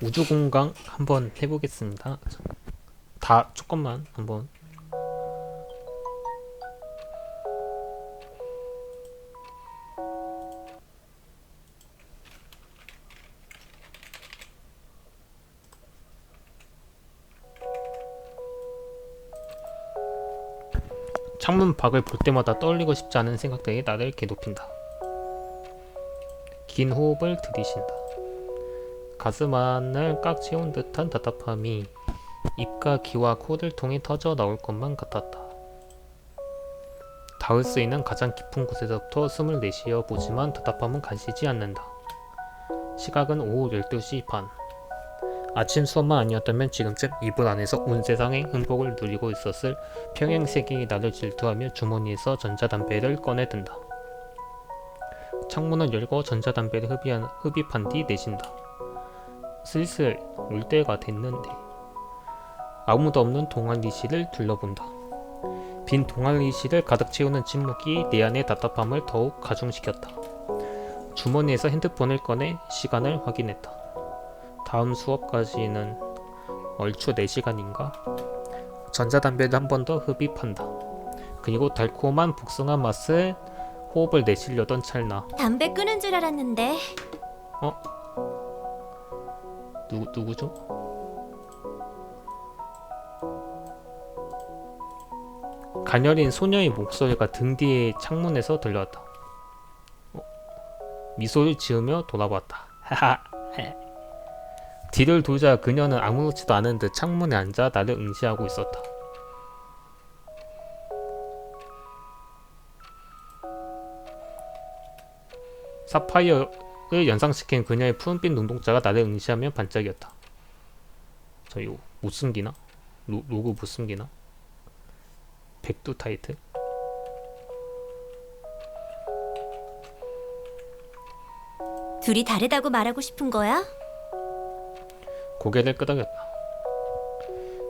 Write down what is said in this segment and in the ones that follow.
우주공강 한번 해보겠습니다. 다 조금만 한번. 창문 밖을 볼 때마다 떠올리고 싶지 않은 생각들이 나를 괴롭힌다. 긴 호흡을 들이쉰다. 가슴 안을 꽉 채운 듯한 답답함이 입과 귀와 코를 통해 터져 나올 것만 같았다. 닿을 수 있는 가장 깊은 곳에서부터 숨을 내쉬어 보지만 답답함은 가시지 않는다. 시각은 오후 12시 반. 아침 수업만 아니었다면 지금쯤 이불 안에서 온 세상의 행복을 누리고 있었을 평행세계의 나를 질투하며 주머니에서 전자담배를 꺼내든다. 창문을 열고 전자담배를 흡입한 뒤 내쉰다. 슬슬 올 때가 됐는데. 아무도 없는 동아리실을 둘러본다. 빈 동아리실을 가득 채우는 침묵이 내 안의 답답함을 더욱 가중시켰다. 주머니에서 핸드폰을 꺼내 시간을 확인했다. 다음 수업까지는 얼추 4시간인가? 전자담배를 한 번 더 흡입한다. 그리고 달콤한 복숭아 맛을 호흡을 내쉬려던 찰나. 담배 끊은 줄 알았는데. 누구죠? 가녀린 소녀의 목소리가 등 뒤의 창문에서 들려왔다. 미소를 지으며 돌아봤다. 하하. 뒤를 돌자 그녀는 아무렇지도 않은 듯 창문에 앉아 나를 응시하고 있었다. 사파이어를 연상시킨 그녀의 푸른빛 눈동자가 나를 응시하며 반짝였다. 저 이거 못 숨기나? 로그 못 숨기나? 백두 타이틀? 둘이 다르다고 말하고 싶은 거야? 고개를 끄덕였다.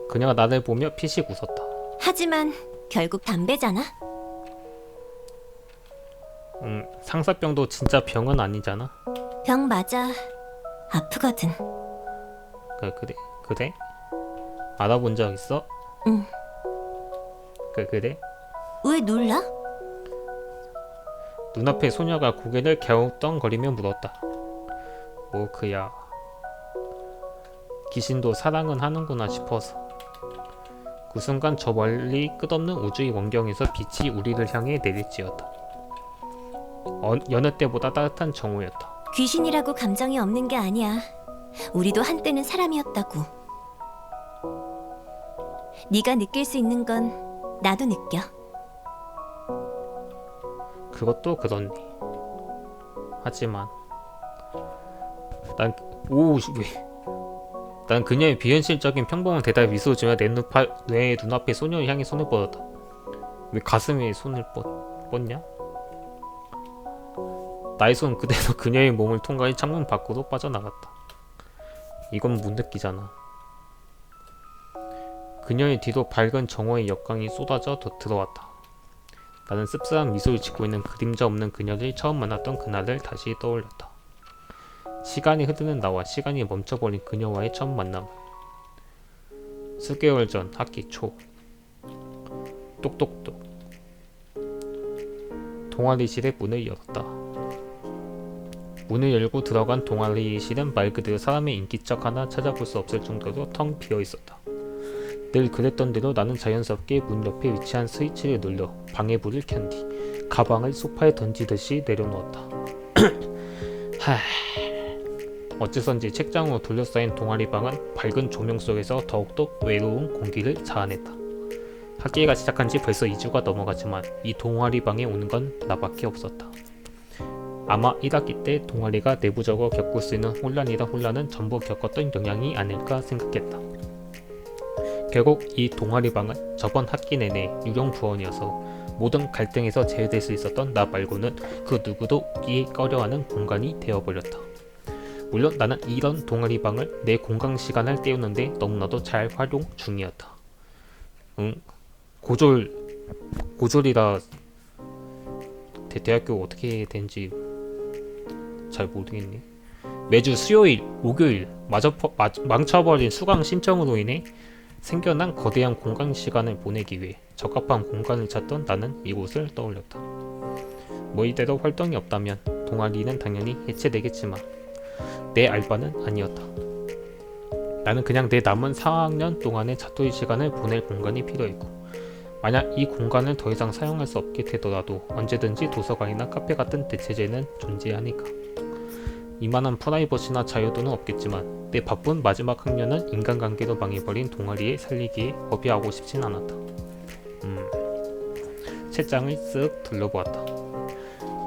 그녀가 나를 보며 피식 웃었다. 하지만 결국 담배잖아. 상사병도 진짜 병은 아니잖아. 병 맞아. 아프거든. 그래? 알아본 적 있어? 응. 그래? 왜 놀라? 눈앞의 소녀가 고개를 갸우뚱거리며 물었다. 뭐 그야 귀신도 사랑은 하는구나 싶어서. 그 순간 저 멀리 끝없는 우주의 원경에서 빛이 우리를 향해 내리쬐었다. 여느 때보다 따뜻한 정오였다. 귀신이라고 감정이 없는 게 아니야. 우리도 한때는 사람이었다고. 네가 느낄 수 있는 건 나도 느껴. 그것도 그렇네. 하지만 난 그녀의 비현실적인 평범한 대답에 미소를 지며 내 눈앞에 소녀를 향해 손을 뻗었다. 왜 가슴에 손을 뻗냐? 나의 손 그대로 그녀의 몸을 통과해 창문 밖으로 빠져나갔다. 이건 못 느끼잖아. 그녀의 뒤로 밝은 정오의 역광이 쏟아져 들어왔다. 나는 씁쓸한 미소를 짓고 있는 그림자 없는 그녀를 처음 만났던 그날을 다시 떠올렸다. 시간이 흐르는 나와 시간이 멈춰버린 그녀와의 첫 만남. 수개월 전 학기 초. 똑똑똑. 동아리실의 문을 열었다. 문을 열고 들어간 동아리실은 말 그대로 사람의 인기척 하나 찾아볼 수 없을 정도로 텅 비어 있었다. 늘 그랬던 대로 나는 자연스럽게 문 옆에 위치한 스위치를 눌러 방의 불을 켠 뒤 가방을 소파에 던지듯이 내려놓았다. 어째선지 책장으로 둘러싸인 동아리방은 밝은 조명 속에서 더욱더 외로운 공기를 자아냈다. 학기가 시작한 지 벌써 2주가 넘어가지만 이 동아리방에 오는 건 나밖에 없었다. 아마 1학기 때 동아리가 내부적으로 겪을 수 있는 혼란은 전부 겪었던 영향이 아닐까 생각했다. 결국 이 동아리방은 저번 학기 내내 유령 부원이어서 모든 갈등에서 제외될 수 있었던 나 말고는 그 누구도 오기 꺼려하는 공간이 되어버렸다. 물론 나는 이런 동아리방을 내 공강 시간을 때우는데 너무나도 잘 활용 중이었다. 고졸이라 대학교 어떻게 된지 잘 모르겠네. 매주 수요일, 목요일 망쳐버린 수강 신청으로 인해 생겨난 거대한 공강 시간을 보내기 위해 적합한 공간을 찾던 나는 이곳을 떠올렸다. 뭐 이대로 활동이 없다면 동아리는 당연히 해체되겠지만 내 알바는 아니었다. 나는 그냥 내 남은 4학년 동안의 자투리 시간을 보낼 공간이 필요했고, 만약 이 공간을 더 이상 사용할 수 없게 되더라도 언제든지 도서관이나 카페 같은 대체제는 존재하니까. 이만한 프라이버시나 자유도는 없겠지만 내 바쁜 마지막 학년은 인간관계로 망해버린 동아리에 살리기에 허비하고 싶진 않았다. 책장을 쓱 둘러보았다.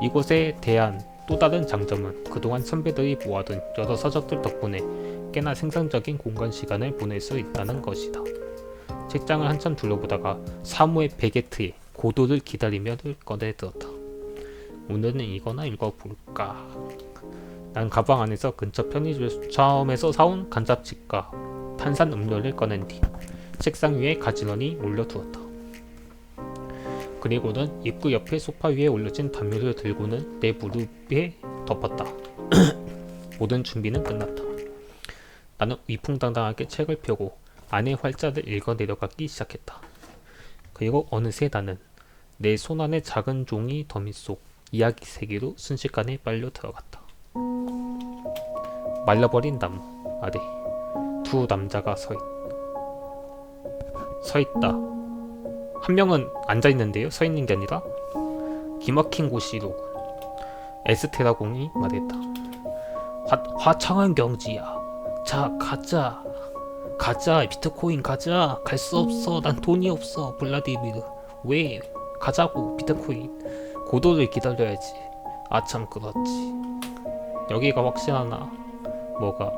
이곳에 대한 또 다른 장점은 그동안 선배들이 모아둔 여러 서적들 덕분에 꽤나 생산적인 공간 시간을 보낼 수 있다는 것이다. 책장을 한참 둘러보다가 사무의 베게트에 고도를 기다리며를 꺼내들었다. 오늘은 이거나 읽어볼까. 난 가방 안에서 근처 편의점에서 사온 간잡치과 탄산 음료를 꺼낸 뒤 책상 위에 가지런히 올려두었다. 그리고는 입구 옆에 소파 위에 올려진 담요를 들고는 내 무릎에 덮었다. 모든 준비는 끝났다. 나는 위풍당당하게 책을 펴고 안의 활자를 읽어 내려가기 시작했다. 그리고 어느새 나는 내 손안의 작은 종이 더미 속 이야기 세계로 순식간에 빨려 들어갔다. 말라버린 나무 아래 두 남자가 서 있다. 한 명은 앉아있는데요, 서 있는 게 아니라. 기막힌 곳이로군. 에스테라 공이 말했다. 화창한 경지야. 자, 가자. 비트코인 가자. 갈 수 없어. 난 돈이 없어. 블라디미르. 왜? 가자고. 비트코인. 고도를 기다려야지. 아참 그렇지. 여기가 확실하나? 뭐가?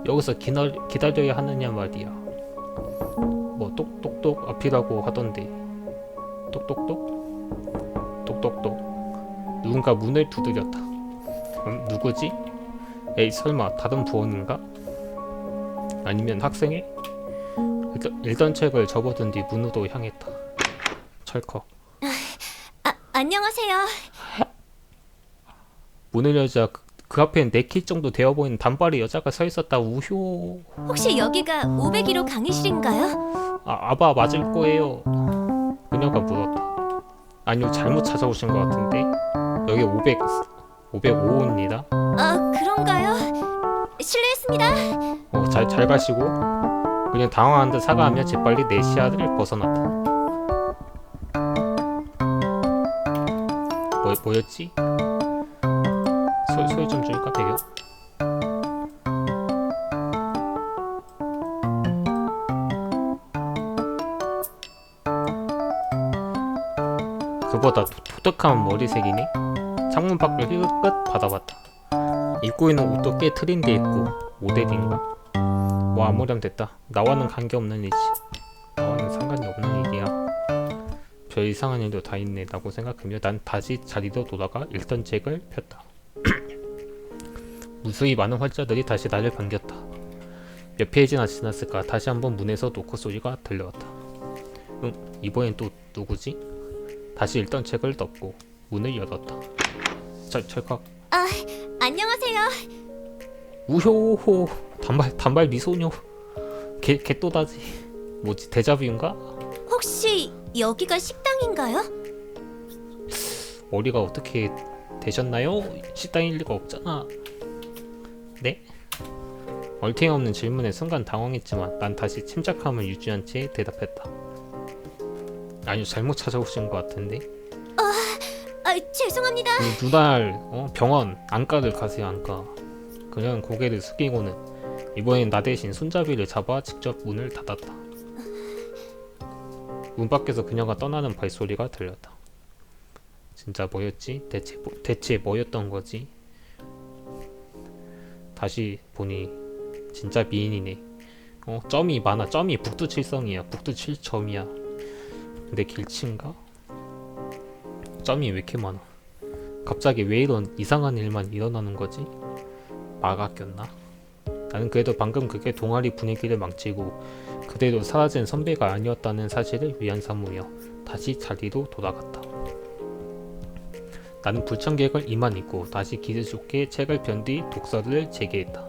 여기서 기다려야 하느냐 말이야. 뭐 똑똑똑 앞이라고 하던데. 똑똑똑. 누군가 문을 두드렸다. 누구지? 에이 설마 다른 부원인가? 아니면 학생회? 읽던 책을 접어둔 뒤 문으로 향했다. 철컥. 안녕하세요. 문을 열자 그 앞엔 내 키 정도 되어 보이는 단발의 여자가 서 있었다. 우효. 혹시 여기가 501호 강의실인가요? 아바 맞을 거예요. 그녀가 물었다. 아니요, 잘못 찾아오신 것 같은데. 여기 505호입니다. 그런가요? 실례했습니다. 잘 가시고. 그냥 당황한 듯 사과하며 재빨리 내 시야를 벗어났다. 뭐였지? 소리 좀 줄까, 배경? 그보다 독특한 머리색이네. 창문 밖을 힐끗 바라봤다. 입구에는 옷도 꽤 트린 데 있고 모델인가? 뭐 아무렴 됐다. 나와는 관계없는 일이지. 나와는 상관이 없는 일이야. 별 이상한 일도 다 있네 라고 생각하며 난 다시 자리로 돌아가 읽던 책을 폈다. 무수히 많은 활자들이 다시 나를 반겼다. 몇 페이지나 지났을까 다시 한번 문에서 노크 소리가 들려왔다. 이번엔 또 누구지? 다시 읽던 책을 덮고 문을 열었다. 철컥. 안녕하세요. 우효호. 단발 미소녀. 개또다지. 뭐지, 데자뷰인가? 혹시 여기가 식당인가요? 머리가 어떻게 되셨나요? 식당일 리가 없잖아. 네? 얼탱없는 질문에 순간 당황했지만 난 다시 침착함을 유지한 채 대답했다. 아니요, 잘못 찾아오신 것 같은데. 죄송합니다. 누날 병원 안과를 가세요. 안과. 그냥 고개를 숙이고는 이번엔 나 대신 손잡이를 잡아 직접 문을 닫았다. 문 밖에서 그녀가 떠나는 발소리가 들렸다. 진짜 뭐였지? 대체 뭐였던 거지? 다시 보니 진짜 미인이네. 점이 많아. 점이 북두칠성이야. 북두칠점이야. 근데 길친가? 점이 왜 이렇게 많아? 갑자기 왜 이런 이상한 일만 일어나는 거지? 마가 꼈나? 나는 그래도 방금 그게 동아리 분위기를 망치고 그대로 사라진 선배가 아니었다는 사실을 위안 삼으며 다시 자리로 돌아갔다. 나는 불청객을 이만 잊고 다시 기분 좋게 책을 편 뒤 독서를 재개했다.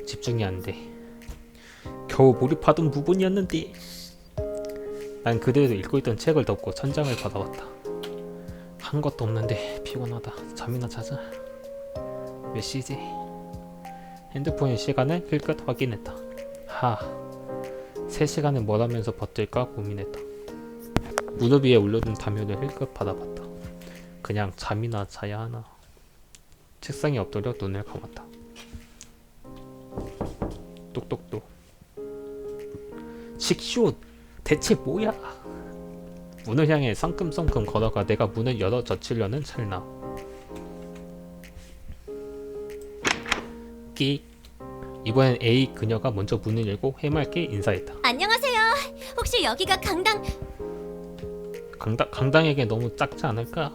집중이 안 돼. 겨우 몰입하던 부분이었는데. 난 그대로 읽고 있던 책을 덮고 천장을 바라봤다. 한 것도 없는데 피곤하다. 잠이나 자자. 몇 시지? 핸드폰의 시간을 힐끗 확인했다. 3시간을 뭘 하면서 버틸까 고민했다. 무릎 위에 올려둔 담요를 힐끗 받아봤다. 그냥 잠이나 자야 하나. 책상에 엎드려 눈을 감았다. 똑똑똑. 식쇼! 대체 뭐야? 문을 향해 성큼성큼 걸어가 내가 문을 열어 젖히려는 찰나. 끼. 이번엔 A 그녀가 먼저 문을 열고 해맑게 인사했다. 안녕하세요. 혹시 여기가 강당에게 너무 작지 않을까?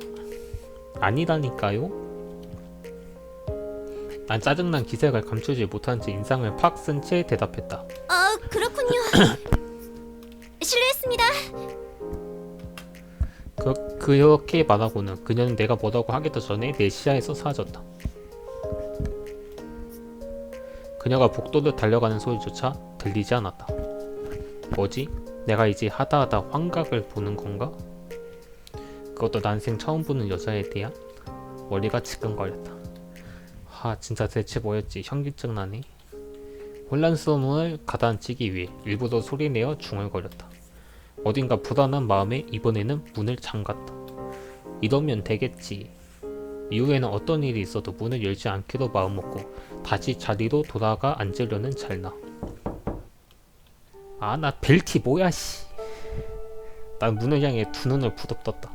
아니라니까요? 난 짜증난 기색을 감추지 못한 채 인상을 팍 쓴 채 대답했다. 그렇군요. 실례했습니다. 그렇게 말하고는 그녀는 내가 뭐라고 하기도 전에 내 시야에서 사라졌다. 그녀가 복도를 달려가는 소리조차 들리지 않았다. 뭐지? 내가 이제 하다하다 환각을 보는 건가? 그것도 난생 처음 보는 여자에 대한? 머리가 지끈거렸다. 진짜 대체 뭐였지? 현기증 나네. 혼란스러움을 가다앉히기 위해 일부러 소리내어 중얼거렸다. 어딘가 불안한 마음에 이번에는 문을 잠갔다. 이러면 되겠지. 이후에는 어떤 일이 있어도 문을 열지 않기로 마음먹고 다시 자리로 돌아가 앉으려는 찰나. 나 벨티 뭐야 씨. 난 문을 향해 두 눈을 부릅떴다.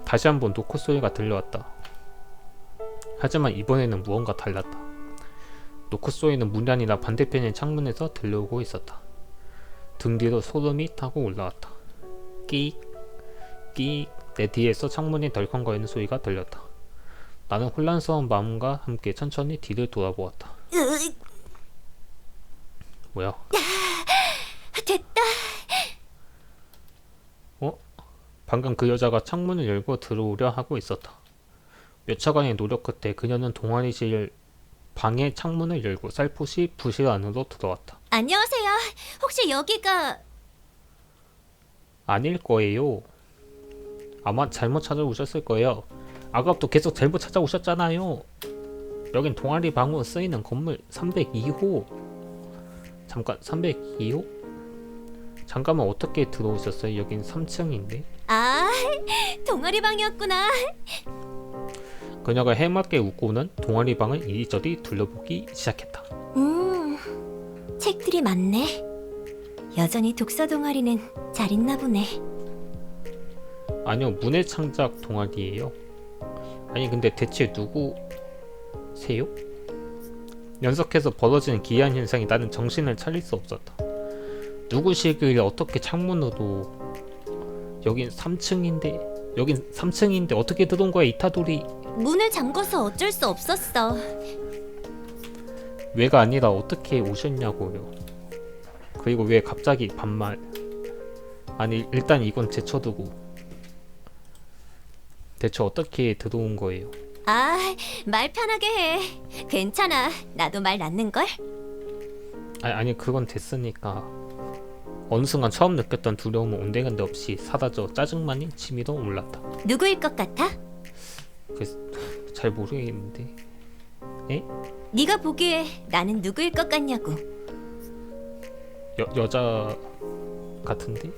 다시 한번 노크 소리가 들려왔다. 하지만 이번에는 무언가 달랐다. 노크 소리는 문이 아니라 반대편의 창문에서 들려오고 있었다. 등 뒤로 소름이 타고 올라왔다. 끼익 끼익. 내 뒤에서 창문이 덜컹거리는 소리가 들렸다. 나는 혼란스러운 마음과 함께 천천히 뒤를 돌아보았다. 뭐야? 됐다. 방금 그 여자가 창문을 열고 들어오려 하고 있었다. 몇 차간의 노력 끝에 그녀는 동아리실 방의 창문을 열고 살포시 부실 안으로 들어왔다. 안녕하세요. 혹시 여기가... 아닐 거예요. 아마 잘못 찾아오셨을 거예요. 아까부터 계속 잘못 찾아오셨잖아요. 여긴 동아리 방으로 쓰이는 건물 302호. 잠깐 302호? 잠깐만 어떻게 들어오셨어요? 여긴 3층인데. 동아리 방이었구나. 그녀가 해맑게 웃고는 동아리 방을 이리저리 둘러보기 시작했다. 책들이 많네. 여전히 독서 동아리는 잘 있나 보네. 아니요, 문해 창작 동아리예요. 아니 근데 대체 누구세요? 연속해서 벌어지는 기이한 현상이 나는 정신을 차릴 수 없었다. 누구시길래 어떻게 창문으로 여긴 3층인데 어떻게 들어온 거야 이타돌이. 문을 잠궈서 어쩔 수 없었어. 왜가 아니라 어떻게 오셨냐고요. 그리고 왜 갑자기 반말. 아니 일단 이건 제쳐두고 대체 어떻게 들어온 거예요? 말 편하게 해. 괜찮아. 나도 말 낫는걸? 아니 그건 됐으니까. 어느 순간 처음 느꼈던 두려움은 온데간데 없이 사라져 짜증만이 치밀어 올랐다. 누구일 것 같아? 잘 모르겠는데. 에? 네가 보기에 나는 누구일 것 같냐고. 여자 같은데?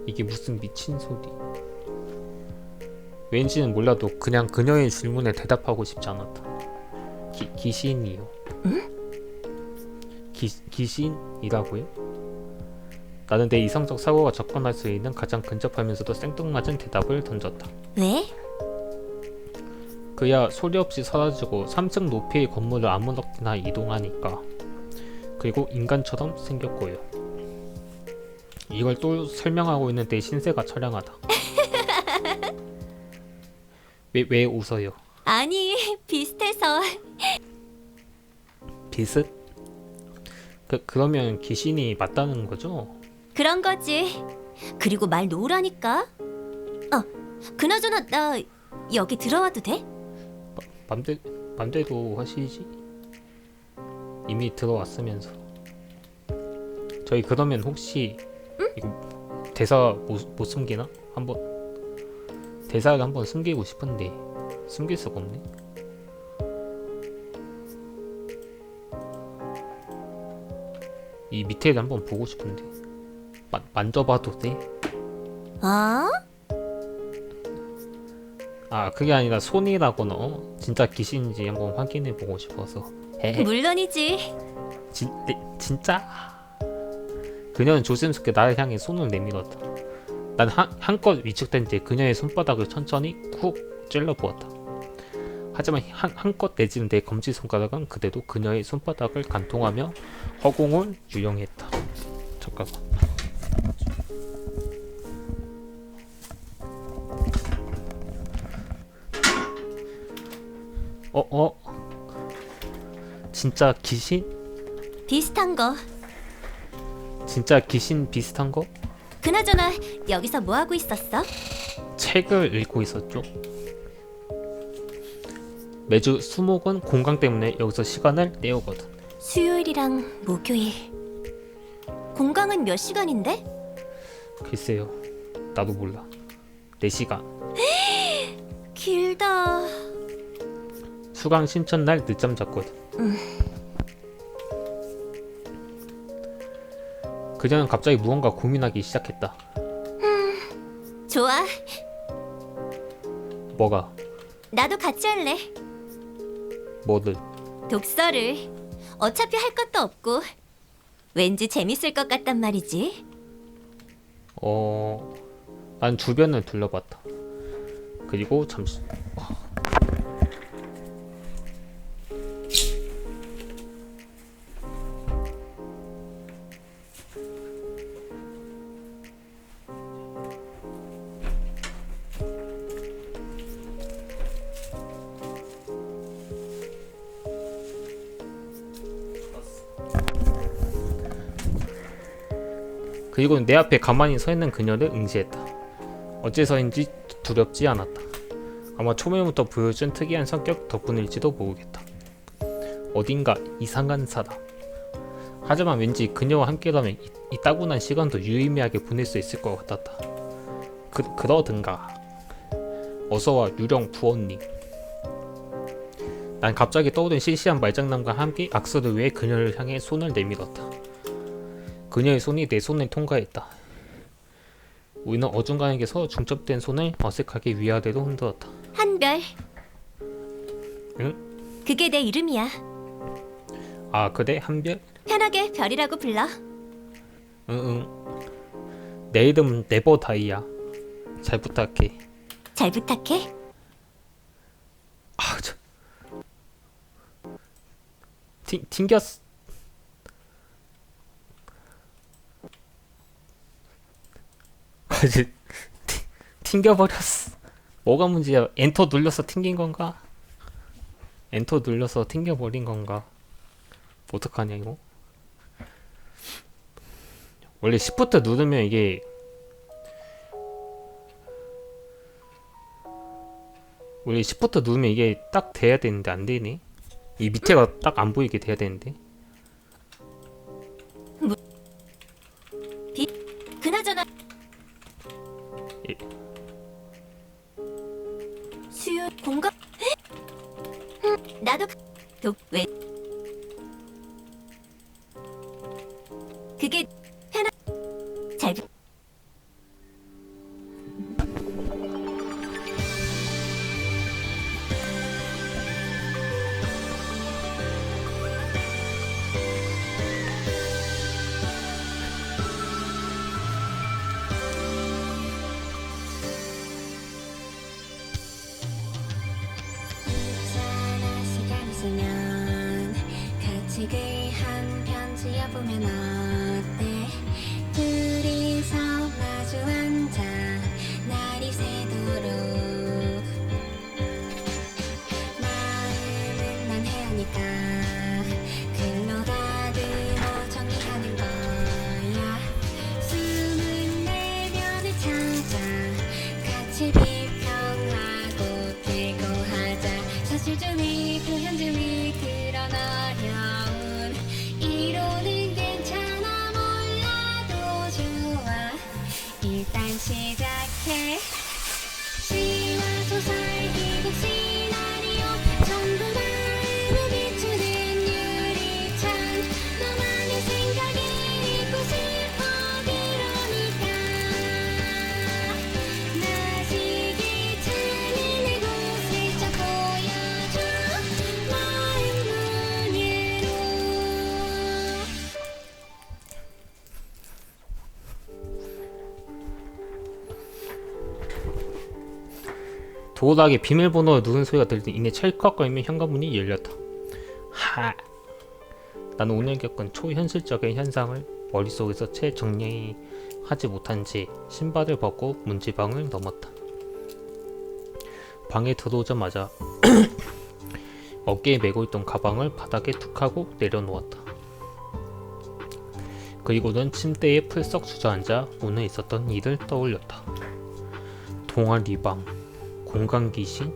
이게 무슨 미친 소리. 왠지는 몰라도 그냥 그녀의 질문에 대답하고 싶지 않았다. 귀신이요. 응? 귀신이라고요? 나는 내 이성적 사고가 접근할 수 있는 가장 근접하면서도 생뚱맞은 대답을 던졌다. 왜? 그야 소리 없이 사라지고 3층 높이의 건물을 아무렇게나 이동하니까. 그리고 인간처럼 생겼고요. 이걸 또 설명하고 있는 내 신세가 처량하다. 왜 웃어요? 아니, 비슷해서. 비슷? 그러면 귀신이 맞다는 거죠? 그런 거지. 그리고 말 놓으라니까. 그나저나 나 여기 들어와도 돼? 맘대로 하시지. 이미 들어왔으면서. 저희 그러면 혹시 이거 대사 못 숨기나? 한번 대사를 한번 숨기고 싶은데 숨길 수가 없네. 이 밑에를 한번 보고 싶은데 만져봐도 돼? 어? 아 그게 아니라 손이라거나 진짜 귀신인지 한번 확인해 보고 싶어서. 물론이지. 진짜? 그녀는 조심스럽게 나를 향해 손을 내밀었다. 난 한껏 위축된 채 그녀의 손바닥을 천천히 쿡 찔러보았다. 하지만 한껏 내지는 내 검지손가락은 그대도 그녀의 손바닥을 간통하며 허공을 유영했다. 잠깐만. 진짜 귀신? 비슷한 거. 진짜 귀신 비슷한 거? 그나저나 여기서 뭐 하고 있었어? 책을 읽고 있었죠. 매주 수목은 공강 때문에 여기서 시간을 때우거든. 수요일이랑 목요일. 공강은 몇 시간인데? 글쎄요, 나도 몰라. 4시간. 길다. 수강 신청 날 늦잠 잤거든. 그녀는 갑자기 무언가 고민하기 시작했다. 좋아. 뭐가? 나도 같이 할래. 뭐를? 독서를. 어차피 할 것도 없고 왠지 재밌을 것 같단 말이지. 난 주변을 둘러봤다. 그리고 잠시. 그리고 내 앞에 가만히 서 있는 그녀를 응시했다. 어째서인지 두렵지 않았다. 아마 초면부터 보여준 특이한 성격 덕분일지도 모르겠다. 어딘가 이상한 사람. 하지만 왠지 그녀와 함께라면 이 따분한 시간도 유의미하게 보낼 수 있을 것 같았다. 그러든가. 어서와 유령 부원님. 난 갑자기 떠오른 시시한 말장난과 함께 악수를 위해 그녀를 향해 손을 내밀었다. 그녀의 손이 내 손을 통과했다. 우리는 어중간하게 서로 중첩된 손을 어색하게 위아래로 흔들었다. 한별. 응? 그게 내 이름이야. 아 그래? 한별? 편하게 별이라고 불러. 응응. 내 이름은 네버다이야. 잘 부탁해. 잘 부탁해. 튕겼어. 튕겨버렸어. 뭐가 문제야? 엔터 눌려서 튕긴 건가? 엔터 눌려서 튕겨버린 건가? 어떡하냐 이거? 원래 Shift 누르면 이게 딱 돼야 되는데 안 되네. 이 밑에가 딱 안 보이게 돼야 되는데. 그나저나 예. 수요 공감. 나도 왜 그게 편한 잘 부... 있잖아 시간 있으면 같이 글 한 편 지어보면 어때? 둘이서 마주 앉아 날이 새도록 마음은 난 헤어니까 글로 다듬어 정리하는 거야. 숨은 내면을 찾아 같이 같이 비평하고 대고하자. 사실 좀 위급한 좀 그런 어려운 이론은 괜찮아 몰라도 좋아. 일단 시작해. 시와 소설 기록 시나리오 전부 마음을 비추는 유리창. 너만의 생각이 있고 싶어. 그러니까 나 시기 차는 이곳을 쫙 보여줘. 마음 문예로. 도어락에 비밀번호를 누른 소리가 들더니 이내 찰컥거리며 현관문이 열렸다. 하. 나는 오늘 겪은 초현실적인 현상을 머릿속에서 채 정리하지 못한 채 신발을 벗고 문지방을 넘었다. 방에 들어오자마자 어깨에 메고 있던 가방을 바닥에 툭 하고 내려놓았다. 그리고는 침대에 풀썩 주저앉아 오늘 있었던 일을 떠올렸다. 동아리방, 공간귀신?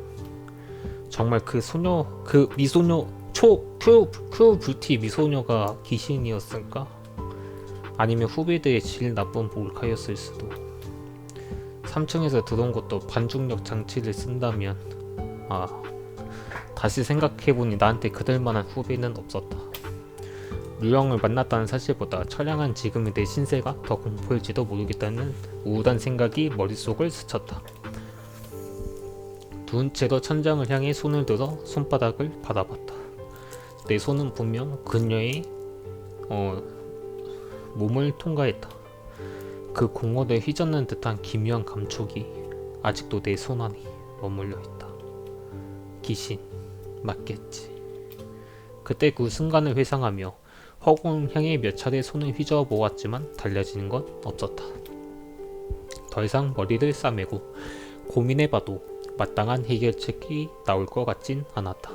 정말 그 소녀, 그 미소녀, 큐 뷰티 미소녀가 귀신이었을까? 아니면 후배들의 질 나쁜 몰카였을 수도. 3층에서 들어온 것도 반중력 장치를 쓴다면, 다시 생각해보니 나한테 그들만한 후배는 없었다. 유령을 만났다는 사실보다 처량한 지금의 내 신세가 더 공포일지도 모르겠다는 우울한 생각이 머릿속을 스쳤다. 누운 채로 천장을 향해 손을 들어 손바닥을 바라봤다. 내 손은 분명 그녀의 몸을 통과했다. 그 공허에 휘젓는 듯한 기묘한 감촉이 아직도 내 손 안에 머물러 있다. 귀신 맞겠지. 그때 그 순간을 회상하며 허공을 향해 몇 차례 손을 휘저어 보았지만 달라지는 건 없었다. 더 이상 머리를 싸매고 고민해봐도 마땅한 해결책이 나올 것 같진 않았다.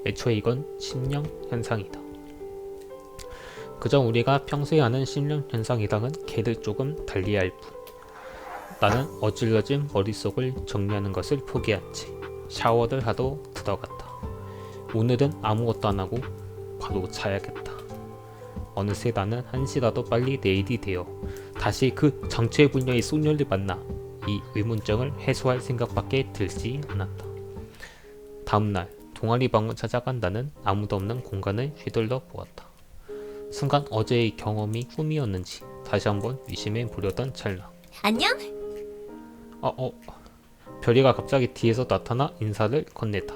애초에 이건 심령 현상이다. 그저 우리가 평소에 하는 심령 현상이랑은 걔를 조금 달리할 뿐. 나는 어질러진 머릿속을 정리하는 것을 포기한 채 샤워를 하러 들어갔다. 오늘은 아무것도 안 하고 바로 자야겠다. 어느새 나는 한시라도 빨리 내일이 되어 다시 그 정체불명의 소녀를 만나 이 의문점을 해소할 생각밖에 들지 않았다. 다음날 동아리방을 찾아간 나는 아무도 없는 공간을 휘둘러 보았다. 순간 어제의 경험이 꿈이었는지 다시 한번 의심해 보려던 찰나. 안녕? 별이가 갑자기 뒤에서 나타나 인사를 건넸다.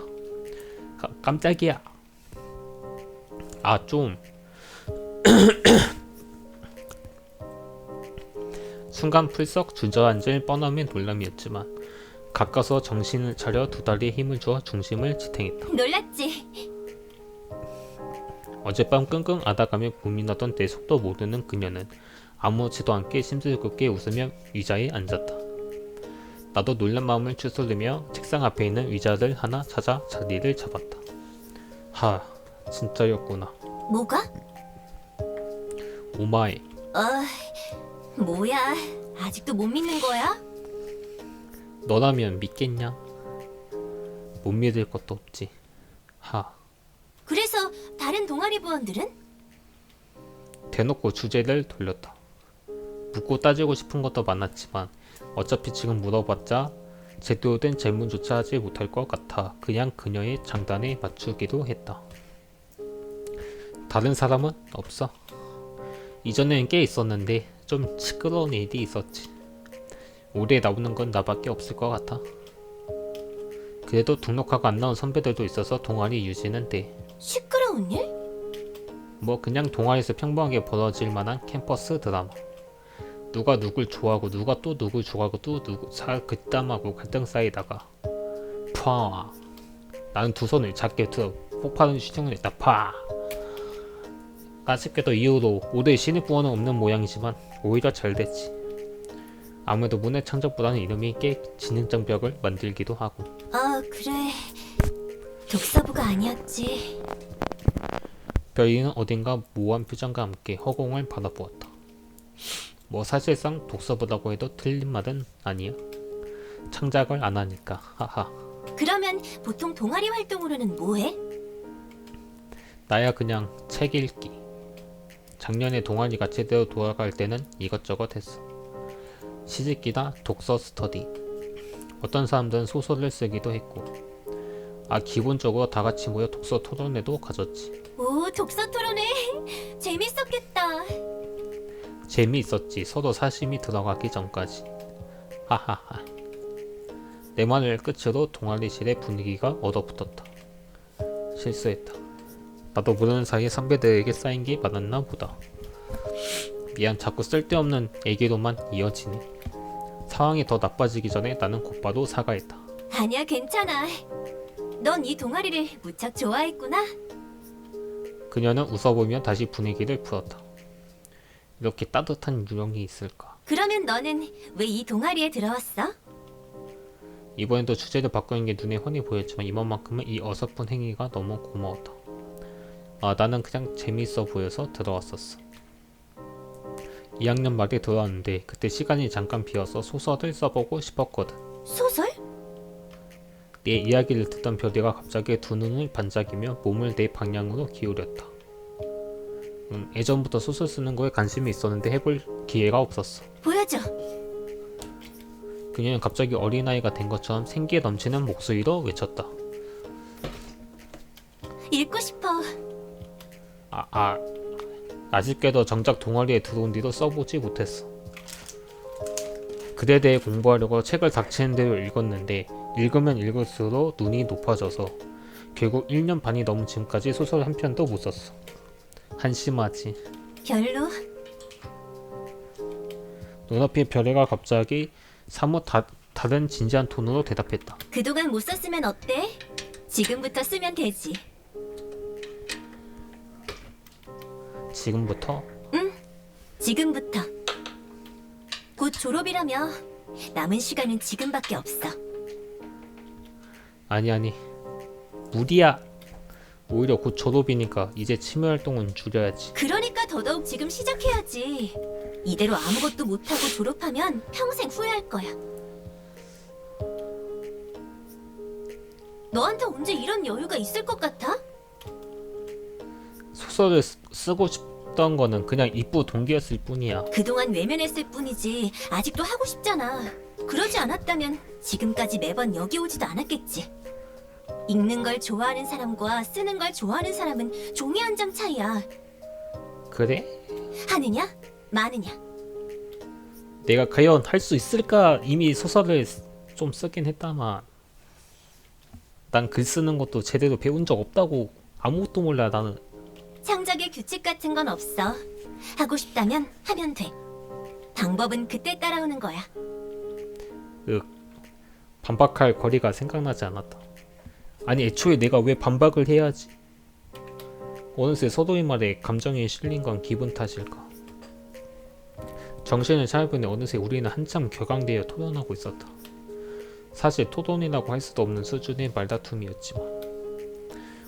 깜짝이야. 좀 순간 풀썩 주저앉을 뻔함의 놀람이었지만 가까서 정신을 차려 두 다리에 힘을 주어 중심을 지탱했다. 놀랐지? 어젯밤 끙끙 앓아가며 고민하던 내 속도 모르는 그녀는 아무렇지도 않게 심술궂게 웃으며 의자에 앉았다. 나도 놀란 마음을 추스르며 책상 앞에 있는 의자를 하나 찾아 자리를 잡았다. 진짜였구나. 뭐가? 오마에. 뭐야? 아직도 못 믿는 거야? 너라면 믿겠냐? 못 믿을 것도 없지. 그래서 다른 동아리 부원들은? 대놓고 주제를 돌렸다. 묻고 따지고 싶은 것도 많았지만 어차피 지금 물어봤자 제대로 된 질문조차 하지 못할 것 같아 그냥 그녀의 장단에 맞추기도 했다. 다른 사람은 없어. 이전에는 꽤 있었는데 좀 시끄러운 일이 있었지. 올해 나오는 건 나밖에 없을 것 같아. 그래도 등록하고 안 나온 선배들도 있어서 동아리 유지는 돼. 시끄러운 일? 뭐 그냥 동아리에서 평범하게 벌어질 만한 캠퍼스 드라마. 누가 누굴 좋아하고 누가 또 누굴 좋아하고 또 누구 그땀하고 갈등 쌓이다가 나는 두 손을 작게 들어 폭발하는 시청을 했다. 아쉽게도 이후로 올해 신입부원은 없는 모양이지만 오히려 잘 됐지. 아무래도 문해 창작부라는 이름이 꽤 진행장벽을 만들기도 하고. 그래. 독서부가 아니었지. 별이는 어딘가 모호한 표정과 함께 허공을 바라보았다. 뭐 사실상 독서보다고 해도 틀린 말은 아니야. 창작을 안 하니까. 하하. 그러면 보통 동아리 활동으로는 뭐해? 나야 그냥 책 읽기. 작년에 동아리가 제대로 돌아갈 때는 이것저것 했어. 시집기나 독서 스터디. 어떤 사람들은 소설을 쓰기도 했고. 기본적으로 다 같이 모여 독서 토론회도 가졌지. 오, 독서 토론회 재밌었겠다. 재미있었지. 서로 사심이 들어가기 전까지. 하하하. 내 말을 끝으로 동아리실의 분위기가 얼어붙었다. 실수했다. 나도 모르는 사이에 선배들에게 쌓인 게 많았나 보다. 미안, 자꾸 쓸데없는 얘기로만 이어지네. 상황이 더 나빠지기 전에 나는 곧바로 사과했다. 아니야, 괜찮아. 넌 이 동아리를 무척 좋아했구나. 그녀는 웃어보며 다시 분위기를 풀었다. 이렇게 따뜻한 유령이 있을까? 그러면 너는 왜 이 동아리에 들어왔어? 이번에도 주제를 바꾸는 게 눈에 훤히 보였지만 이번만큼은 이 어설픈 행위가 너무 고마웠다. 나는 그냥 재미있어 보여서 들어왔었어. 2학년 말에 들어왔는데 그때 시간이 잠깐 비어서 소설을 써보고 싶었거든. 소설? 내 이야기를 듣던 별이가 갑자기 두 눈을 반짝이며 몸을 내 방향으로 기울였다. 예전부터 소설 쓰는 거에 관심이 있었는데 해볼 기회가 없었어. 보여줘. 그녀는 갑자기 어린아이가 된 것처럼 생기에 넘치는 목소리로 외쳤다. 읽고 싶어. 아쉽게도 정작 동아리에 들어온 뒤로 써보지 못했어. 글에 대해 공부하려고 책을 닥치는 대로 읽었는데 읽으면 읽을수록 눈이 높아져서 결국 1년 반이 넘은 지금까지 소설 한 편도 못 썼어. 한심하지. 별로. 눈앞에 별애가 갑자기 사뭇 다른 진지한 톤으로 대답했다. 그동안 못 썼으면 어때? 지금부터 쓰면 되지. 지금부터? 지금부터. 곧 졸업이라며. 남은 시간은 지금밖에 없어. 아니 무리야. 오히려 곧 졸업이니까 이제 취미 활동은 줄여야지. 그러니까 더더욱 지금 시작해야지. 이대로 아무것도 못하고 졸업하면 평생 후회할 거야. 너한테 언제 이런 여유가 있을 것 같아? 소설을 쓰고 싶던 거는 그냥 이쁘 동기였을 뿐이야. 그동안 외면했을 뿐이지 아직도 하고 싶잖아. 그러지 않았다면 지금까지 매번 여기 오지도 않았겠지. 읽는 걸 좋아하는 사람과 쓰는 걸 좋아하는 사람은 종이 한 장 차이야. 그래? 하느냐 마느냐. 내가 과연 할 수 있을까? 이미 소설을 좀 쓰긴 했다만 난 글 쓰는 것도 제대로 배운 적 없다고. 아무것도 몰라 나는. 창작의 규칙 같은 건 없어. 하고 싶다면 하면 돼. 방법은 그때 따라오는 거야. 반박할 거리가 생각나지 않았다. 아니 애초에 내가 왜 반박을 해야지. 어느새 서도의 말에 감정이 실린 건 기분 탓일까. 정신을 차려보니 어느새 우리는 한참 격앙되어 토론하고 있었다. 사실 토론이라고 할 수도 없는 수준의 말다툼이었지만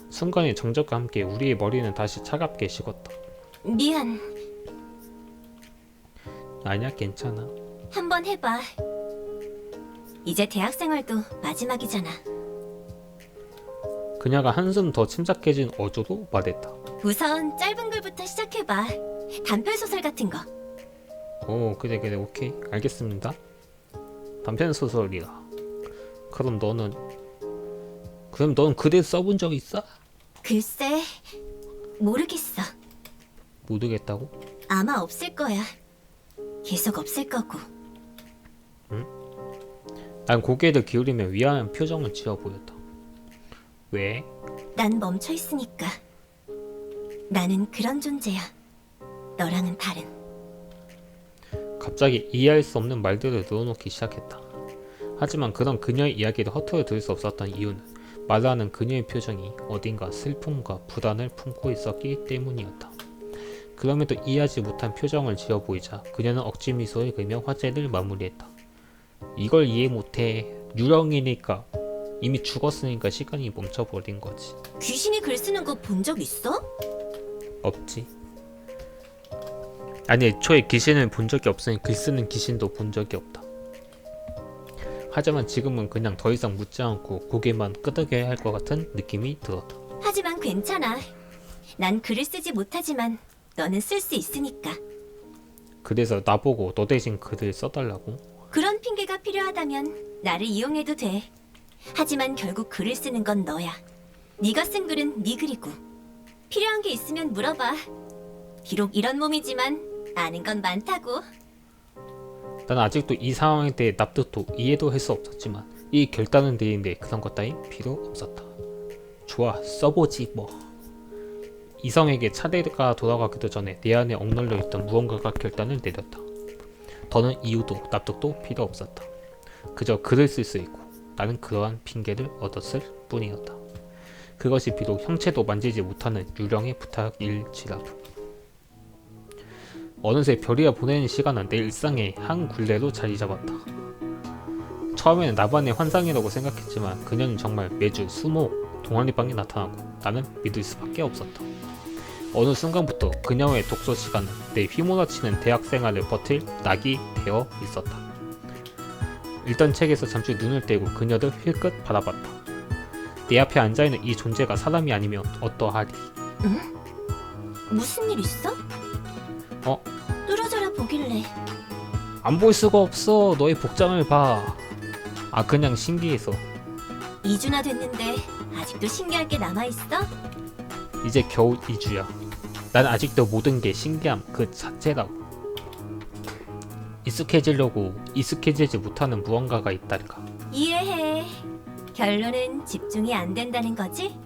순간의 정적과 함께 우리의 머리는 다시 차갑게 식었다. 미안. 아니야 괜찮아. 한번 해봐. 이제 대학생활도 마지막이잖아. 그녀가 한숨 더 침착해진 어조로 말했다. 우선 짧은 글부터 시작해봐. 단편소설 같은 거. 그래 오케이 알겠습니다. 단편소설이라. 그럼 넌 글을 써본 적 있어? 글쎄, 모르겠어. 모르겠다고? 아마 없을 거야. 계속 없을 거고. 난 고개를 기울이며 위안한 표정을 지어 보였다. 왜? 난 멈춰 있으니까. 나는 그런 존재야. 너랑은 다른. 갑자기 이해할 수 없는 말들을 넣어놓기 시작했다. 하지만 그런 그녀의 이야기를 허투루 들을 수 없었던 이유는 말하는 그녀의 표정이 어딘가 슬픔과 불안을 품고 있었기 때문이었다. 그럼에도 이해하지 못한 표정을 지어 보이자 그녀는 억지 미소를 그리며 화제를 마무리했다. 이걸 이해 못해. 유령이니까. 이미 죽었으니까 시간이 멈춰버린 거지. 귀신이 글 쓰는 거 본 적 있어? 없지. 아니 애초에 귀신을 본 적이 없으니 글 쓰는 귀신도 본 적이 없다. 하지만 지금은 그냥 더 이상 묻지 않고 고개만 끄덕여야 할 것 같은 느낌이 들었다. 하지만 괜찮아. 난 글을 쓰지 못하지만 너는 쓸 수 있으니까. 그래서 나보고 너 대신 글을 써달라고? 그런 핑계가 필요하다면 나를 이용해도 돼. 하지만 결국 글을 쓰는 건 너야. 네가 쓴 글은 네 글이고. 필요한 게 있으면 물어봐. 비록 이런 몸이지만 아는 건 많다고. 난 아직도 이 상황에 대해 납득도 이해도 할 수 없었지만 이 결단은 내인데 그런 것 따윈 필요 없었다. 좋아, 써보지 뭐. 이성에게 차례가 돌아가기도 전에 내 안에 억눌려 있던 무언가가 결단을 내렸다. 더는 이유도 납득도 필요 없었다. 그저 글을 쓸 수 있고 나는 그러한 핑계를 얻었을 뿐이었다. 그것이 비록 형체도 만지지 못하는 유령의 부탁일지라도. 어느새 별이와 보내는 시간은 내 일상의 한 굴레로 자리 잡았다. 처음에는 나만의 환상이라고 생각했지만 그녀는 정말 매주 수모 동아리방에 나타나고 나는 믿을 수밖에 없었다. 어느 순간부터 그녀의 독서 시간은 내 휘몰아치는 대학 생활을 버틸 낙이 되어 있었다. 읽던 책에서 잠시 눈을 떼고 그녀를 힐끗 바라봤다. 내 앞에 앉아있는 이 존재가 사람이 아니면 어떠하리? 응? 무슨 일 있어? 어? 뚫어져라 보길래. 안 볼 수가 없어. 너의 복장을 봐. 아, 그냥 신기해서. 2주나 됐는데 아직도 신기할 게 남아있어? 이제 겨우 2주야. 난 아직도 모든 게 신기함 그 자체라고. 익숙해지려고 익숙해지지 못하는 무언가가 있달까. 이해해. 결론은 집중이 안 된다는 거지?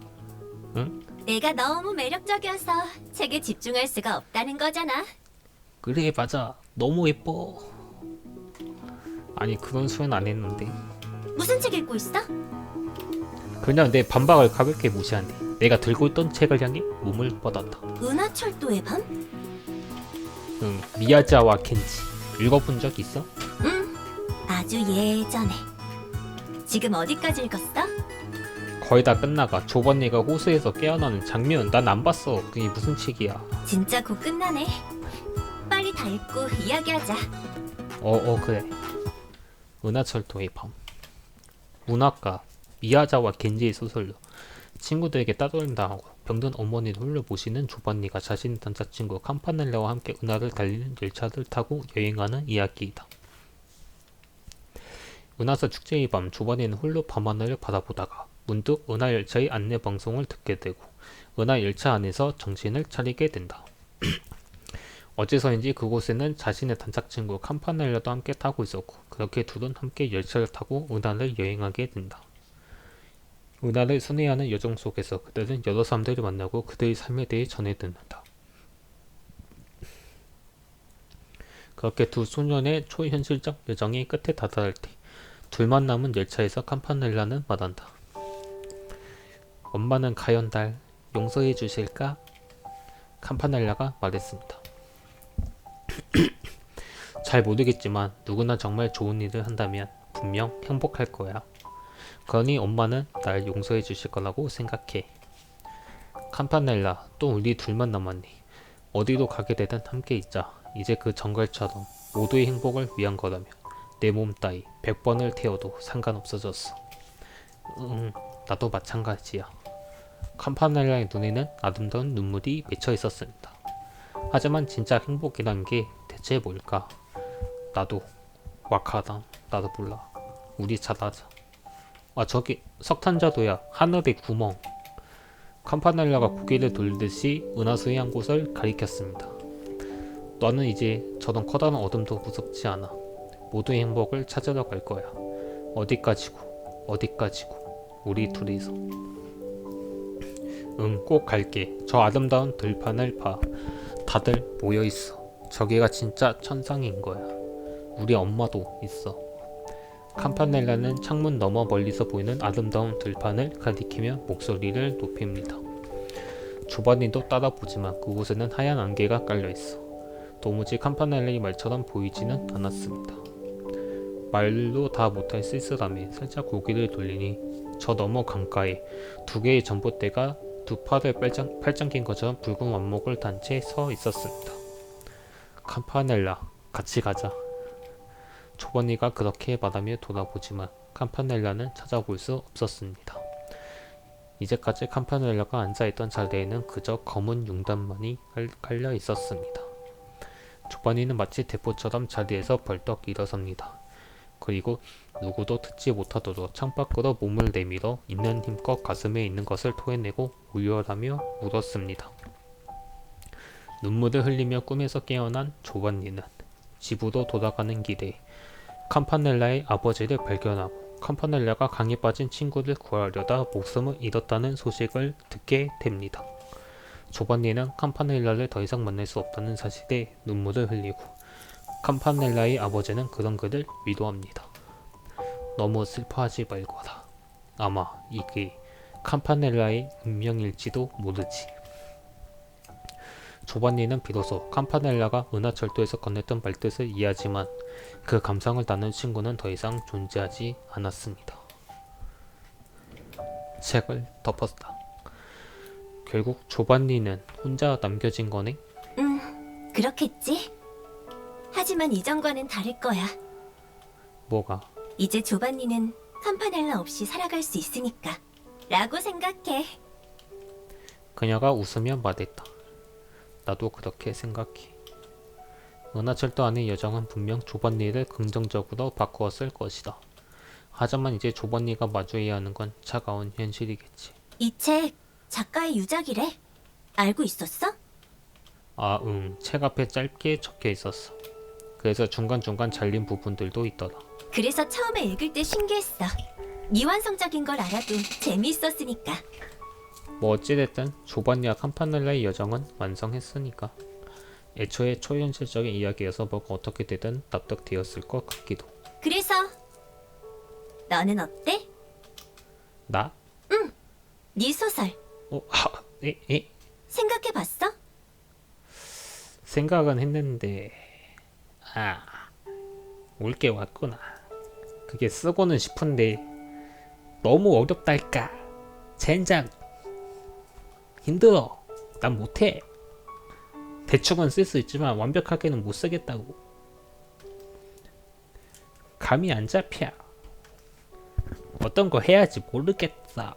응? 내가 너무 매력적이어서 책에 집중할 수가 없다는 거잖아. 그래, 맞아. 너무 예뻐. 아니, 그런 소리는 안 했는데. 무슨 책 읽고 있어? 그냥 내 반박을 가볍게 무시하네. 내가 들고 있던 책을 향해 몸을 뻗었다. 은하철도의 밤? 응, 미야자와 켄지. 읽어본 적 있어? 응, 아주 예전에. 지금 어디까지 읽었어? 거의 다 끝나가 조번이가 호수에서 깨어나는 장면. 난 안 봤어. 그게 무슨 책이야. 진짜 곧 끝나네. 빨리 다 읽고 이야기하자. 그래. 은하철도의 밤. 문학가 미야자와 겐지의 소설로 친구들에게 따돌림당하고 병든 어머니를 홀로 모시는 조반니가 자신의 남자친구 캄파넬라와 함께 은하를 달리는 열차를 타고 여행하는 이야기이다. 은하사 축제의 밤, 조반니는 홀로 밤하늘을 바라보다가 문득 은하 열차의 안내 방송을 듣게 되고 은하 열차 안에서 정신을 차리게 된다. 어째서인지 그곳에는 자신의 단짝친구 캄파넬라도 함께 타고 있었고 그렇게 둘은 함께 열차를 타고 은하를 여행하게 된다. 은하를 순회하는 여정 속에서 그들은 여러 사람들을 만나고 그들의 삶에 대해 전해 듣는다. 그렇게 두 소년의 초현실적 여정이 끝에 다다를 때 둘만 남은 열차에서 캄파넬라는 말한다. 엄마는 가연달 용서해 주실까? 캄파넬라가 말했습니다. 잘 모르겠지만 누구나 정말 좋은 일을 한다면 분명 행복할 거야. 그러니 엄마는 날 용서해 주실 거라고 생각해. 캄파넬라, 또 우리 둘만 남았니? 어디로 가게 되든 함께 있자. 이제 그 정갈처럼 모두의 행복을 위한 거라면 내 몸 따위 100번을 태워도 상관없어졌어. 나도 마찬가지야. 캄파넬라의 눈에는 아름다운 눈물이 맺혀 있었습니다. 하지만 진짜 행복이란 게 대체 뭘까? 나도 와카당, 나도 몰라. 우리 잘하자. 아, 저기 석탄자도야. 하늘의 구멍. 캄파넬라가 고개를 돌리듯이 은하수의 한 곳을 가리켰습니다. 너는 이제 저런 커다란 어둠도 무섭지 않아. 모두의 행복을 찾으러 갈 거야. 어디까지고 우리 둘이서. 응, 꼭 갈게. 저 아름다운 들판을 봐. 다들 모여있어. 저기가 진짜 천상인 거야. 우리 엄마도 있어. 캄파넬라는 창문 너머 멀리서 보이는 아름다운 들판을 가리키며 목소리를 높입니다. 조반니도 따라보지만 그곳에는 하얀 안개가 깔려있어. 도무지 캄파넬라의 말처럼 보이지는 않았습니다. 말로 다 못할 쓸쓸함에 살짝 고개를 돌리니 저 너머 강가에 두 개의 전봇대가 두 팔을 팔짱 낀 것처럼 붉은 완목을 단 채 서 있었습니다. 캄파넬라, 같이 가자. 조번니가 그렇게 말하며 돌아보지만 캄파넬라는 찾아볼 수 없었습니다. 이제까지 캄파넬라가 앉아있던 자리에는 그저 검은 융단만이 깔려 있었습니다. 조번니는 마치 대포처럼 자리에서 벌떡 일어섭니다. 그리고 누구도 듣지 못하도록 창밖으로 몸을 내밀어 있는 힘껏 가슴에 있는 것을 토해내고 우열하며 울었습니다. 눈물을 흘리며 꿈에서 깨어난 조번니는 집으로 돌아가는 길에 캄파넬라의 아버지를 발견하고 캄파넬라가 강에 빠진 친구를 구하려다 목숨을 잃었다는 소식을 듣게 됩니다. 조번니는 캄파넬라를 더 이상 만날 수 없다는 사실에 눈물을 흘리고 캄파넬라의 아버지는 그런 그를 위로합니다. 너무 슬퍼하지 말거라. 아마 이게 캄파넬라의 운명일지도 모르지. 조번니는 비로소 캄파넬라가 은하철도에서 건넸던 말뜻을 이해하지만 그 감상을 나눈 친구는 더 이상 존재하지 않았습니다. 책을 덮었다. 결국 조번니는 혼자 남겨진 거네? 그렇겠지? 하지만 이전과는 다를 거야. 뭐가? 이제 조반니는 캄파넬라 없이 살아갈 수 있으니까 라고 생각해. 그녀가 웃으며 말했다. 나도 그렇게 생각해. 은하철도 안의 여정은 분명 조번니를 긍정적으로 바꾸었을 것이다. 하지만 이제 조번니가 마주해야 하는 건 차가운 현실이겠지. 이 책 작가의 유작이래. 알고 있었어? 아, 책 앞에 짧게 적혀 있었어. 그래서 중간중간 잘린 부분들도 있더라. 그래서 처음에 읽을 때 신기했어. 미완성적인 걸 알아도 재미있었으니까. 뭐 어찌됐든 조번니와 캄파넬라의 여정은 완성했으니까 애초에 초현실적인 이야기여서 뭐가 어떻게 되든 납득되었을 것 같기도. 그래서 너는 어때? 나? 네 소설 생각해봤어? 생각은 했는데 올 게 왔구나. 그게 쓰고는 싶은데 너무 어렵달까. 젠장 힘들어. 난 못해. 대충은 쓸 수 있지만 완벽하게는 못 쓰겠다고. 감이 안 잡혀. 어떤 거 해야지 모르겠어.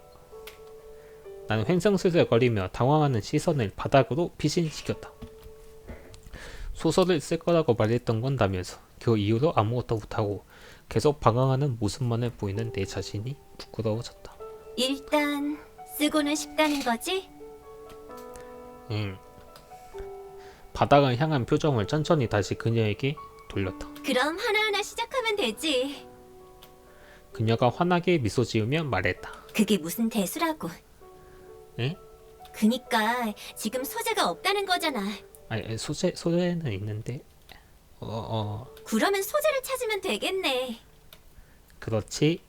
나는 횡성슬슬거리며 당황하는 시선을 바닥으로 피신시켰다. 소설을 쓸 거라고 말했던 건다면서 그 이후로 아무것도 못하고 계속 방황하는 모습만을 보이는 내 자신이 부끄러워졌다. 일단 쓰고는 싶다는 거지? 바닥을 향한 표정을 천천히 다시 그녀에게 돌렸다. 그럼 하나하나 시작하면 되지. 그녀가 환하게 미소 지으며 말했다. 그게 무슨 대수라고. 응? 그니까 지금 소재가 없다는 거잖아. 아니, 소재는 있는데 그러면 소재를 찾으면 되겠네. 그렇지.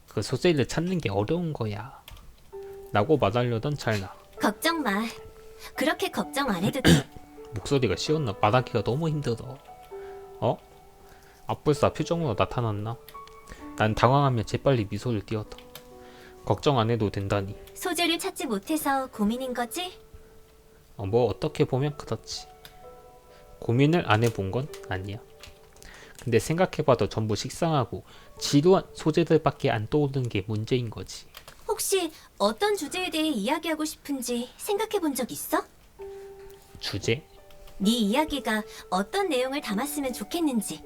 그 소재를 찾는 게 어려운 거야 라고 말하려던 찰나 걱정 마. 그렇게 걱정 안 해도 돼. 목소리가 쉬웠나? 말하기가 너무 힘들어. 앞불사 표정으로 나타났나? 난 당황하며 재빨리 미소를 띄었다. 걱정 안 해도 된다니. 소재를 찾지 못해서 고민인 거지? 뭐 어떻게 보면 그렇지. 고민을 안 해본 건 아니야. 근데 생각해봐도 전부 식상하고 지루한 소재들밖에 안 떠오르는 게 문제인 거지. 혹시 어떤 주제에 대해 이야기하고 싶은지 생각해 본 적 있어? 주제? 네 이야기가 어떤 내용을 담았으면 좋겠는지,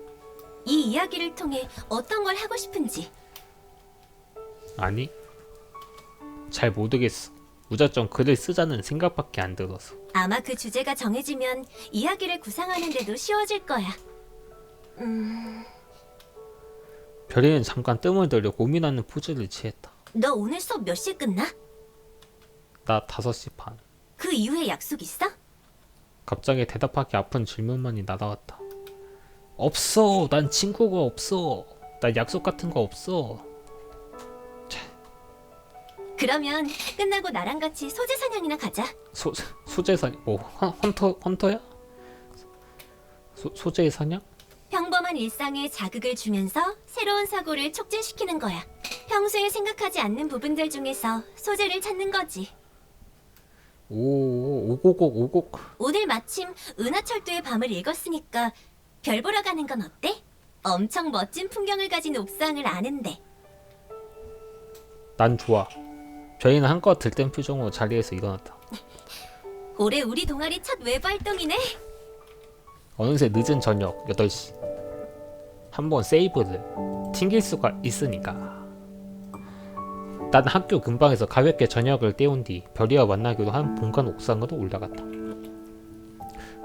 이 이야기를 통해 어떤 걸 하고 싶은지. 아니, 잘 모르겠어. 무작정 글을 쓰자는 생각밖에 안 들어서. 아마 그 주제가 정해지면 이야기를 구상하는 데도 쉬워질 거야. 별이는 잠깐 뜸을 들여 고민하는 포즈를 취했다. 너 오늘 수업 몇 시에 끝나? 나 5시 반. 그 이후에 약속 있어? 갑자기 대답하기 아픈 질문만이 날아왔다. 없어. 난 친구가 없어. 나 약속 같은 거 없어. 그러면 끝나고 나랑 같이 소재 사냥이나 가자. 소재 사냥? 뭐 헌터야? 소재 사냥? 평범한 일상에 자극을 주면서 새로운 사고를 촉진시키는 거야. 평소에 생각하지 않는 부분들 중에서 소재를 찾는 거지. 오곡. 오늘 마침 은하철도의 밤을 읽었으니까 별 보러 가는 건 어때? 엄청 멋진 풍경을 가진 옥상을 아는데. 난 좋아. 별이는 한껏 들뜬 표정으로 자리에서 일어났다. 올해 우리 동아리 첫 외부 활동이네. 어느새 늦은 저녁 8시. 한번 세이브를 튕길 수가 있으니까. 난 학교 근방에서 가볍게 저녁을 때운 뒤 별이와 만나기로 한 본관 옥상으로 올라갔다.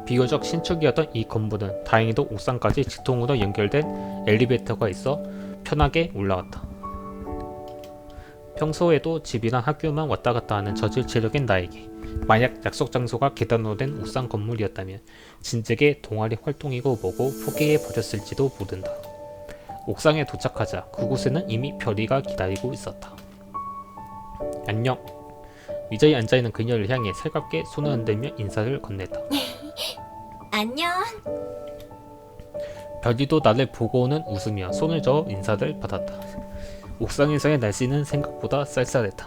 비교적 신축이었던 이 건물은 다행히도 옥상까지 직통으로 연결된 엘리베이터가 있어 편하게 올라왔다. 평소에도 집이랑 학교만 왔다 갔다 하는 저질 체력인 나에게 만약 약속 장소가 계단으로 된 옥상 건물이었다면 진즉에 동아리 활동이고 뭐고 포기해 버렸을지도 모른다. 옥상에 도착하자 그곳에는 이미 별이가 기다리고 있었다. 안녕. 의자에 앉아있는 그녀를 향해 살갑게 손을 흔들며 인사를 건넸다. 안녕. 별이도 나를 보고 오는 웃으며 손을 저어 인사를 받았다. 옥상에서의 날씨는 생각보다 쌀쌀했다.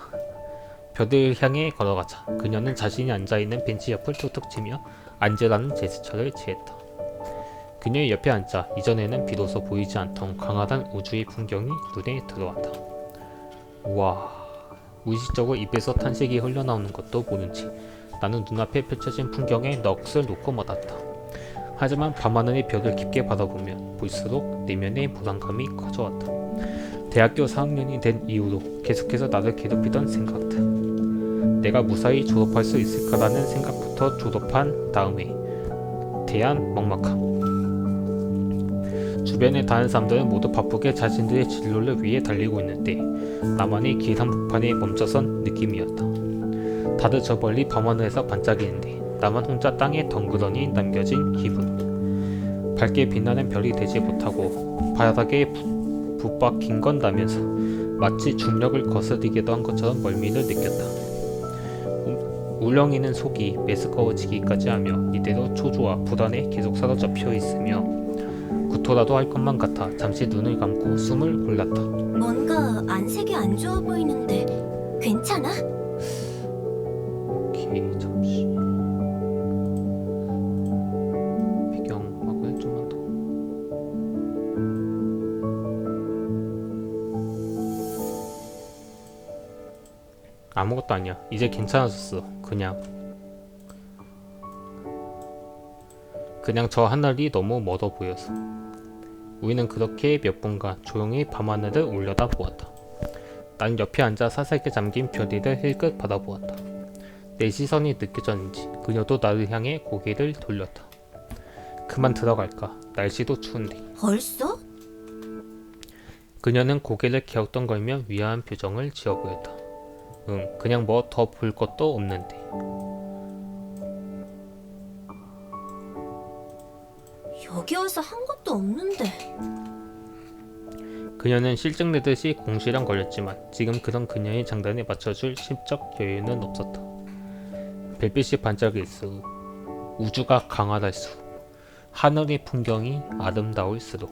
별을 향해 걸어가자 그녀는 자신이 앉아있는 벤치 옆을 툭툭 치며 앉으라는 제스처를 취했다. 그녀의 옆에 앉자 이전에는 비로소 보이지 않던 광활한 우주의 풍경이 눈에 들어왔다. 우와. 무의식적으로 입에서 탄식이 흘러나오는 것도 모른 채 나는 눈앞에 펼쳐진 풍경에 넋을 놓고 뻗었다. 하지만 밤하늘의 별을 깊게 바라보면 볼수록 내면의 불안감이 커져왔다. 대학교 4학년이 된 이후로 계속해서 나를 괴롭히던 생각들. 내가 무사히 졸업할 수 있을까라는 생각부터 졸업한 다음에 대한 막막함. 주변의 다른 사람들은 모두 바쁘게 자신들의 진로를 위해 달리고 있는데 나만이 길 한복판에 멈춰선 느낌이었다. 다들 저 멀리 밤하늘에서 반짝이는데 나만 혼자 땅에 덩그러니 남겨진 기분. 밝게 빛나는 별이 되지 못하고 바닥에 붙박힌 건 나면서 마치 중력을 거스르기도 한 것처럼 멀미를 느꼈다. 울렁이는 속이 메스꺼워지기까지 하며 이대로 초조와 불안에 계속 사로잡혀 있으며 구토라도 할 것만 같아 잠시 눈을 감고 숨을 골랐다. 뭔가 안색이 안 좋아 보이는데 괜찮아? 오케이, 잠시 배경음악을 좀만 더. 아무것도 아니야. 이제 괜찮아졌어. 그냥 저 하늘이 너무 멀어 보여서. 우리는 그렇게 몇 분간 조용히 밤하늘을 올려다 보았다. 난 옆에 앉아 사색에 잠긴 별이를 힐끗 바라보았다. 내 시선이 느껴졌는지 그녀도 나를 향해 고개를 돌렸다. 그만 들어갈까? 날씨도 추운데. 벌써? 그녀는 고개를 갸우뚱거리며 위화한 표정을 지어 보였다. 그냥 뭐 더 볼 것도 없는데. 여기 와서 한 것도 없는데. 그녀는 실증내듯이 공시렁거렸지만 지금 그런 그녀의 장단에 맞춰줄 심적 여유는 없었다. 별빛이 반짝일수록 우주가 강화할수록 하늘의 풍경이 아름다울수록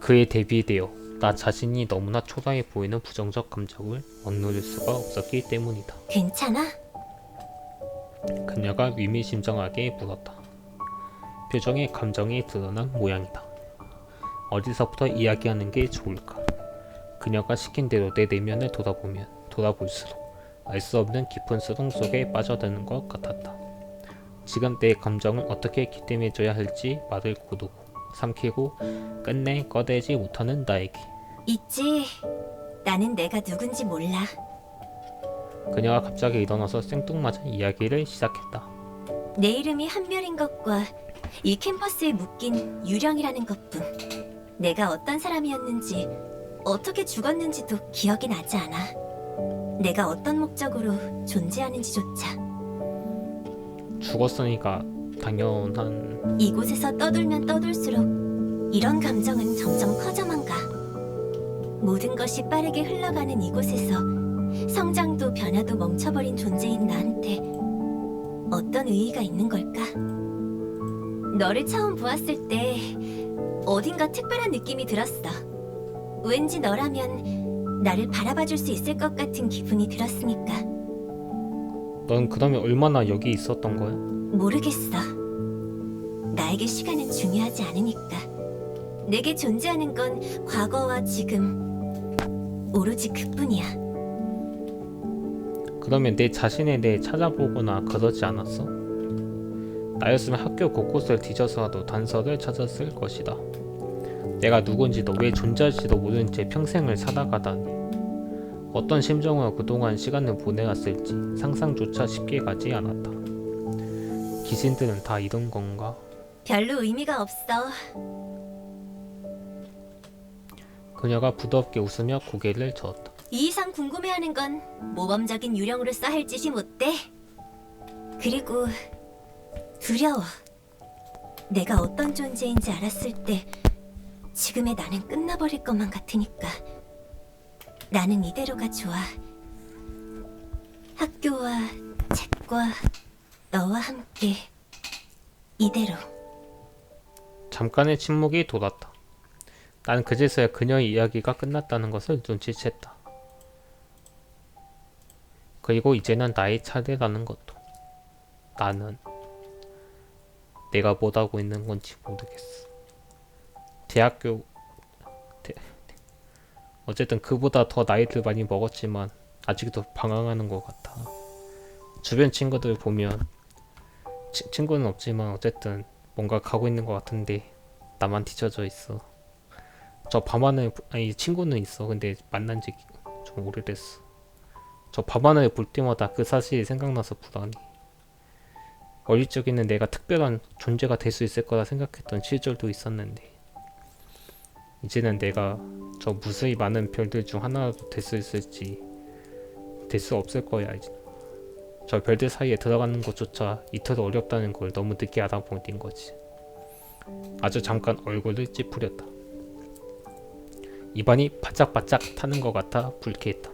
그에 대비되어 나 자신이 너무나 초라해 보이는 부정적 감정을 억누를 수가 없었기 때문이다. 괜찮아? 그녀가 의미심장하게 물었다. 표정에 감정이 드러난 모양이다. 어디서부터 이야기하는 게 좋을까? 그녀가 시킨 대로 내 내면을 돌아보면 돌아볼수록 알 수 없는 깊은 수동 속에 빠져드는 것 같았다. 지금 내 감정을 어떻게 기대해줘야 할지 말을 고르고 삼키고 끝내 꺼내지 못하는 나에게. 있지. 나는 내가 누군지 몰라. 그녀가 갑자기 일어나서 생뚱맞은 이야기를 시작했다. 내 이름이 한별인 것과 이 캠퍼스에 묶인 유령이라는 것뿐. 내가 어떤 사람이었는지 어떻게 죽었는지도 기억이 나지 않아. 내가 어떤 목적으로 존재하는지조차. 죽었으니까 당연한. 이곳에서 떠돌면 떠돌수록 이런 감정은 점점 커져만 가. 모든 것이 빠르게 흘러가는 이곳에서 성장도 변화도 멈춰버린 존재인 나한테 어떤 의의가 있는 걸까? 너를 처음 보았을 때 어딘가 특별한 느낌이 들었어. 왠지 너라면 나를 바라봐줄 수 있을 것 같은 기분이 들었으니까. 넌 그러면 얼마나 여기 있었던 거야? 모르겠어. 나에게 시간은 중요하지 않으니까. 내게 존재하는 건 과거와 지금, 오로지 그뿐이야. 그러면 내 자신에 대해 찾아보거나 그러지 않았어? 나였으면 학교 곳곳을 뒤져서라도 단서를 찾았을 것이다. 내가 누군지도 왜 존재할지도 모른 채 평생을 살아가다니. 어떤 심정으로 그동안 시간을 보내왔을지 상상조차 쉽게 가지 않았다. 귀신들은 다 이런 건가? 별로 의미가 없어. 그녀가 부드럽게 웃으며 고개를 저었다. 이 이상 궁금해하는 건 모범적인 유령으로서 할 짓이 못돼. 그리고 두려워. 내가 어떤 존재인지 알았을 때 지금의 나는 끝나버릴 것만 같으니까. 나는 이대로가 좋아. 학교와 책과 너와 함께 이대로. 잠깐의 침묵이 돋았다. 난 그제서야 그녀의 이야기가 끝났다는 것을 눈치챘다. 그리고 이제는 나의 차례라는 것도. 나는 내가 뭘 하고 있는 건지 모르겠어. 어쨌든 그보다 더 나이를 많이 먹었지만 아직도 방황하는 것 같아. 주변 친구들 보면 친구는 없지만 어쨌든 뭔가 가고 있는 것 같은데 나만 뒤쳐져 있어. 저 밤하늘 아니 친구는 있어. 근데 만난 지 좀 오래됐어. 저 밤하늘 볼 때마다 그 사실이 생각나서 불안해. 어릴 적에는 내가 특별한 존재가 될 수 있을 거라 생각했던 시절도 있었는데 이제는 내가 저 무수히 많은 별들 중 하나라도 될 수 있을지 될 수 없을 거야. 이제 저 별들 사이에 들어가는 것조차 이토록 어렵다는 걸 너무 늦게 알아보는 거지. 아주 잠깐 얼굴을 찌푸렸다. 입안이 바짝바짝 타는 것 같아 불쾌했다.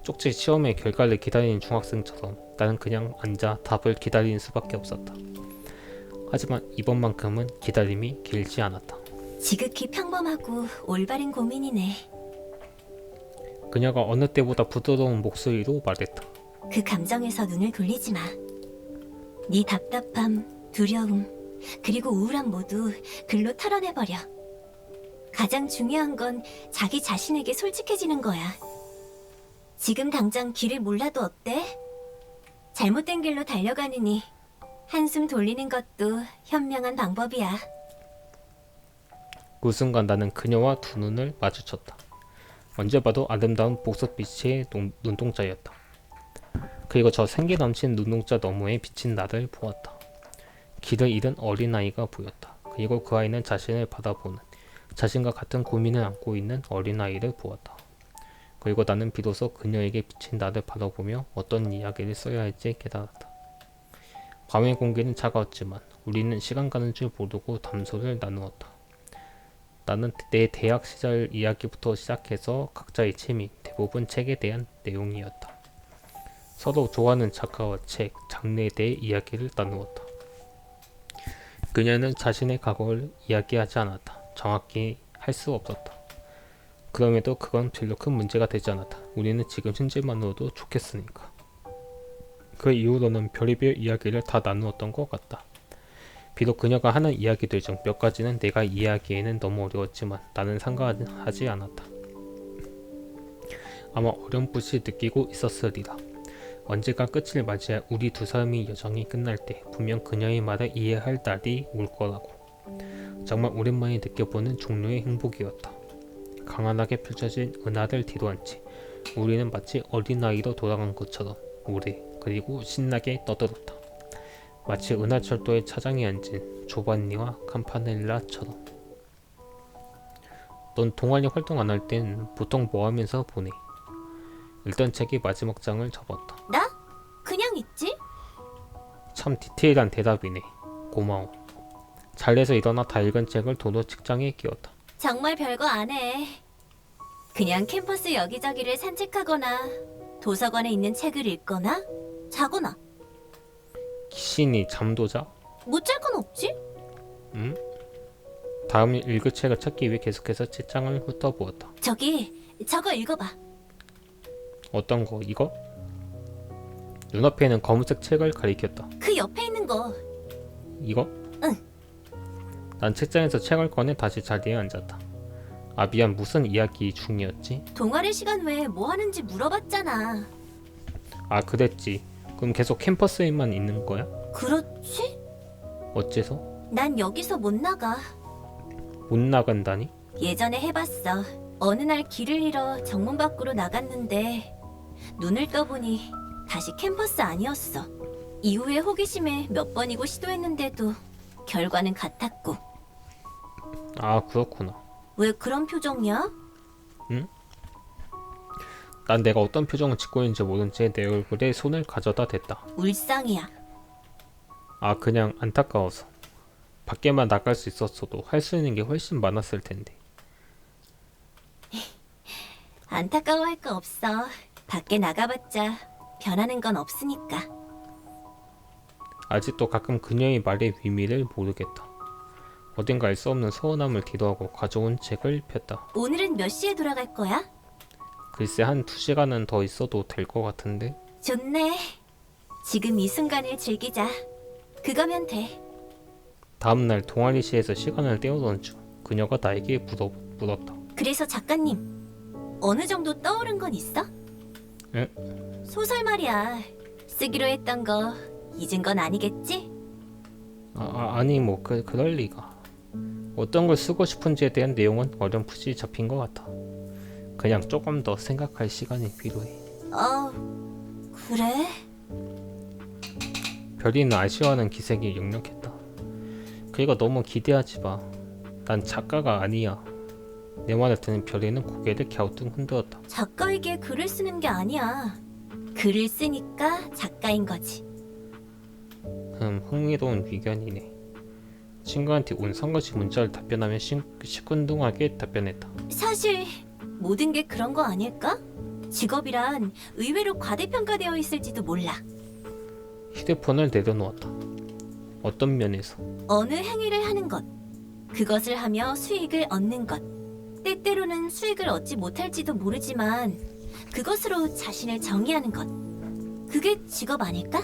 쪽지 시험의 결과를 기다리는 중학생처럼 나는 그냥 앉아 답을 기다리는 수밖에 없었다. 하지만 이번만큼은 기다림이 길지 않았다. 지극히 평범하고 올바른 고민이네. 그녀가 어느 때보다 부드러운 목소리로 말했다. 그 감정에서 눈을 돌리지 마. 네 답답함, 두려움, 그리고 우울함 모두 글로 털어내버려. 가장 중요한 건 자기 자신에게 솔직해지는 거야. 지금 당장 길을 몰라도 어때? 잘못된 길로 달려가느니 한숨 돌리는 것도 현명한 방법이야. 그 순간 나는 그녀와 두 눈을 마주쳤다. 언제 봐도 아름다운 복석빛의 눈동자였다. 그리고 저 생기 넘친 눈동자 너머에 비친 나를 보았다. 길을 잃은 어린아이가 보였다. 그리고 그 아이는 자신을 바라보는, 자신과 같은 고민을 안고 있는 어린아이를 보았다. 그리고 나는 비로소 그녀에게 비친 나를 바라보며 어떤 이야기를 써야 할지 깨달았다. 밤의 공기는 차가웠지만 우리는 시간 가는 줄 모르고 담소를 나누었다. 나는 내 대학 시절 이야기부터 시작해서 각자의 취미, 대부분 책에 대한 내용이었다. 서로 좋아하는 작가와 책, 장르에 대해 이야기를 나누었다. 그녀는 자신의 과거를 이야기하지 않았다. 정확히 할 수 없었다. 그럼에도 그건 별로 큰 문제가 되지 않았다. 우리는 지금 현재만으로도 좋겠으니까. 그 이후로는 별의별 이야기를 다 나누었던 것 같다. 비록 그녀가 하는 이야기들 중 몇 가지는 내가 이해하기에는 너무 어려웠지만 나는 상관하지 않았다. 아마 어렴풋이 느끼고 있었으리라. 언젠가 끝을 맞이할 우리 두 사람의 여정이 끝날 때 분명 그녀의 말을 이해할 날이 올 거라고. 정말 오랜만에 느껴보는 종류의 행복이었다. 강한하게 펼쳐진 은하를 뒤로한 채 우리는 마치 어린아이로 돌아간 것처럼 오래 그리고 신나게 떠들었다. 마치 은하철도의 차장에 앉은 조반니와 캄파넬라처럼. 넌 동아리 활동 안 할 땐 보통 뭐 하면서 보내? 읽던 책의 마지막 장을 접었다. 나? 그냥 있지? 참 디테일한 대답이네. 고마워. 잘래서 일어나 다 읽은 책을 도로 책장에 끼웠다. 정말 별거 안 해. 그냥 캠퍼스 여기저기를 산책하거나 도서관에 있는 책을 읽거나 자거나. 귀신이 잠도 자? 못 잘 건 없지? 응? 다음 읽을 책을 찾기 위해 계속해서 책장을 훑어보았다. 저기 저거 읽어봐. 어떤 거? 이거? 눈앞에 있는 검은색 책을 가리켰다. 그 옆에 있는 거. 이거? 응. 난 책장에서 책을 꺼내 다시 자리에 앉았다. 아 미안, 무슨 이야기 중이었지? 동아리 시간 외에 뭐 하는지 물어봤잖아. 아 그랬지. 그럼 계속 캠퍼스에만 있는 거야? 그렇지? 어째서? 난 여기서 못 나가. 못 나간다니? 예전에 해봤어. 어느 날 길을 잃어 정문 밖으로 나갔는데 눈을 떠보니 다시 캠퍼스 아니었어. 이후에 호기심에 몇 번이고 시도했는데도 결과는 같았고. 아 그렇구나. 왜 그런 표정이야? 난 내가 어떤 표정을 짓고 있는지 모른 채 내 얼굴에 손을 가져다 댔다. 울상이야. 아 그냥 안타까워서. 밖에만 나갈 수 있었어도 할 수 있는 게 훨씬 많았을 텐데. 안타까워할 거 없어. 밖에 나가봤자 변하는 건 없으니까. 아직도 가끔 그녀의 말의 의미를 모르겠다. 어딘가 알 수 없는 서운함을 뒤로하고 가져온 책을 폈다. 오늘은 몇 시에 돌아갈 거야? 글쎄 한 2시간은 더 있어도 될 것 같은데. 좋네. 지금 이 순간을 즐기자. 그거면 돼. 다음날 동아리시에서 시간을 때우던 중 그녀가 나에게 물었다. 그래서 작가님, 어느 정도 떠오른 건 있어? 에? 소설 말이야. 쓰기로 했던 거 잊은 건 아니겠지? 아니 뭐 그럴 리가. 어떤 걸 쓰고 싶은지에 대한 내용은 어렴풋이 잡힌 것 같아. 그냥 조금 더 생각할 시간이 필요해. 그래? 별이는 아쉬워하는 기색이 역력했다. 그리고 너무 기대하지 마. 난 작가가 아니야. 내 말을 듣는 별이는 고개를 갸우뚱 흔들었다. 작가에게 글을 쓰는 게 아니야. 글을 쓰니까 작가인 거지. 흥미로운 의견이네. 친구한테 온 성가시 문자를 답변하며 시큰둥하게 답변했다. 사실 모든 게 그런 거 아닐까? 직업이란 의외로 과대평가되어 있을지도 몰라. 휴대폰을 내려놓았다. 어떤 면에서? 어느 행위를 하는 것, 그것을 하며 수익을 얻는 것, 때때로는 수익을 얻지 못할지도 모르지만 그것으로 자신을 정의하는 것, 그게 직업 아닐까?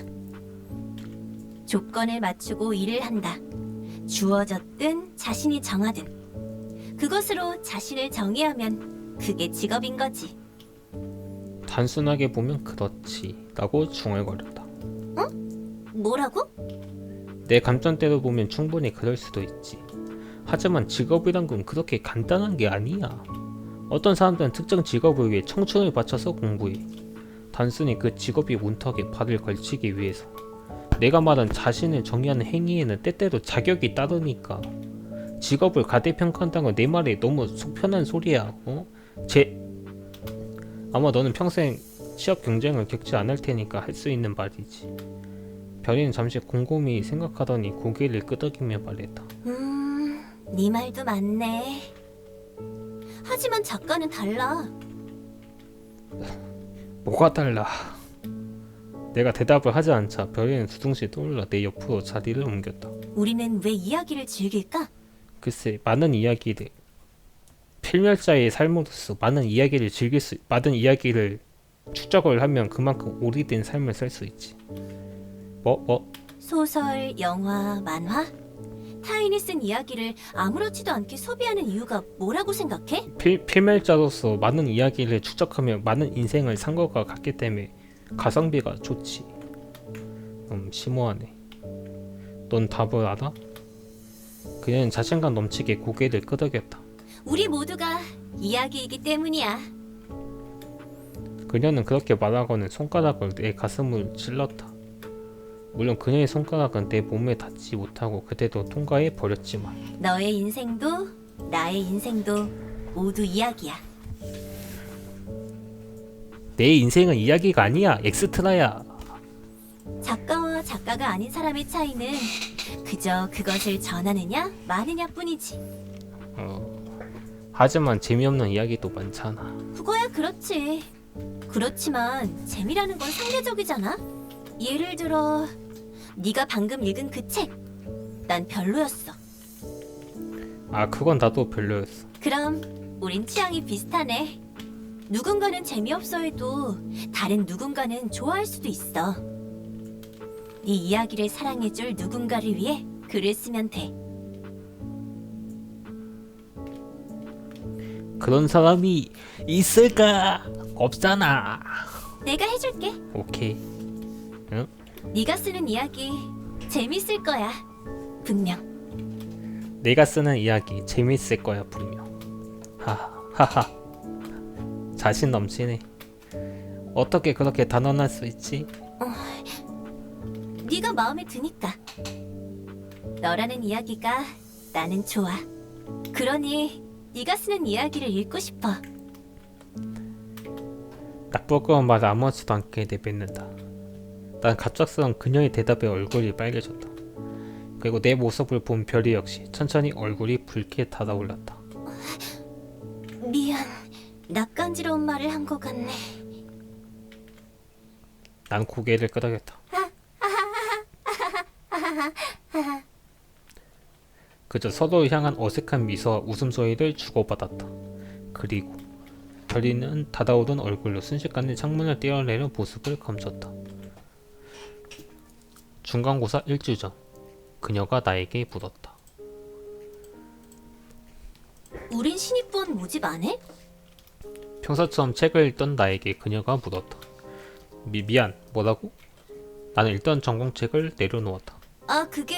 조건을 맞추고 일을 한다. 주어졌든 자신이 정하든 그것으로 자신을 정의하면 그게 직업인 거지. 단순하게 보면 그렇지 라고 중얼거렸다. 뭐라고? 내 감정대로 보면 충분히 그럴 수도 있지. 하지만 직업이란 건 그렇게 간단한 게 아니야. 어떤 사람들은 특정 직업을 위해 청춘을 바쳐서 공부해. 단순히 그 직업이 문턱에 발을 걸치기 위해서. 내가 말한 자신을 정의하는 행위에는 때때로 자격이 따르니까. 직업을 과대평가한다는 건 내 말에 너무 속편한 소리야. 아마 너는 평생 취업 경쟁을 겪지 않을 테니까 할 수 있는 말이지. 별이는 잠시 곰곰이 생각하더니 고개를 끄덕이며 말했다. 네 말도 맞네. 하지만 작가는 달라. 뭐가 달라? 내가 대답을 하지 않자 별이는 두둥실 떠올라 내 옆으로 자리를 옮겼다. 우리는 왜 이야기를 즐길까? 글쎄, 많은 이야기를 필멸자의 삶으로서 많은 이야기를 축적을 하면 그만큼 오래된 삶을 살 수 있지. 소설, 영화, 만화? 타인이 쓴 이야기를 아무렇지도 않게 소비하는 이유가 뭐라고 생각해? 필멸자로서 많은 이야기를 축적하며 많은 인생을 산 것과 같기 때문에 가성비가 좋지. 심오하네. 넌 답을 알아? 그녀는 자신감 넘치게 고개를 끄덕였다. 우리 모두가 이야기이기 때문이야. 그녀는 그렇게 말하고는 손가락을 내 가슴을 찔렀다. 물론 그녀의 손가락은 내 몸에 닿지 못하고 그대로 통과해 버렸지만 너의 인생도 나의 인생도 모두 이야기야. 내 인생은 이야기가 아니야. 엑스트라야. 작가와 작가가 아닌 사람의 차이는 그저 그것을 전하느냐 마느냐 뿐이지. 하지만 재미없는 이야기도 많잖아. 그거야 그렇지. 그렇지만 재미라는 건 상대적이잖아. 예를 들어 네가 방금 읽은 그 책, 난 별로였어. 아, 그건 나도 별로였어. 그럼 우린 취향이 비슷하네. 누군가는 재미없어 해도 다른 누군가는 좋아할 수도 있어. 네 이야기를 사랑해줄 누군가를 위해 글을 쓰면 돼. 그런 사람이 있을까? 없잖아. 내가 해줄게. 오케이. 응? 네가 쓰는 이야기 재밌을 거야. 분명. 내가 쓰는 이야기 재밌을 거야 분명. 하하하. 자신 넘치네. 어떻게 그렇게 단언할 수 있지? 네가 마음에 드니까. 너라는 이야기가 나는 좋아. 그러니 네가 쓰는 이야기를 읽고 싶어. 나쁘고 말 아무렇지도 않게 내뱉는다. 난 갑작스런 그녀의 대답에 얼굴이 빨개졌다. 그리고 내 모습을 본 별이 역시 천천히 얼굴이 붉게 달아올랐다. 미안. 낯간지러운 말을 한 것 같네. 난 고개를 끄덕였다. 그저 서로 향한 어색한 미소와 웃음소리를 주고받았다. 그리고 별이는 달아오른 얼굴로 순식간에 창문을 떼어내려 모습을 감췄다. 중간고사 일주일 전 그녀가 나에게 물었다. 우린 신입부원 모집 안 해? 평소처럼 책을 읽던 나에게 그녀가 물었다. 미안, 뭐라고? 나는 읽던 전공책을 내려놓았다. 아, 그게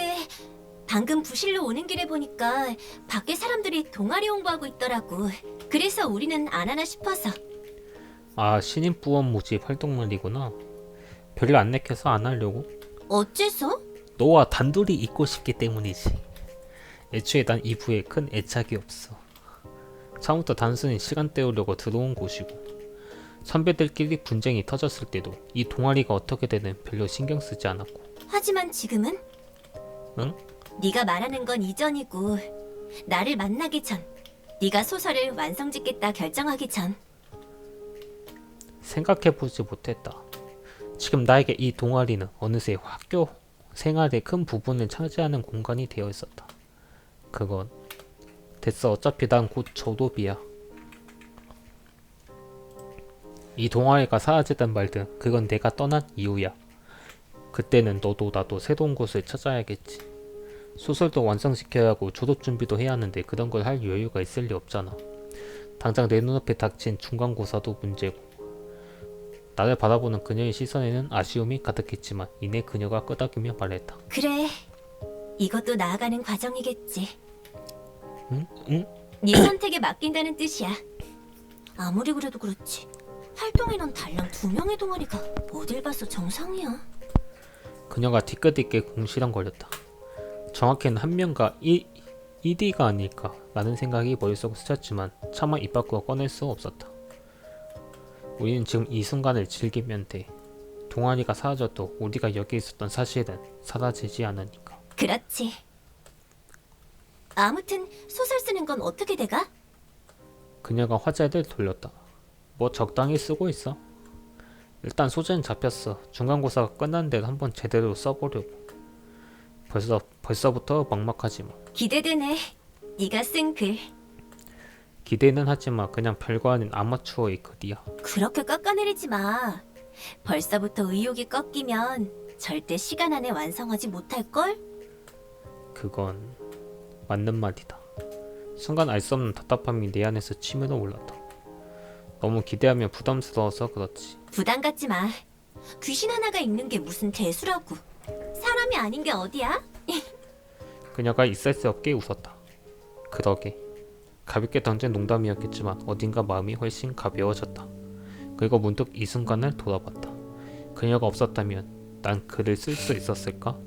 방금 부실로 오는 길에 보니까 밖에 사람들이 동아리 홍보하고 있더라고. 그래서 우리는 안 하나 싶어서. 아, 신입부원 모집 활동만이구나. 별로 안 내켜서 안 하려고. 어째서? 너와 단둘이 있고 싶기 때문이지. 애초에 난 이 부에 큰 애착이 없어. 처음부터 단순히 시간 때우려고 들어온 곳이고 선배들끼리 분쟁이 터졌을 때도 이 동아리가 어떻게 되든 별로 신경 쓰지 않았고. 하지만 지금은? 응? 네가 말하는 건 이전이고 나를 만나기 전, 네가 소설을 완성짓겠다 결정하기 전. 생각해보지 못했다. 지금 나에게 이 동아리는 어느새 학교 생활의 큰 부분을 차지하는 공간이 되어 있었다. 그건 됐어. 어차피 난 곧 졸업이야. 이 동아리가 사라지든 말든 그건 내가 떠난 이유야. 그때는 너도 나도 새로운 곳을 찾아야겠지. 소설도 완성시켜야 하고 졸업 준비도 해야 하는데 그런 걸 할 여유가 있을 리 없잖아. 당장 내 눈앞에 닥친 중간고사도 문제고. 나를 바라보는 그녀의 시선에는 아쉬움이 가득했지만 이내 그녀가 끄덕이며 말했다. 그래, 이것도 나아가는 과정이겠지. 응? 응? 네 선택에 맡긴다는 뜻이야. 아무리 그래도 그렇지, 활동인원 달랑 2명의 동아리가 어딜 봐서 정상이야. 그녀가 뒤끝있게 궁시렁거렸다. 정확히는 한 명과 1위가 아닐까 라는 생각이 머릿속을 스쳤지만 차마 입 밖으로 꺼낼 수 없었다. 우리는 지금 이 순간을 즐기면 돼. 동아리가 사라져도 우리가 여기 있었던 사실은 사라지지 않으니까. 그렇지. 아무튼 소설 쓰는 건 어떻게 돼가? 그녀가 화제를 돌렸다. 뭐 적당히 쓰고 있어. 일단 소재는 잡혔어. 중간고사가 끝난 데를 한번 제대로 써보려고. 벌써부터 막막하지만. 기대되네. 네가 쓴 글. 기대는 하지만 그냥 별거 아닌 아마추어의 글이야. 그렇게 깎아내리지 마. 벌써부터 의욕이 꺾이면 절대 시간 안에 완성하지 못할걸? 그건 맞는 말이다. 순간 알 수 없는 답답함이 내 안에서 치밀어 올랐다. 너무 기대하면 부담스러워서 그렇지. 부담 갖지 마. 귀신 하나가 읽는 게 무슨 대수라고. 사람이 아닌 게 어디야? 그녀가 있을 새 없게 웃었다. 그러게. 가볍게 던진 농담이었겠지만 어딘가 마음이 훨씬 가벼워졌다. 그리고 문득 이 순간을 돌아봤다. 그녀가 없었다면 난 글을 쓸 수 있었을까?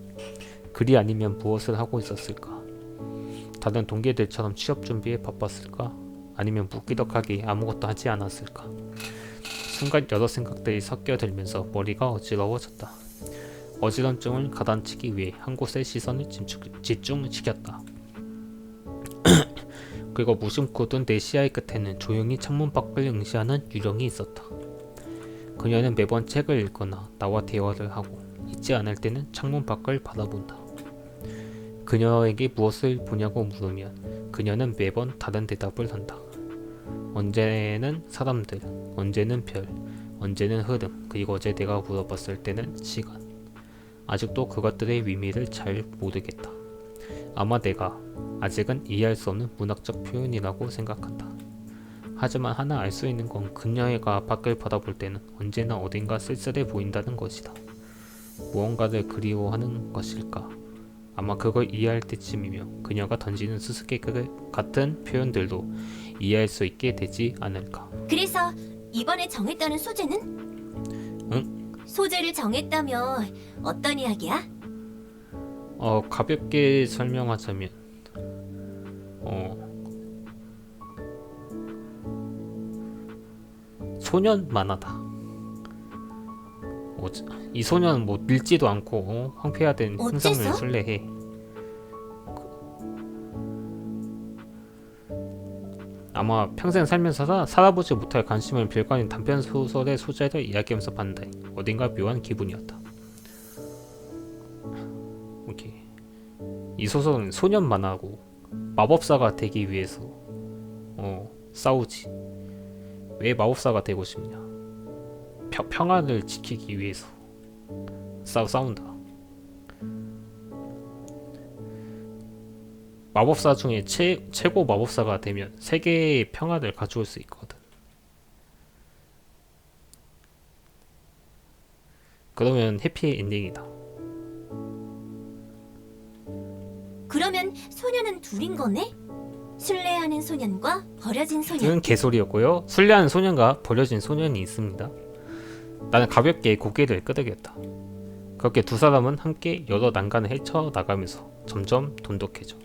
글이 아니면 무엇을 하고 있었을까? 다른 동기들처럼 취업 준비에 바빴을까? 아니면 무기력하게 아무것도 하지 않았을까? 순간 여러 생각들이 섞여들면서 머리가 어지러워졌다. 어지럼증을 가다앉히기 위해 한 곳에 시선을 집중시켰다. 그리고 무심코 둔 내 시야의 끝에는 조용히 창문 밖을 응시하는 유령이 있었다. 그녀는 매번 책을 읽거나 나와 대화를 하고 잊지 않을 때는 창문 밖을 바라본다. 그녀에게 무엇을 보냐고 물으면 그녀는 매번 다른 대답을 한다. 언제는 사람들, 언제는 별, 언제는 흐름, 그리고 어제 내가 물어봤을 때는 시간. 아직도 그것들의 의미를 잘 모르겠다. 아마 내가 아직은 이해할 수 없는 문학적 표현이라고 생각한다. 하지만 하나 알 수 있는 건 그녀가 밖을 바라볼 때는 언제나 어딘가 쓸쓸해 보인다는 것이다. 무언가를 그리워하는 것일까? 아마 그걸 이해할 때쯤이면 그녀가 던지는 수수께끼 같은 표현들도 이해할 수 있게 되지 않을까. 그래서 이번에 정했다는 소재는? 응? 소재를 정했다며 어떤 이야기야? 가볍게 설명하자면 소년 만화다. 이 소년은 뭐 늙지도 않고 황폐화된 어째서? 행성을 순례해. 아마 평생 살면서 살아보지 못할 관심을 별관인 단편 소설의 소재를 이야기하면서 봤는데 어딘가 묘한 기분이었다. 오케이. 이 소설은 소년 만화고 마법사가 되기 위해서 싸우지. 왜 마법사가 되고 싶냐? 평화를 지키기 위해서 싸운다. 마법사 중에 최고 마법사가 되면 세계의 평화를 가져올 수 있거든. 그러면 해피 엔딩이다. 그러면 소년은 둘인 거네? 순례하는 소년과 버려진 소년. 이건 개소리였고요. 순례하는 소년과 버려진 소년이 있습니다. 나는 가볍게 고개를 끄덕였다. 그렇게 두 사람은 함께 여러 난간을 헤쳐나가면서 점점 돈독해져.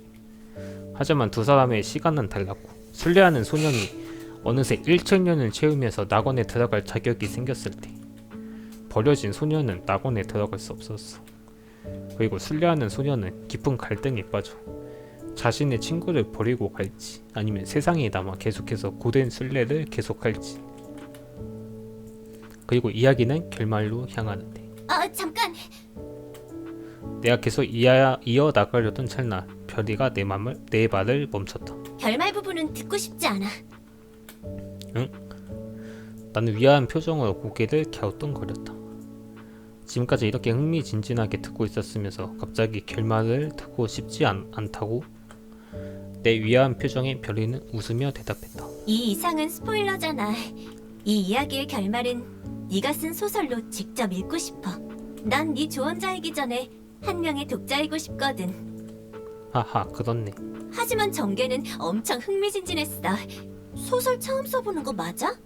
하지만 두 사람의 시간은 달랐고 순례하는 소년이 어느새 1천년을 채우면서 낙원에 들어갈 자격이 생겼을 때 버려진 소년은 낙원에 들어갈 수 없었어. 그리고 순례하는 소년은 깊은 갈등에 빠져 자신의 친구를 버리고 갈지 아니면 세상에 남아 계속해서 고된 순례를 계속할지. 그리고 이야기는 결말로 향하는데 잠깐. 내가 계속 이어나가려던 찰나 별이가 내 말을 멈췄다. 결말 부분은 듣고 싶지 않아. 나는 위화한 표정으로 고개를 갸우뚱거렸다. 지금까지 이렇게 흥미진진하게 듣고 있었으면서 갑자기 결말을 듣고 싶지 않다고? 내 위화한 표정에 별이는 웃으며 대답했다. 이 이상은 스포일러잖아. 이 이야기의 결말은 네가 쓴 소설로 직접 읽고 싶어. 난 네 조언자이기 전에 한 명의 독자이고 싶거든. 하하, 그렇네. 하지만 전개는 엄청 흥미진진했어. 소설 처음 써보는 거 맞아?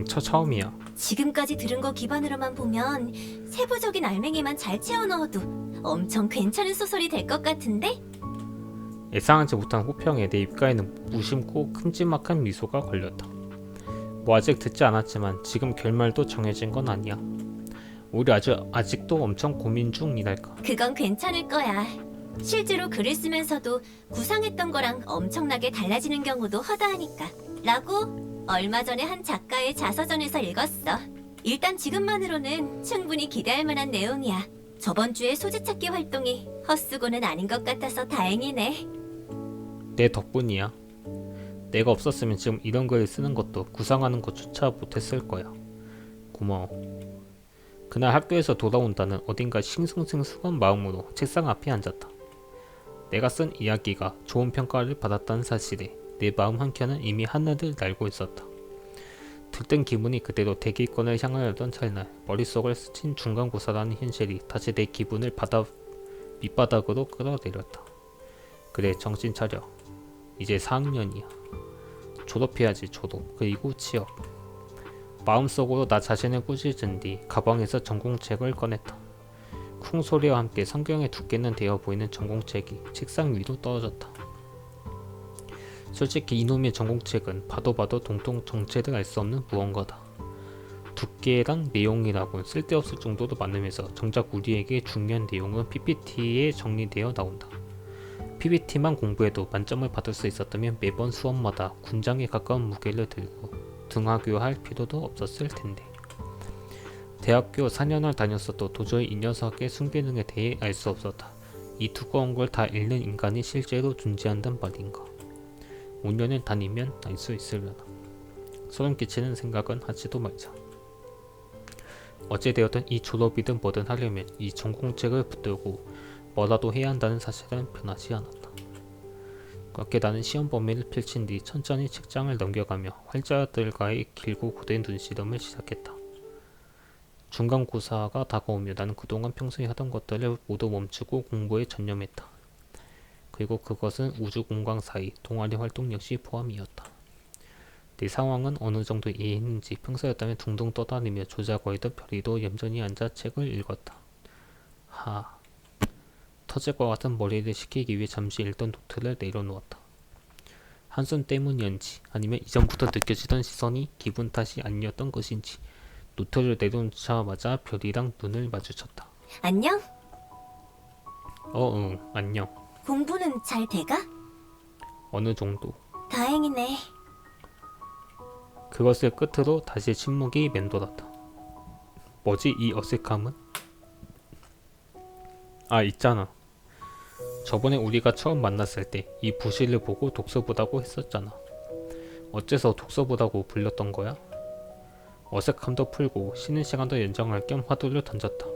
처음이야. 지금까지 들은 거 기반으로만 보면 세부적인 알맹이만 잘 채워 넣어도 엄청 괜찮은 소설이 될 것 같은데? 예상하지 못한 호평에 내 입가에는 무심코 큼지막한 미소가 걸렸다. 뭐 아직 듣지 않았지만 지금 결말도 정해진 건 아니야. 오히려 아직도 엄청 고민 중이랄까. 그건 괜찮을 거야. 실제로 글을 쓰면서도 구상했던 거랑 엄청나게 달라지는 경우도 허다하니까. 라고 얼마 전에 한 작가의 자서전에서 읽었어. 일단 지금만으로는 충분히 기대할 만한 내용이야. 저번 주에 소재 찾기 활동이 헛수고는 아닌 것 같아서 다행이네. 내 덕분이야. 내가 없었으면 지금 이런 글을 쓰는 것도 구상하는 것조차 못했을 거야. 고마워. 그날 학교에서 돌아온다는 어딘가 싱숭생숭한 마음으로 책상 앞에 앉았다. 내가 쓴 이야기가 좋은 평가를 받았다는 사실에 내 마음 한켠은 이미 하늘을 날고 있었다. 들뜬 기분이 그대로 대기권을 향하려던 찰나 머릿속을 스친 중간고사라는 현실이 다시 내 기분을 밑바닥으로 끌어내렸다. 그래, 정신 차려. 이제 4학년이야. 졸업해야지. 졸업. 그리고 취업. 마음속으로 나 자신을 꾸짖은 뒤 가방에서 전공책을 꺼냈다. 쿵 소리와 함께 성경의 두께는 되어 보이는 전공책이 책상 위로 떨어졌다. 솔직히 이놈의 전공책은 봐도 동통 정체를 알 수 없는 무언가다. 두께랑 내용이라곤 쓸데없을 정도로 많으면서 정작 우리에게 중요한 내용은 PPT에 정리되어 나온다. PPT만 공부해도 만점을 받을 수 있었다면 매번 수업마다 군장에 가까운 무게를 들고 등하교할 필요도 없었을 텐데. 대학교 4년을 다녔어도 도저히 이 녀석의 순기능에 대해 알 수 없었다. 이 두꺼운 걸 다 읽는 인간이 실제로 존재한단 말인가. 5년을 다니면 알 수 있으려나. 소름 끼치는 생각은 하지도 말자. 어찌되었든 이 졸업이든 뭐든 하려면 이 전공책을 붙들고 뭐라도 해야 한다는 사실은 변하지 않았다. 그렇게 나는 시험 범위를 펼친 뒤 천천히 책장을 넘겨가며 활자들과의 길고 고된 눈시름을 시작했다. 중간고사가 다가오며 나는 그동안 평소에 하던 것들을 모두 멈추고 공부에 전념했다. 그리고 그것은 우주공강 사이 동아리 활동 역시 포함이었다. 내 상황은 어느 정도 이해했는지 평소였다면 둥둥 떠다니며 조자거이던 별이도 얌전히 앉아 책을 읽었다. 터질 것 같은 머리를 식히기 위해 잠시 읽던 노트를 내려놓았다. 한숨 때문이었는지 아니면 이전부터 느껴지던 시선이 기분 탓이 아니었던 것인지 노트를 내려놓자마자 별이랑 눈을 마주쳤다. 안녕? 응, 안녕. 공부는 잘 돼가? 어느 정도. 다행이네. 그것을 끝으로 다시 침묵이 맴돌았다. 뭐지 이 어색함은? 있잖아. 저번에 우리가 처음 만났을 때 이 부실을 보고 독서보다고 했었잖아. 어째서 독서보다고 불렸던 거야? 어색함도 풀고 쉬는 시간도 연장할 겸 화두를 던졌다.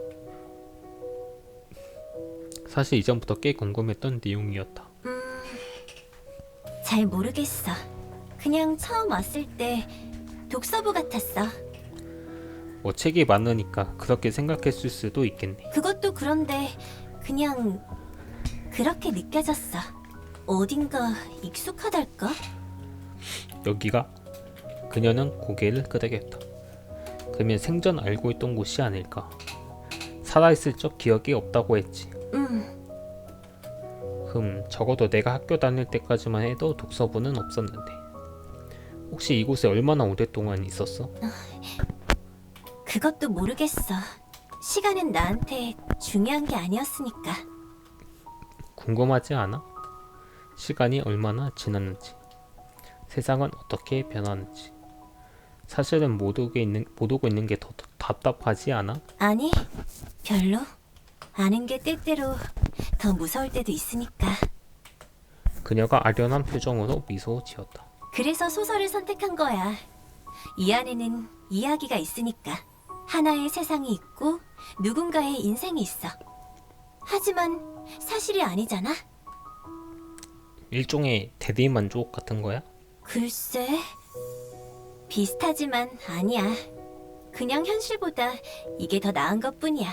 사실 이전부터 꽤 궁금했던 내용이었다. 잘 모르겠어. 그냥 처음 왔을 때 독서부 같았어. 뭐 책이 많으니까 그렇게 생각했을 수도 있겠네. 그것도 그런데 그냥 그렇게 느껴졌어. 어딘가 익숙하달까? 여기가? 그녀는 고개를 끄덕였다. 그러면 생전 알고 있던 곳이 아닐까. 살아있을 적 기억이 없다고 했지. 적어도 내가 학교 다닐 때까지만 해도 독서부는 없었는데. 혹시 이곳에 얼마나 오랫동안 있었어? 그것도 모르겠어. 시간은 나한테 중요한 게 아니었으니까. 궁금하지 않아? 시간이 얼마나 지났는지, 세상은 어떻게 변하는지. 사실은 못 오고 있는 게 더 답답하지 않아? 아니, 별로. 아는 게 때때로 더 무서울 때도 있으니까. 그녀가 아련한 표정으로 미소 지었다. 그래서 소설을 선택한 거야. 이 안에는 이야기가 있으니까. 하나의 세상이 있고 누군가의 인생이 있어. 하지만 사실이 아니잖아? 일종의 대리만족 같은 거야? 글쎄, 비슷하지만 아니야. 그냥 현실보다 이게 더 나은 것뿐이야.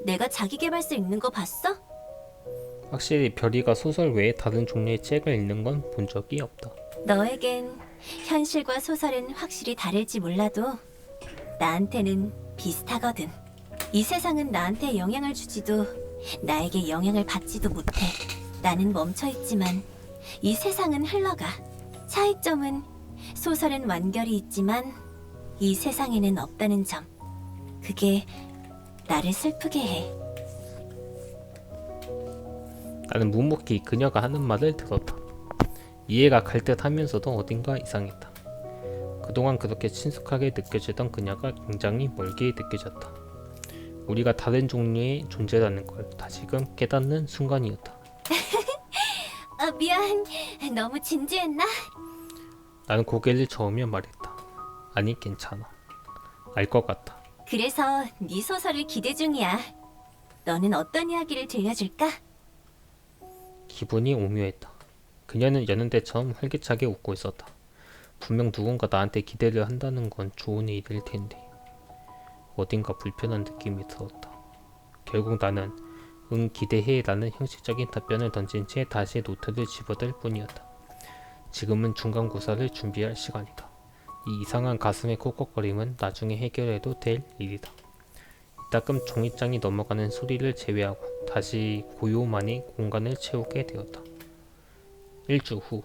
내가 자기계발서 읽는 거 봤어? 확실히 별이가 소설 외에 다른 종류의 책을 읽는 건 본 적이 없다. 너에겐 현실과 소설은 확실히 다를지 몰라도 나한테는 비슷하거든. 이 세상은 나한테 영향을 주지도 나에게 영향을 받지도 못해. 나는 멈춰있지만 이 세상은 흘러가. 차이점은 소설은 완결이 있지만 이 세상에는 없다는 점. 그게 나를 슬프게 해. 나는 묵묵히 그녀가 하는 말을 들었다. 이해가 갈 듯 하면서도 어딘가 이상했다. 그동안 그렇게 친숙하게 느껴지던 그녀가 굉장히 멀게 느껴졌다. 우리가 다른 종류의 존재라는 걸 다시금 깨닫는 순간이었다. 미안. 너무 진지했나? 나는 고개를 저으며 말했다. 아니 괜찮아. 알 것 같아. 그래서 네 소설을 기대 중이야. 너는 어떤 이야기를 들려줄까? 기분이 오묘했다. 그녀는 여는 때처럼 활기차게 웃고 있었다. 분명 누군가 나한테 기대를 한다는 건 좋은 일일 텐데 어딘가 불편한 느낌이 들었다. 결국 나는 응 기대해 라는 형식적인 답변을 던진 채 다시 노트를 집어들 뿐이었다. 지금은 중간고사를 준비할 시간이다. 이 이상한 가슴의 콕콕거림은 나중에 해결해도 될 일이다. 이따금 종이장이 넘어가는 소리를 제외하고 다시 고요만이 공간을 채우게 되었다. 일주 후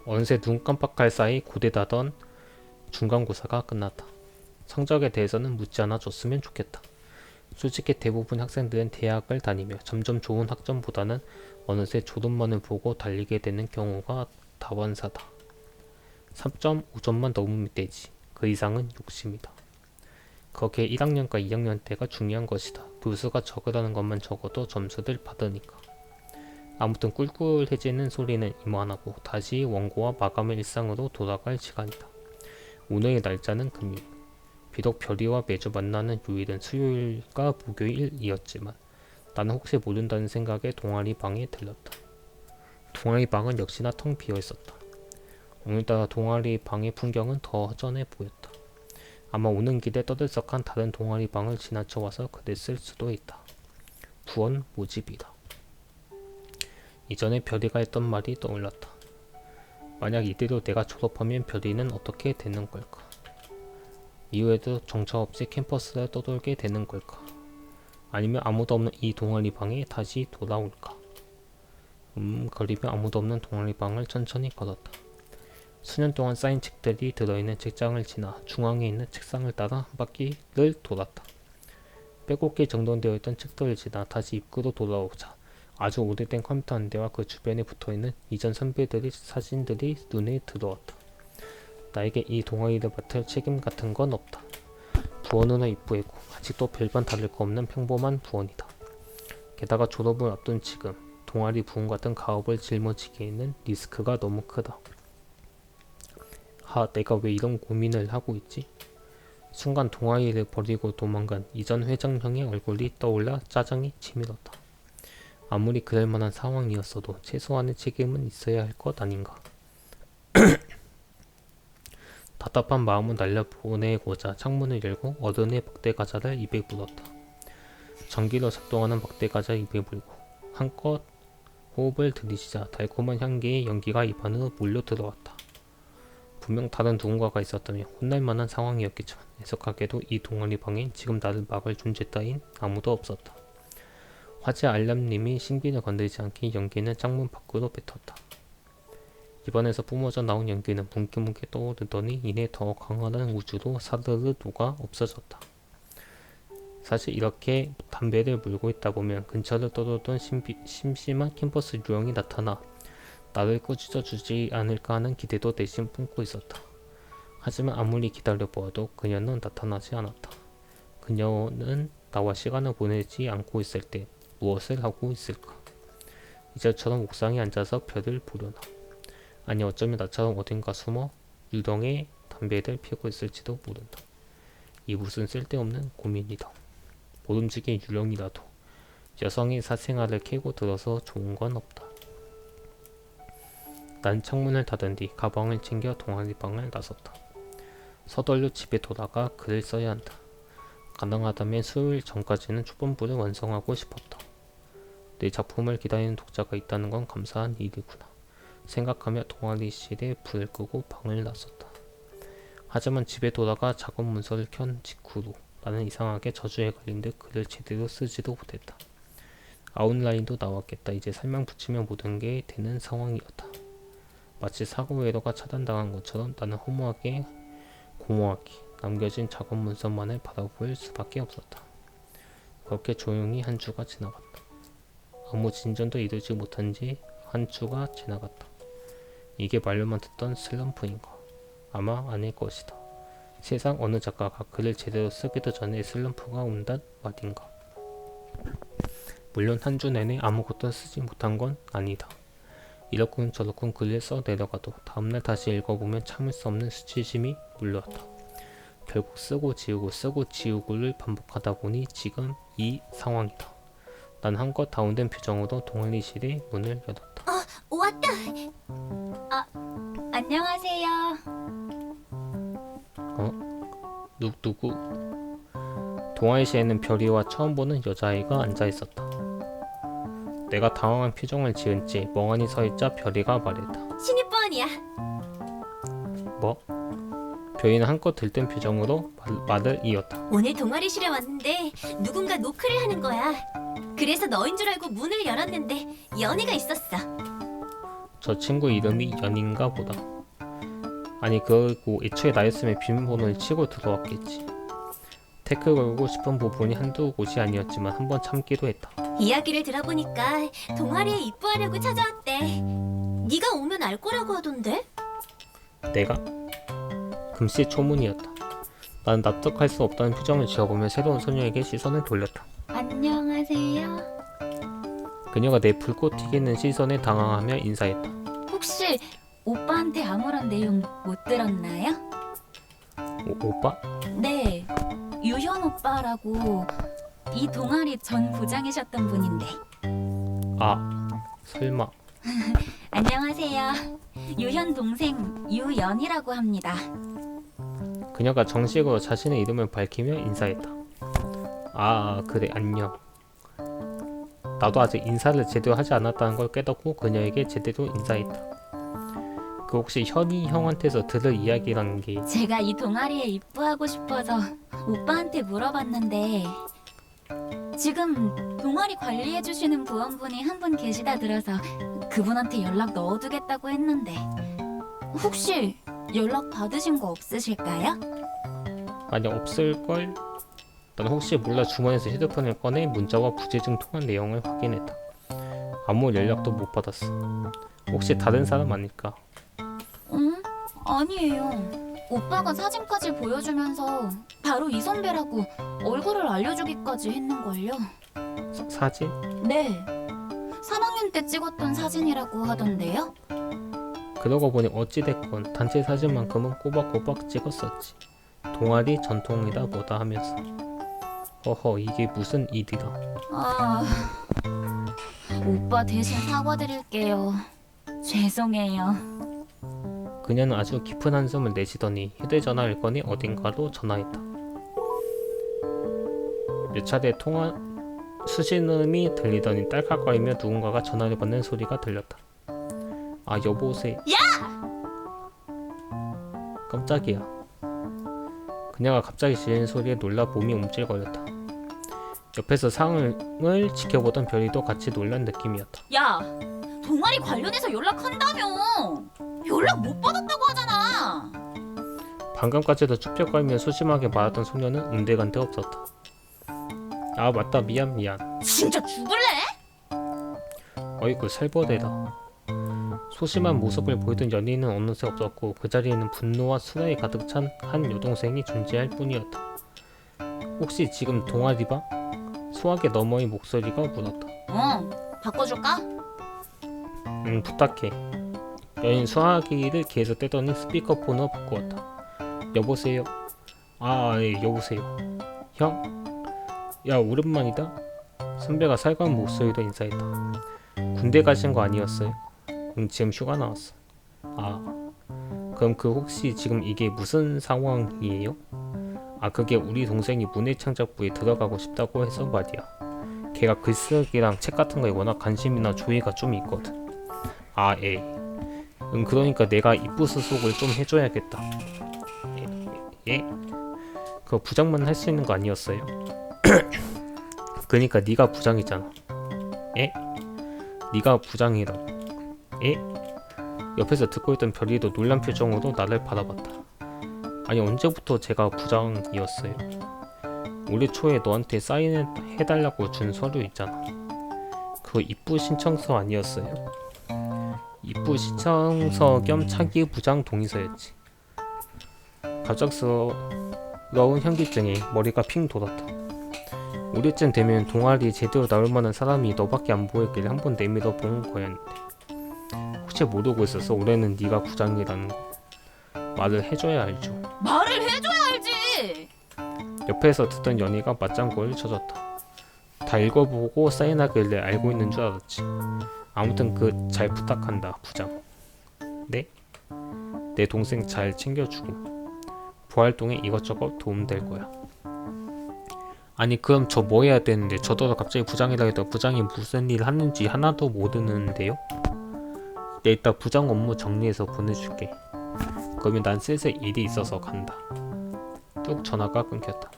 어느새 눈 깜빡할 사이 고되다던 중간고사가 끝났다. 성적에 대해서는 묻지 않아 줬으면 좋겠다. 솔직히 대부분 학생들은 대학을 다니며 점점 좋은 학점보다는 어느새 졸업만을 보고 달리게 되는 경우가 다반사다. 3.5점만 넘으면 되지. 그 이상은 욕심이다. 그렇게 1학년과 2학년 때가 중요한 것이다. 교수가 적으라는 것만 적어도 점수를 받으니까. 아무튼 꿀꿀해지는 소리는 이만하고 다시 원고와 마감의 일상으로 돌아갈 시간이다. 오늘의 날짜는 금요일. 비록 별이와 매주 만나는 요일은 수요일과 목요일이었지만 나는 혹시 모른다는 생각에 동아리 방에 들렀다. 동아리 방은 역시나 텅 비어 있었다. 오늘따라 동아리 방의 풍경은 더 허전해 보였다. 아마 오는 길에 떠들썩한 다른 동아리 방을 지나쳐 와서 그랬을 수도 있다. 부원 모집이다. 이전에 별이가 했던 말이 떠올랐다. 만약 이대로 내가 졸업하면 별이는 어떻게 되는 걸까? 이후에도 정처 없이 캠퍼스를 떠돌게 되는 걸까? 아니면 아무도 없는 이 동아리 방에 다시 돌아올까? 거리며 아무도 없는 동아리 방을 천천히 걸었다. 수년 동안 쌓인 책들이 들어있는 책장을 지나 중앙에 있는 책상을 따라 한 바퀴를 돌았다. 빼곡히 정돈되어 있던 책들을 지나 다시 입구로 돌아오자 아주 오래된 컴퓨터 한 대와 그 주변에 붙어있는 이전 선배들의 사진들이 눈에 들어왔다. 나에게 이 동아리를 맡을 책임 같은 건 없다. 부원으로 입부했고 아직도 별반 다를 거 없는 평범한 부원이다. 게다가 졸업을 앞둔 지금 동아리 부원 같은 가업을 짊어지기에는 리스크가 너무 크다. 내가 왜 이런 고민을 하고 있지? 순간 동아리를 버리고 도망간 이전 회장형의 얼굴이 떠올라 짜증이 치밀었다. 아무리 그럴 만한 상황이었어도 최소한의 책임은 있어야 할 것 아닌가. 답답한 마음을 날려보내고자 창문을 열고 어른의 막대과자를 입에 물었다. 전기로 작동하는 막대과자 입에 물고 한껏 호흡을 들이쉬자 달콤한 향기의 연기가 입안으로 몰려 들어왔다. 분명 다른 누군가가 있었다면 혼날 만한 상황이었겠지만 애석하게도 이 동아리 방엔 지금 나를 막을 존재 따윈 아무도 없었다. 화재 알람님이 신비를 건드리지 않게 연기는 창문 밖으로 뱉었다. 입안에서 뿜어져 나온 연기는 뭉게뭉게 떠오르더니 이내 더 강한 우주로 사르르 녹아 없어졌다. 사실 이렇게 담배를 물고 있다 보면 근처를 떠돌던 심심한 캠퍼스 유령이 나타나 나를 꾸짖어 주지 않을까 하는 기대도 내심 품고 있었다. 하지만 아무리 기다려보아도 그녀는 나타나지 않았다. 그녀는 나와 시간을 보내지 않고 있을 때 무엇을 하고 있을까? 이제처럼 옥상에 앉아서 별을 보려나? 아니 어쩌면 나처럼 어딘가 숨어 유령의 담배를 피우고 있을지도 모른다. 이 무슨 쓸데없는 고민이다. 모름지기 유령이라도 여성의 사생활을 캐고 들어서 좋은 건 없다. 난 창문을 닫은 뒤 가방을 챙겨 동아리 방을 나섰다. 서둘러 집에 돌아가 글을 써야 한다. 가능하다면 수요일 전까지는 초본부를 완성하고 싶었다. 내 작품을 기다리는 독자가 있다는 건 감사한 일이구나 생각하며 동아리실에 불을 끄고 방을 나섰다. 하지만 집에 돌아가 작업 문서를 켠 직후로 나는 이상하게 저주에 걸린 듯 글을 제대로 쓰지도 못했다. 아웃라인도 나왔겠다. 이제 설명 붙이면 모든 게 되는 상황이었다. 마치 사고 외로가 차단당한 것처럼 나는 허무하게 공허하게 남겨진 작업 문서만을 바라볼 수밖에 없었다. 그렇게 조용히 한 주가 지나갔다. 아무 진전도 이루지 못한 지 한 주가 지나갔다. 이게 말로만 듣던 슬럼프인가? 아마 아닐 것이다. 세상 어느 작가가 글을 제대로 쓰기도 전에 슬럼프가 온단 말인가? 물론 한 주 내내 아무것도 쓰지 못한 건 아니다. 이렇군 저렇군 글을 써 내려가도 다음날 다시 읽어보면 참을 수 없는 수치심이 물려왔다. 결국 쓰고 지우고를 반복하다 보니 지금 이 상황이다. 난 한껏 다운된 표정으로 동아리실의 문을 열었다. 왔다. 안녕하세요. 누구? 동아리실에는 별이와 처음 보는 여자아이가 앉아있었다. 내가 당황한 표정을 지은 채 멍하니 서있자 별이가 말했다. 신입부원이야. 뭐? 별이는 한껏 들뜬 표정으로 말을 이었다. 오늘 동아리실에 왔는데 누군가 노크를 하는 거야. 그래서 너인 줄 알고 문을 열었는데 연희가 있었어. 저 친구 이름이 연인가 보다. 아니 그리고 애초에 나였으면 비밀번호를 치고 들어왔겠지. 태클 걸고 싶은 부분이 한두 곳이 아니었지만 한번 참기도 했다. 이야기를 들어보니까 동아리에 입부하려고 찾아왔대. 네가 오면 알 거라고 하던데? 내가? 금시 초문이었다. 난 납득할 수 없다는 표정을 지어보며 새로운 소녀에게 시선을 돌렸다. 안녕하세요. 그녀가 내 불꽃 튀기는 시선에 당황하며 인사했다. 혹시 오빠한테 아무런 내용 못 들었나요? 오빠? 네, 유현 오빠라고 이 동아리 전 부장이셨던 분인데. 아, 설마. 안녕하세요. 유현 동생 유연이라고 합니다. 그녀가 정식으로 자신의 이름을 밝히며 인사했다. 아, 그래, 안녕. 나도 아직 인사를 제대로 하지 않았다는 걸 깨닫고 그녀에게 제대로 인사했다. 그 혹시 현이 형한테서 들을 이야기란 게 제가 이 동아리에 입부하고 싶어서 오빠한테 물어봤는데 지금 동아리 관리해주시는 부원분이 한 분 계시다 들어서 그분한테 연락 넣어두겠다고 했는데 혹시 연락 받으신 거 없으실까요? 만약 없을걸? 난 혹시 몰라 주머니에서 휴대폰을 꺼내 문자와 부재중 통한 내용을 확인했다. 아무 연락도 못 받았어. 혹시 다른 사람 아닐까? 응? 아니에요. 오빠가 사진까지 보여주면서 바로 이 선배라고 얼굴을 알려주기까지 했는걸요. 사진? 네. 3학년 때 찍었던 사진이라고 하던데요. 그러고 보니 어찌됐건 단체 사진만큼은 꼬박꼬박 찍었었지. 동아리 전통이다 뭐다 하면서. 허허, 이게 무슨 일이다. 아, 오빠 대신 사과드릴게요. 죄송해요. 그녀는 아주 깊은 한숨을 내쉬더니 휴대전화를 꺼내 어딘가로 전화했다. 몇 차례 통화 수신음이 들리더니 딸깍거리며 누군가가 전화를 받는 소리가 들렸다. 아, 여보세요. 깜짝이야. 그녀가 갑자기 지른 소리에 놀라 몸이 움찔거렸다. 옆에서 상황을 지켜보던 별이도 같이 놀란 느낌이었다. 야, 동아리 관련해서 연락한다며. 연락 못 받았다고 하잖아. 방금까지도 쭈뼛거리며 소심하게 말하던 소녀는 온데간데 없었다. 아, 맞다. 미안. 진짜 죽을래? 어이구, 살벌해라. 소심한 모습을 보이던 연인은 어느새 없었고 그 자리에는 분노와 수라에 가득 찬 한 여동생이 존재할 뿐이었다. 혹시 지금 동아리방? 소하게 너머의 목소리가 물었다. 바꿔줄까? 부탁해. 연인 수화기를 귀에서 떼더니 스피커폰으로 바꾸었다. 여보세요? 아, 예, 여보세요. 형? 야, 오랜만이다. 선배가 살가운 목소리로 인사했다. 군대 가신 거 아니었어요? 지금 휴가 나왔어. 아, 그럼 그 혹시 지금 이게 무슨 상황이에요? 아, 그게 우리 동생이 문예창작부에 들어가고 싶다고 해서 말이야. 걔가 글쓰기랑 책 같은 거에 워낙 관심이나 조예가 좀 있거든. 아, 예. 그러니까 내가 입부수 속을 좀 해줘야겠다. 예? 그거 부장만 할 수 있는 거 아니었어요? 그니까 네가 부장이잖아. 예? 네가 부장이라고. 예? 옆에서 듣고 있던 별이도 놀란 표정으로 나를 바라봤다. 아니, 언제부터 제가 부장이었어요? 올해 초에 너한테 사인해달라고 준 서류 있잖아. 그거 입부 신청서 아니었어요? 입부 신청서 겸 차기 부장 동의서였지. 갑작스러운 현기증에 머리가 핑 돌았다. 우리쯤 되면 동아리 제대로 나올 만한 사람이 너밖에 안 보였길래 한번 내밀어 본 거였는데 혹시 모르고 있어서 올해는 네가 부장이라는 거 말을 해줘야 알죠. 말을 해줘야 알지. 옆에서 듣던 연희가 맞장구를 쳐줬다. 다 읽어보고 사인하길래 알고 있는 줄 알았지. 아무튼 그 잘 부탁한다 부장. 네? 내 동생 잘 챙겨주고 부활동에 이것저것 도움될 거야. 아니, 그럼 저 뭐 해야 되는데? 저더러 갑자기 부장이라 해도 부장이 무슨 일 하는지 하나도 모르는데요? 내 이따 부장 업무 정리해서 보내줄게. 그러면 난 슬슬 일이 있어서 간다. 뚝 전화가 끊겼다.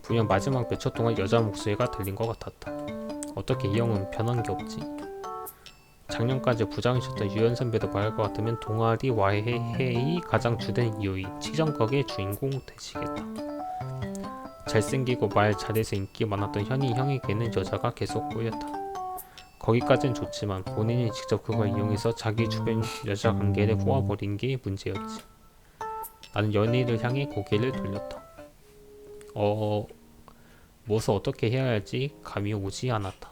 분명 마지막 몇 초 동안 여자 목소리가 들린 것 같았다. 어떻게 이 형은 변한 게 없지? 작년까지 부장이셨던 유연 선배도 말할 것 같으면 동아리 와해의 가장 주된 이유의 치정각의 주인공 되시겠다. 잘생기고 말 잘해서 인기 많았던 현이 형에게는 여자가 계속 꼬였다. 거기까진 좋지만 본인이 직접 그걸 이용해서 자기 주변 여자 관계를 꼬아버린 게 문제였지. 나는 연희를 향해 고개를 돌렸다. 무엇을 어떻게 해야 할지 감이 오지 않았다.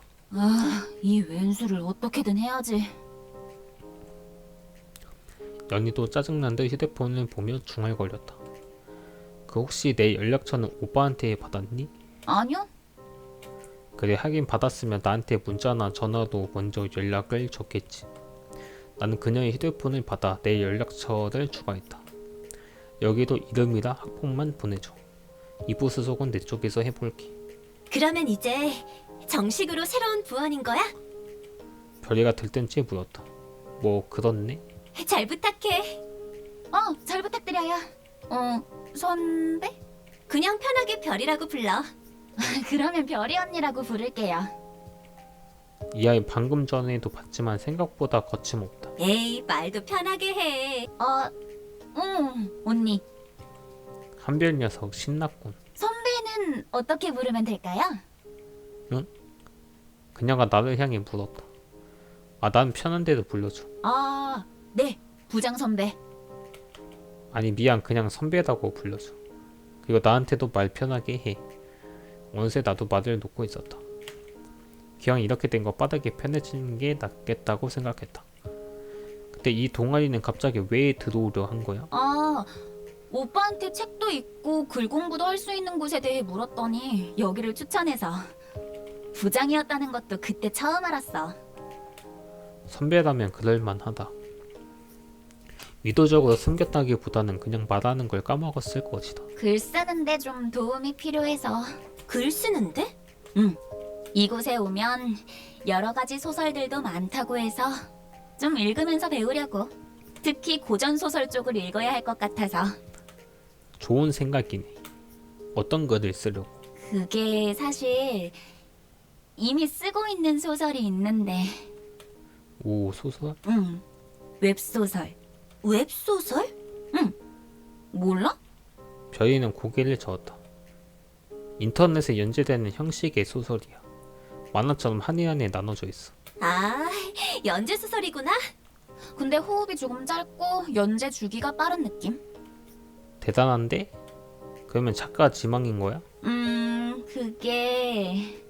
이 왼수를 어떻게든 해야지. 연희도 짜증난 듯 휴대폰을 보며 중얼거렸다. 그 혹시 내 연락처는 오빠한테 받았니? 아니요. 그래 하긴 받았으면 나한테 문자나 전화로 먼저 연락을 줬겠지. 나는 그녀의 휴대폰을 받아 내 연락처를 추가했다. 여기도 이름이랑 학번만 보내줘. 2부 수속은 내 쪽에서 해볼게. 그러면 이제 정식으로 새로운 부원인 거야? 별이가 들뜬지 물었다. 뭐 그렇네? 잘 부탁해. 잘 부탁드려요. 선배? 그냥 편하게 별이라고 불러. 그러면 별이 언니라고 부를게요. 이 아이 방금 전에도 봤지만 생각보다 거침없다. 에이, 말도 편하게 해. 언니. 한별 녀석 신났군. 선배는 어떻게 부르면 될까요? 그녀가 나를 향해 물었다. 난 편한 대로 불러줘. 네. 부장 선배. 아니 미안 그냥 선배라고 불러줘. 그리고 나한테도 말 편하게 해. 어느새 나도 말을 놓고 있었다. 기왕 이렇게 된 거 빠르게 편해지는 게 낫겠다고 생각했다. 그때 이 동아리는 갑자기 왜 들어오려 한 거야? 오빠한테 책도 읽고 글 공부도 할 수 있는 곳에 대해 물었더니 여기를 추천해서. 부장이었다는 것도 그때 처음 알았어. 선배라면 그럴만하다. 의도적으로 숨겼다기보다는 그냥 말하는 걸 까먹었을 것이다. 글 쓰는데 좀 도움이 필요해서. 글 쓰는데? 이곳에 오면 여러 가지 소설들도 많다고 해서 좀 읽으면서 배우려고. 특히 고전 소설 쪽을 읽어야 할 것 같아서. 좋은 생각이네. 어떤 글을 쓰려고? 그게 사실 이미 쓰고 있는 소설이 있는데. 오 소설? 웹소설. 웹소설? 몰라? 별이는 고개를 저었다. 인터넷에 연재되는 형식의 소설이야. 만화처럼 한 일 한 일 나눠져 있어. 연재소설이구나. 근데 호흡이 조금 짧고 연재 주기가 빠른 느낌? 대단한데? 그러면 작가 지망인 거야? 그게...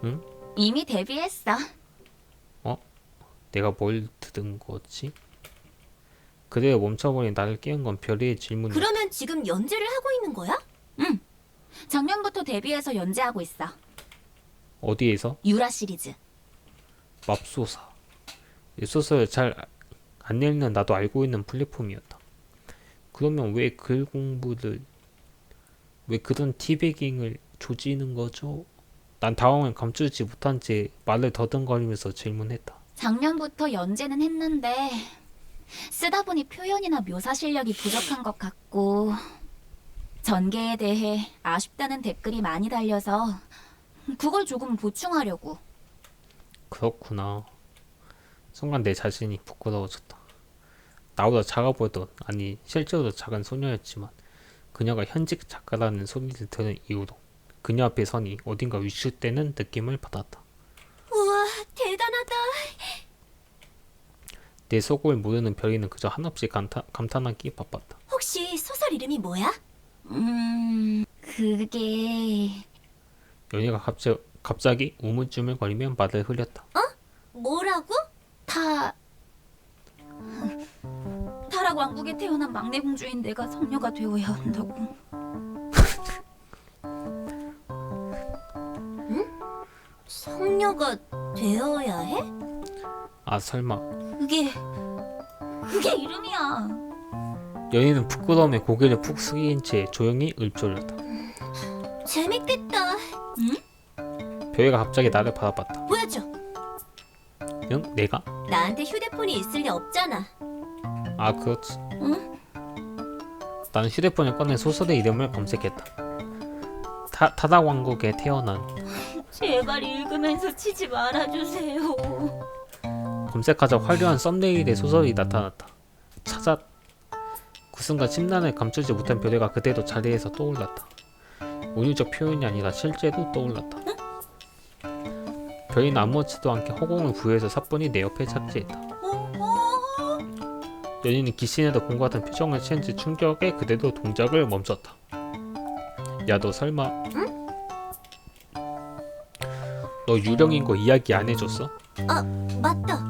응? 이미 데뷔했어. 내가 뭘 들은 거지? 그대가 멈춰버린 나를 깨운 건 별이의 질문이야. 그러면 지금 연재를 하고 있는 거야? 작년부터 데뷔해서 연재하고 있어. 어디에서? 유라 시리즈. 맙소사. 이 소설 잘 안 읽는 나도 알고 있는 플랫폼이었다. 그러면 왜 글 공부를 왜 그런 티베깅을 조지는 거죠? 난 당황을 감추지 못한 채 말을 더듬거리면서 질문했다. 작년부터 연재는 했는데 쓰다 보니 표현이나 묘사 실력이 부족한 것 같고 전개에 대해 아쉽다는 댓글이 많이 달려서 그걸 조금 보충하려고. 그렇구나. 순간 내 자신이 부끄러워졌다. 나보다 작아 보였던, 아니 실제로도 작은 소녀였지만 그녀가 현직 작가라는 소리를 들은 이후로 그녀 앞에 서니 어딘가 위축되는 느낌을 받았다. 우와, 대단하다. 내 속을 모르는 별이는 그저 한없이 감탄하기 바빴다. 혹시 소설 이름이 뭐야? 그게... 연희가 갑자기 우물쭈물거리며 말을 흘렸다. 뭐라고? 타락 왕국에 태어난 막내 공주인 내가 성녀가 되어야 한다고. 성녀가 되어야 해? 설마. 그게 이름이야. 연희는 부끄러움에 고개를 푹 숙인 채 조용히 읊조렸다. 재밌겠다. 별이가 갑자기 나를 바라봤다. 보여줘. 응? 내가? 나한테 휴대폰이 있을 리 없잖아. 그렇지. 나는 휴대폰을 꺼내 소설의 이름을 검색했다. 타락 왕국에 태어난. 제발 읽으면서 치지 말아주세요. 검색하자 화려한 썸네일의 소설이 나타났다. 그 순간 심란을 감추지 못한 별이가 그대로 자리에서 떠올랐다. 운유적 표현이 아니라 실제로 떠올랐다. 별이는 아무렇지도 않게 허공을 부여해서 사뿐히 내 옆에 착지했다. 연희는 기신에도 공과 같은 표정을 취한 채 충격에 그대로 동작을 멈췄다. 야, 너 설마... 너 너 유령인 거 이야기 안 해줬어? 아, 맞다.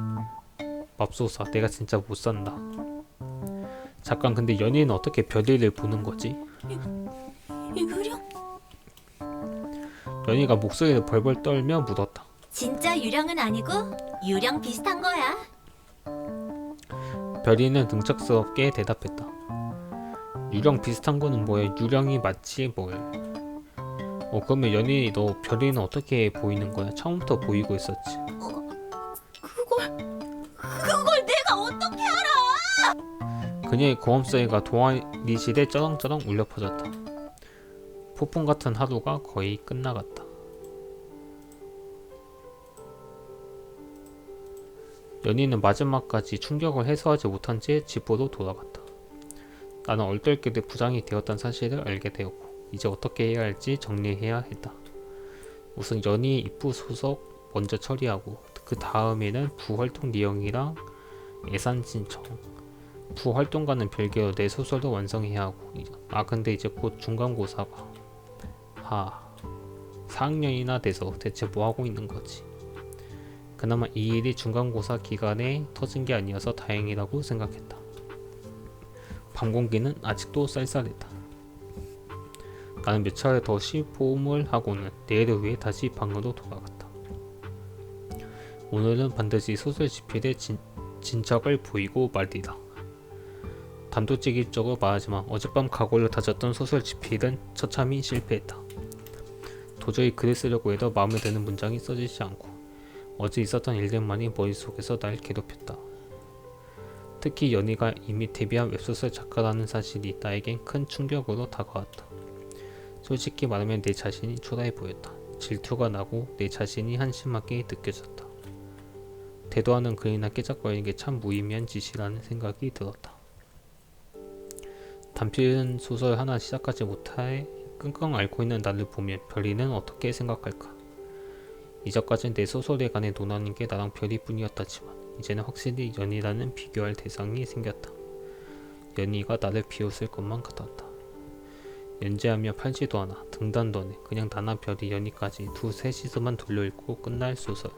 맙소사, 내가 진짜 못 산다. 잠깐, 근데 연희는 어떻게 별일을 보는 거지? 유령? 연희가 목소리를 벌벌 떨며 물었다. 진짜 유령은 아니고 유령 비슷한 거야. 별이는 능척스럽게 대답했다. 유령 비슷한 거는 뭐야? 유령이 맞지 뭘. 그러면 연희 너 별이는 어떻게 보이는 거야? 처음부터 보이고 있었지. 그걸 내가 어떻게 알아? 그녀의 고음 소리가 동아리실에 쩌렁쩌렁 울려 퍼졌다. 폭풍 같은 하루가 거의 끝나갔다. 연희는 마지막까지 충격을 해소하지 못한 채 집으로 돌아갔다. 나는 얼떨결에 부장이 되었다는 사실을 알게 되었고 이제 어떻게 해야 할지 정리해야 했다. 우선 연희 입부 소속 먼저 처리하고 그 다음에는 부활동 내용이랑 예산 신청, 부활동과는 별개로 내 소설도 완성해야 하고 근데 이제 곧 중간고사가 4학년이나 돼서 대체 뭐하고 있는 거지. 그나마 이 일이 중간고사 기간에 터진 게 아니어서 다행이라고 생각했다. 밤 공기는 아직도 쌀쌀했다. 나는 몇 차례 더 시포음을 하고는 내일을 위해 다시 방으로 돌아갔다. 오늘은 반드시 소설 집필에 진척을 보이고 말리다. 단도직입적으로 말하지만 어젯밤 각오를 다졌던 소설 집필은 처참히 실패했다. 도저히 글을 쓰려고 해도 마음에 드는 문장이 써지지 않고 어제 있었던 일들만이 머릿속에서 날 괴롭혔다. 특히 연희가 이미 데뷔한 웹소설 작가라는 사실이 나에겐 큰 충격으로 다가왔다. 솔직히 말하면 내 자신이 초라해 보였다. 질투가 나고 내 자신이 한심하게 느껴졌다. 대도하는 글이나 깨작거리는 게 참 무의미한 짓이라는 생각이 들었다. 단편 소설 하나 시작하지 못해 끙끙 앓고 있는 나를 보면 별이는 어떻게 생각할까? 이전까진 내 소설에 관해 논하는 게 나랑 별이뿐이었다지만 이제는 확실히 연희라는 비교할 대상이 생겼다. 연희가 나를 비웃을 것만 같았다. 연재하며 팔지도 않아 등단도 안해 그냥 나나 별이 연희까지 두세 시서만 돌려읽고 끝날 소설.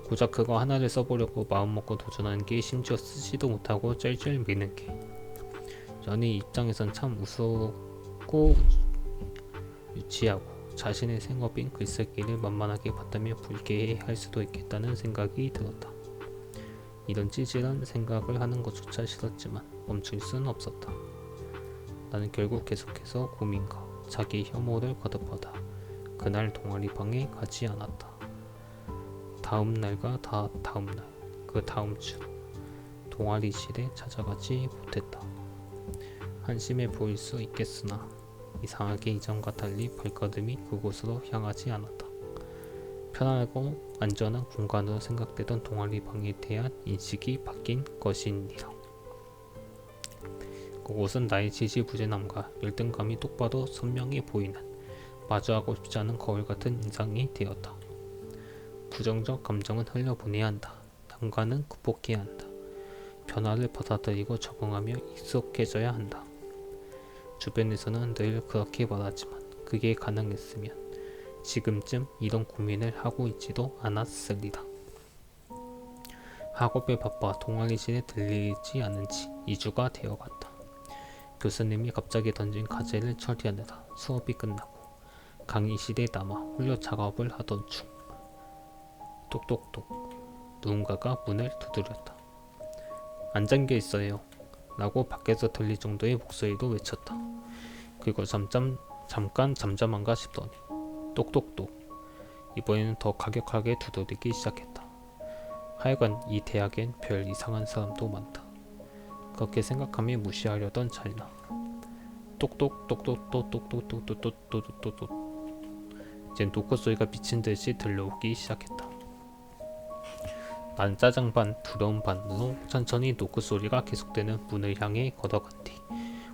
고작 그거 하나를 써보려고 마음먹고 도전하는 게 심지어 쓰지도 못하고 쩔쩔 미는 게 연희 입장에선 참 우스웠고 유치하고 자신의 생업인 글쓰기를 만만하게 봤다며 불쾌해할 수도 있겠다는 생각이 들었다. 이런 찌질한 생각을 하는 것조차 싫었지만 멈출 수는 없었다. 나는 결국 계속해서 고민과 자기 혐오를 거듭하다 그날 동아리방에 가지 않았다. 다음 날과 다음 날, 그 다음 주 동아리실에 찾아가지 못했다. 한심해 보일 수 있겠으나 이상하게 이전과 달리 발걸음이 그곳으로 향하지 않았다. 편안하고 안전한 공간으로 생각되던 동아리방에 대한 인식이 바뀐 것이니라. 그곳은 나의 지지부진함과 열등감이 똑바로 선명히 보이는 마주하고 싶지 않은 거울 같은 인상이 되었다. 부정적 감정은 흘려보내야 한다. 난관은 극복해야 한다. 변화를 받아들이고 적응하며 익숙해져야 한다. 주변에서는 늘 그렇게 말하지만 그게 가능했으면 지금쯤 이런 고민을 하고 있지도 않았으리라. 학업에 바빠 동아리실에 들리지 않은 지 2주가 되어갔다. 교수님이 갑자기 던진 과제를 처리하느라 수업이 끝나고 강의실에 남아 홀려 작업을 하던 중 똑똑똑 누군가가 문을 두드렸다. 안 잠겨 있어요 라고 밖에서 들릴 정도의 목소리로 외쳤다. 그리고 잠깐 잠잠한가 싶더니 똑똑똑 이번에는 더 가격하게 두드리기 시작했다. 하여간 이 대학엔 별 이상한 사람도 많다. 그렇게 생각하며 무시하려던 찰나 똑똑똑똑똑똑똑똑똑똑똑똑 이젠 노크 소리가 미친듯이 들려오기 시작했다. 난 짜증 반 두려움 반으로 천천히 노크 소리가 계속되는 문을 향해 걸어간 뒤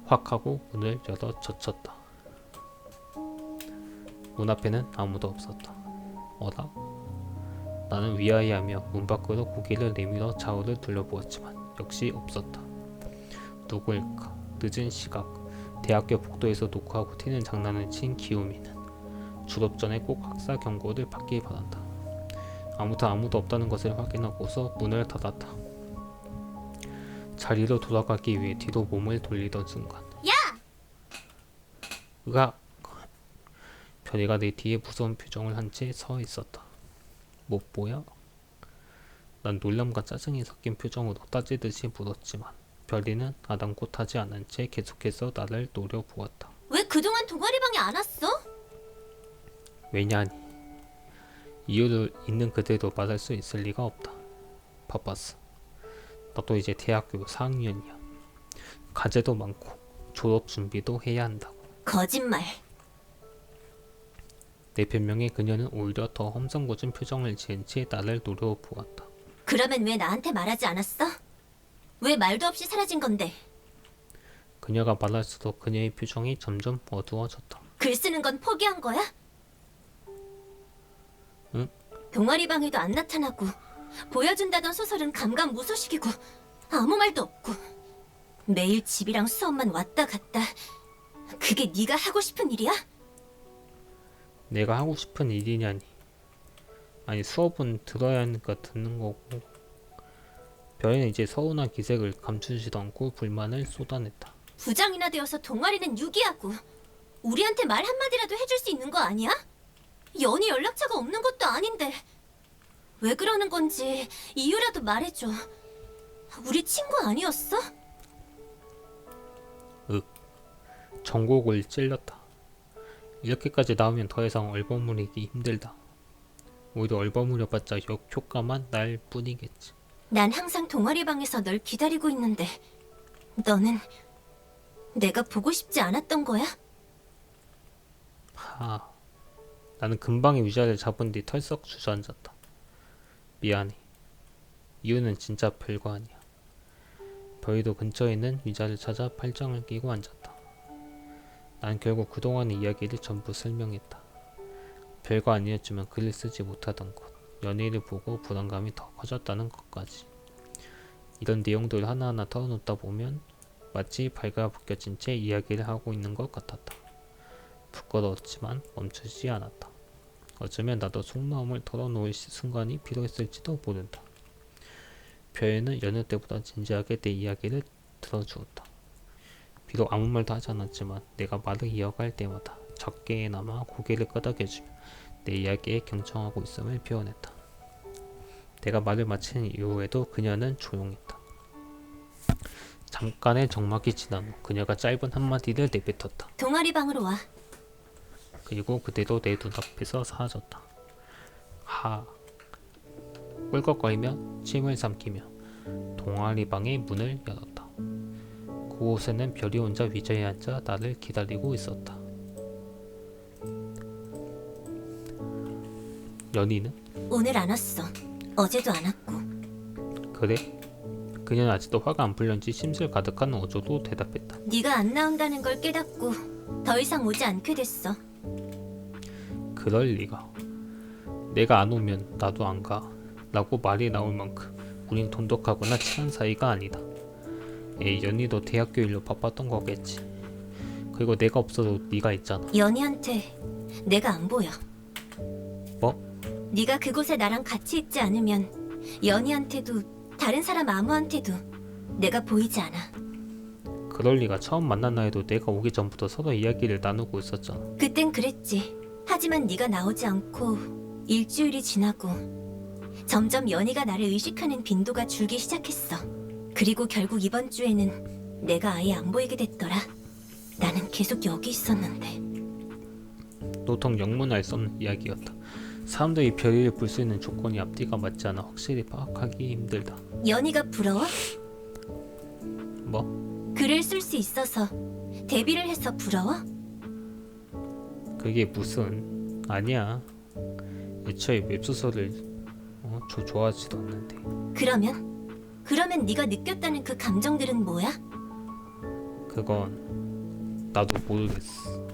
확 하고 문을 열어 젖혔다. 문 앞에는 아무도 없었다. 어라? 나는 위아래하며 문 밖으로 고개를 내밀어 좌우를 둘러보았지만 역시 없었다. 누구일까? 늦은 시각 대학교 복도에서 녹화하고 튀는 장난을 친 기우미는 졸업 전에 꼭 학사 경고를 받길 바란다. 아무도 없다는 것을 확인하고서 문을 닫았다. 자리로 돌아가기 위해 뒤로 몸을 돌리던 순간 야! 으악! 별이가 내 뒤에 무서운 표정을 한 채 서 있었다. 뭐야? 난 놀람과 짜증이 섞인 표정으로 따지듯이 물었지만 별이는 아랑곳하지 않은 채 계속해서 나를 노려보았다. 왜 그동안 동아리방에 안 왔어? 왜냐니? 이유를 있는 그대로 말할 수 있을 리가 없다. 바빴어. 나도 이제 대학교 4학년이야. 과제도 많고 졸업 준비도 해야 한다고. 거짓말. 내 변명에 그녀는 오히려 더 험상궂은 표정을 지은 채 나를 노려보았다. 그러면 왜 나한테 말하지 않았어? 왜 말도 없이 사라진 건데? 그녀가 말할수록 그녀의 표정이 점점 어두워졌다. 글 쓰는 건 포기한 거야? 응? 동아리방에도 안 나타나고 보여준다던 소설은 감감무소식이고 아무 말도 없고 매일 집이랑 수업만 왔다 갔다. 그게 네가 하고 싶은 일이야? 내가 하고 싶은 일이냐니. 아니 수업은 들어야 하니까 듣는 거고. 별이는 이제 서운한 기색을 감추지도 않고 불만을 쏟아냈다. 부장이나 되어서 동아리는 유기하고 우리한테 말 한마디라도 해줄 수 있는 거 아니야? 연희 연락처가 없는 것도 아닌데 왜 그러는 건지 이유라도 말해줘. 우리 친구 아니었어? 전곡을 찔렀다. 이렇게까지 나오면 더 이상 얼버무리기 힘들다. 오히려 얼버무려봤자 역효과만 날 뿐이겠지. 난 항상 동아리방에서 널 기다리고 있는데 너는 내가 보고 싶지 않았던 거야? 나는 금방 위자를 잡은 뒤 털썩 주저앉았다. 미안해. 이유는 진짜 별거 아니야. 별이도 근처에 있는 위자를 찾아 팔짱을 끼고 앉았다. 난 결국 그동안의 이야기를 전부 설명했다. 별거 아니었지만 글을 쓰지 못하던 것, 연애를 보고 불안감이 더 커졌다는 것까지. 이런 내용들 하나하나 털어놓다 보면 마치 발가벗겨진 채 이야기를 하고 있는 것 같았다. 부끄러웠지만 멈추지 않았다. 어쩌면 나도 속마음을 털어놓을 순간이 필요했을지도 모른다. 별이는 여느 때보다 진지하게 내 이야기를 들어주었다. 비록 아무 말도 하지 않았지만 내가 말을 이어갈 때마다 적게나마 고개를 끄덕여주며 내 이야기에 경청하고 있음을 표현했다. 내가 말을 마친 이후에도 그녀는 조용했다. 잠깐의 적막이 지난 후 그녀가 짧은 한마디를 내뱉었다. 동아리방으로 와. 그리고 그대도 내 눈앞에서 사라졌다. 꿀꺽거리며 침을 삼키며 동아리방의 문을 열었다. 그곳에는 별이 혼자 위자에 앉아 나를 기다리고 있었다. 연희는? 오늘 안 왔어. 어제도 안 왔고. 그래? 그녀는 아직도 화가 안 풀렸는지 심술 가득한 어조로 대답했다. 네가 안 나온다는 걸 깨닫고 더 이상 오지 않게 됐어. 그럴 리가. 내가 안 오면 나도 안 가. 라고 말이 나올 만큼 우린 돈독하거나 친한 사이가 아니다. 에이, 연희도 대학교 일로 바빴던 거겠지. 그리고 내가 없어도 네가 있잖아. 연희한테 내가 안 보여. 뭐? 네가 그곳에 나랑 같이 있지 않으면 연희한테도 다른 사람 아무한테도 내가 보이지 않아. 그럴 리가. 처음 만난 나에도 내가 오기 전부터 서로 이야기를 나누고 있었잖아. 그땐 그랬지. 하지만 네가 나오지 않고 일주일이 지나고 점점 연희가 나를 의식하는 빈도가 줄기 시작했어. 그리고 결국 이번 주에는 내가 아예 안 보이게 됐더라. 나는 계속 여기 있었는데. 도통 영문할 수 없는 이야기였다. 사람들이 별이를 볼 수 있는 조건이 앞뒤가 맞지 않아 확실히 파악하기 힘들다. 연희가 부러워? 뭐? 글을 쓸 수 있어서 데뷔를 해서 부러워? 그게 무슨... 아니야. 애초에 웹소설을 좋아하지도 않는데. 그러면 네가 느꼈다는 그 감정들은 뭐야? 그건 나도 모르겠어.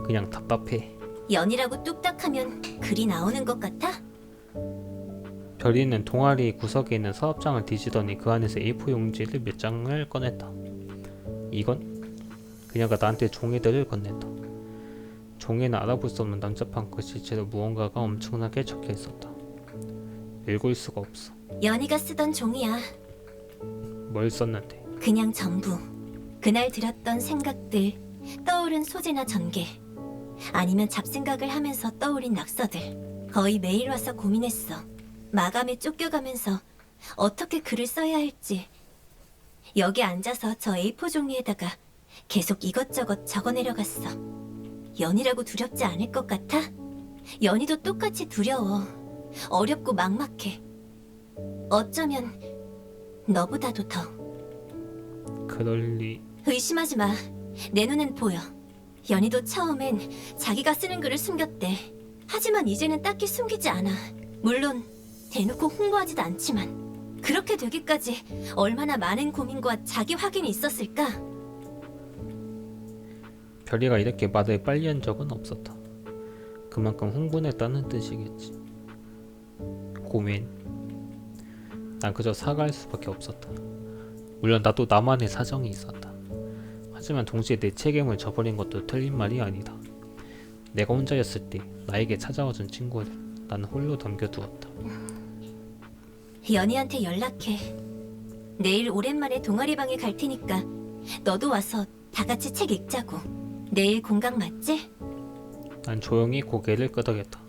그냥 답답해. 연희라고 뚝딱하면 글이 나오는 것 같아? 별이는 동아리 구석에 있는 서랍장을 뒤지더니 그 안에서 A4 용지를 몇 장을 꺼냈다. 이건? 그녀가 나한테 종이들을 건넸다. 종이에는 알아볼 수 없는 난잡한 글씨체로 무언가가 엄청나게 적혀 있었다. 읽을 수가 없어. 연희가 쓰던 종이야. 뭘 썼는데? 그냥 전부. 그날 들었던 생각들, 떠오른 소재나 전개, 아니면 잡생각을 하면서 떠올린 낙서들. 거의 매일 와서 고민했어. 마감에 쫓겨가면서 어떻게 글을 써야 할지. 여기 앉아서 저 A4 종이에다가 계속 이것저것 적어내려갔어. 연희라고 두렵지 않을 것 같아? 연희도 똑같이 두려워. 어렵고 막막해. 어쩌면 너보다도 더. 그럴 리... 의심하지 마. 내 눈엔 보여. 연희도 처음엔 자기가 쓰는 글을 숨겼대. 하지만 이제는 딱히 숨기지 않아. 물론 대놓고 홍보하지도 않지만 그렇게 되기까지 얼마나 많은 고민과 자기 확인이 있었을까? 별이가 이렇게 말을 빨리 한 적은 없었다. 그만큼 흥분했다는 뜻이겠지. 고민. 난 그저 사과할 수밖에 없었다. 물론 나도 나만의 사정이 있었다. 하지만 동시에 내 책임을 져버린 것도 틀린 말이 아니다. 내가 혼자였을 때 나에게 찾아와준 친구를 나는 홀로 남겨두었다. 연희한테 연락해. 내일 오랜만에 동아리방에 갈 테니까 너도 와서 다 같이 책 읽자고. 내일 공강 맞지? 난 조용히 고개를 끄덕였다.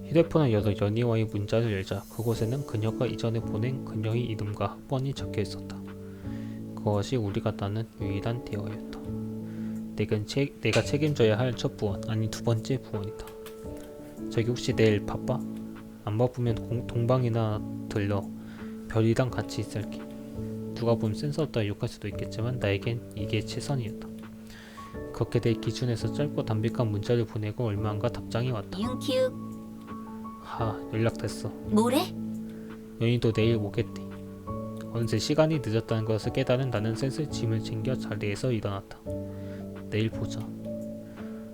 휴대폰을 열어 연희와의 문자를 열자 그곳에는 그녀가 이전에 보낸 그녀의 이름과 학번이 적혀 있었다. 그것이 우리가 나눈 유일한 대화였다. 내가 책임져야 할 첫 부원, 아니 두 번째 부원이다. 저기 혹시 내일 바빠? 안 바쁘면 동방이나 들러. 별이랑 같이 있을게. 누가 보면 센스 없다 욕할 수도 있겠지만 나에겐 이게 최선이었다. 그렇게 내 기준에서 짧고 담백한 문자를 보내고 얼마 안가 답장이 왔다. 이응키읔. 연락됐어. 뭐래? 연희도 내일 오겠대. 어느새 시간이 늦었다는 것을 깨달은 나는 슬슬 짐을 챙겨 자리에서 일어났다. 내일 보자.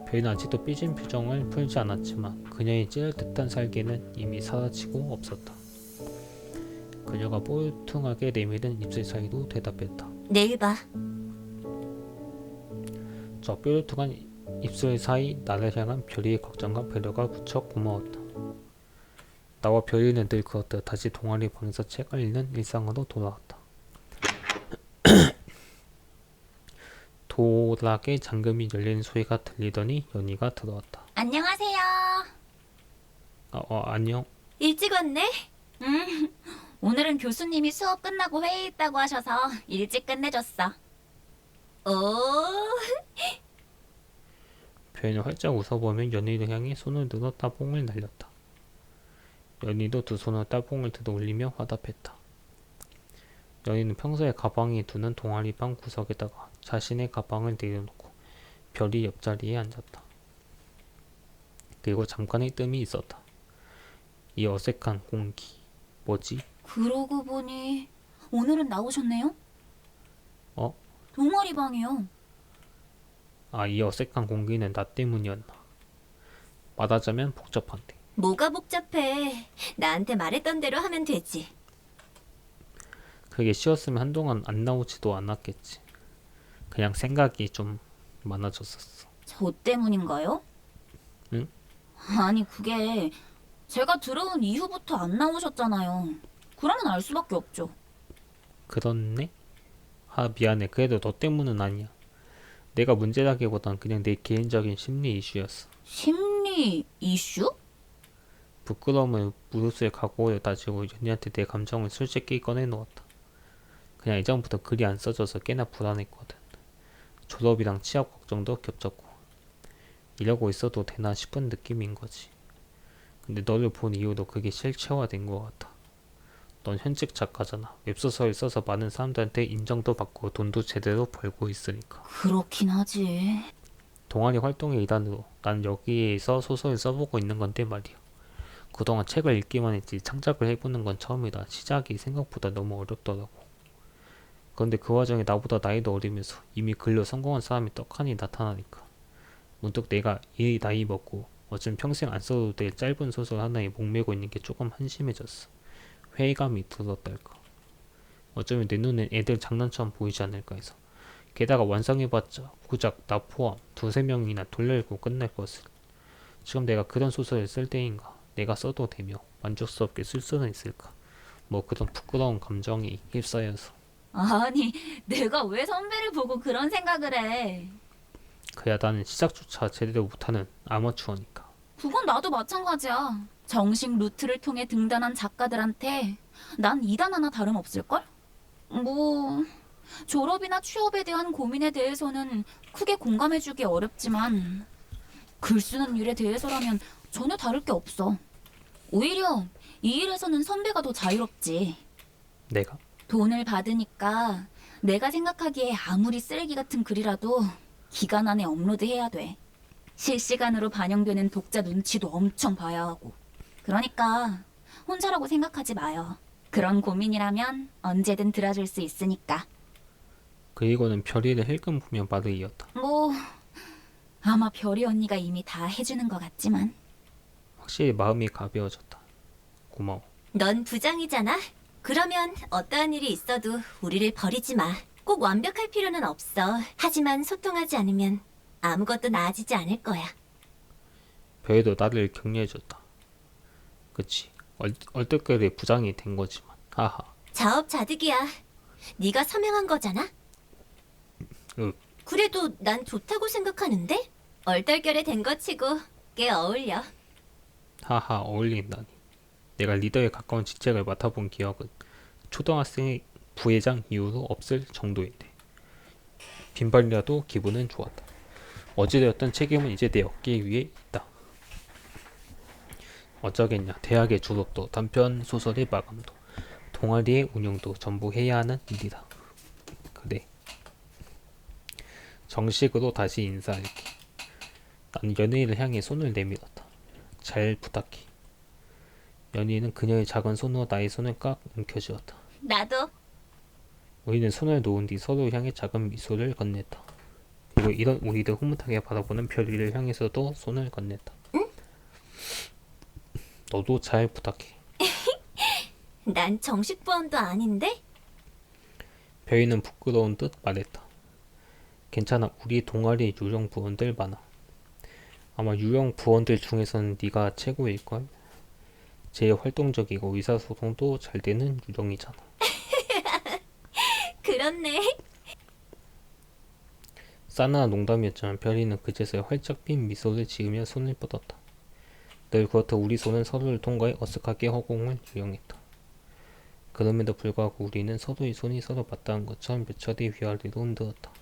별이는 아직도 삐진 표정을 풀지 않았지만 그녀의 찌릿한 살기는 이미 사라지고 없었다. 그녀가 뽀퉁하게 내밀은 입술 사이로 대답했다. 내일 봐. 저 뾰루퉁한 입술 사이 나를 향한 별이의 걱정과 배려가 무척 고마웠다. 나와 별이는 늘 그렇듯 다시 동아리 방에서 책을 읽는 일상으로 돌아왔다. 도락의 잠금이 열리는 소리가 들리더니 연희가 들어왔다. 안녕하세요. 안녕. 일찍 왔네? 오늘은 교수님이 수업 끝나고 회의 있다고 하셔서 일찍 끝내줬어. 오, 별이는 활짝 웃어보며 연희를 향해 손을 들어 따봉을 날렸다. 연희도 두 손으로 따봉을 들어 올리며 화답했다. 연희는 평소에 가방에 두는 동아리방 구석에다가 자신의 가방을 내려놓고 별이 옆자리에 앉았다. 그리고 잠깐의 뜸이 있었다. 이 어색한 공기, 뭐지? 그러고 보니 오늘은 나오셨네요? 어? 동아리방이요. 이 어색한 공기는 나 때문이었나? 말하자면 복잡한데. 뭐가 복잡해. 나한테 말했던 대로 하면 되지. 그게 쉬웠으면 한동안 안 나오지도 않았겠지. 그냥 생각이 좀 많아졌었어. 저 때문인가요? 응? 아니 그게 제가 들어온 이후부터 안 나오셨잖아요. 그러면 알 수밖에 없죠. 그렇네? 미안해. 그래도 너 때문은 아니야. 내가 문제라기보단 그냥 내 개인적인 심리 이슈였어. 심리 이슈? 부끄러움을 무릅쓸 각오를 다지고 연희한테 내 감정을 솔직히 꺼내놓았다. 그냥 이전부터 글이 안 써져서 꽤나 불안했거든. 졸업이랑 취업 걱정도 겹쳤고 이러고 있어도 되나 싶은 느낌인 거지. 근데 너를 본 이후로 그게 실체화된 것 같아. 넌 현직 작가잖아. 웹소설 써서 많은 사람들한테 인정도 받고 돈도 제대로 벌고 있으니까. 그렇긴 하지. 동아리 활동의 일환으로 난 여기에서 소설을 써보고 있는 건데 말이야. 그동안 책을 읽기만 했지 창작을 해보는 건 처음이라 시작이 생각보다 너무 어렵더라고. 그런데 그 와중에 나보다 나이도 어리면서 이미 글로 성공한 사람이 떡하니 나타나니까 문득 내가 이 나이 먹고 어쩜 평생 안 써도 될 짧은 소설 하나에 목매고 있는 게 조금 한심해졌어. 회의감이 들었달까. 어쩌면 내 눈엔 애들 장난처럼 보이지 않을까 해서. 게다가 완성해봤자 고작 나 포함 두세 명이나 돌려읽고 끝날 것을. 지금 내가 그런 소설을 쓸 때인가. 내가 써도 되며 만족스럽게 쓸 수는 있을까? 뭐 그런 부끄러운 감정이 휩싸여서. 아니, 내가 왜 선배를 보고 그런 생각을 해? 그야 나는 시작조차 제대로 못하는 아마추어니까. 그건 나도 마찬가지야. 정식 루트를 통해 등단한 작가들한테 난 2단 하나 다름없을걸? 뭐 졸업이나 취업에 대한 고민에 대해서는 크게 공감해주기 어렵지만 글 쓰는 일에 대해서라면 전혀 다를 게 없어. 오히려 이 일에서는 선배가 더 자유롭지. 내가? 돈을 받으니까 내가 생각하기에 아무리 쓰레기 같은 글이라도 기간 안에 업로드해야 돼. 실시간으로 반영되는 독자 눈치도 엄청 봐야 하고. 그러니까 혼자라고 생각하지 마요. 그런 고민이라면 언제든 들어줄 수 있으니까. 그리고는 별이를 힐끔 보며 말을 이었다. 뭐 아마 별이 언니가 이미 다 해주는 것 같지만. 확실히 마음이 가벼워졌다. 고마워. 넌 부장이잖아. 그러면 어떠한 일이 있어도 우리를 버리지 마. 꼭 완벽할 필요는 없어. 하지만 소통하지 않으면 아무것도 나아지지 않을 거야. 별이도 나를 격려해줬다. 그치. 얼떨결에 부장이 된 거지만. 하하. 자업자득이야. 네가 서명한 거잖아. 그래도 난 좋다고 생각하는데? 얼떨결에 된 거 치고 꽤 어울려. 하하, 어울린다니. 내가 리더에 가까운 직책을 맡아본 기억은 초등학생 부회장 이후로 없을 정도인데 빈발이라도 기분은 좋았다. 어찌되었든 책임은 이제 내 어깨 위에 있다. 어쩌겠냐. 대학의 졸업도 단편 소설의 마감도 동아리의 운영도 전부 해야 하는 일이다. 그래. 정식으로 다시 인사할게. 난 연예인을 향해 손을 내밀었다. 잘 부탁해. 연희는 그녀의 작은 손으로 나의 손을 꽉 움켜쥐었다. 나도. 우리는 손을 놓은 뒤 서로 향해 작은 미소를 건넸다. 그리고 이런 우리를 흐뭇하게 바라보는 별이를 향해서도 손을 건넸다. 응? 너도 잘 부탁해. 난 정식 부원도 아닌데? 별이는 부끄러운 듯 말했다. 괜찮아. 우리 동아리 유령 부원들 많아. 아마 유령 부원들 중에서는 네가 최고일걸? 제일 활동적이고 의사소통도 잘 되는 유령이잖아. 그렇네. 싸나운 농담이었지만 별이는 그제서야 활짝 핀 미소를 지으며 손을 뻗었다. 늘 그렇듯 우리 손은 서로를 통과해 어색하게 허공을 유영했다. 그럼에도 불구하고 우리는 서로의 손이 서로 맞닿은 것처럼 몇 차례 위아래로 흔들었다.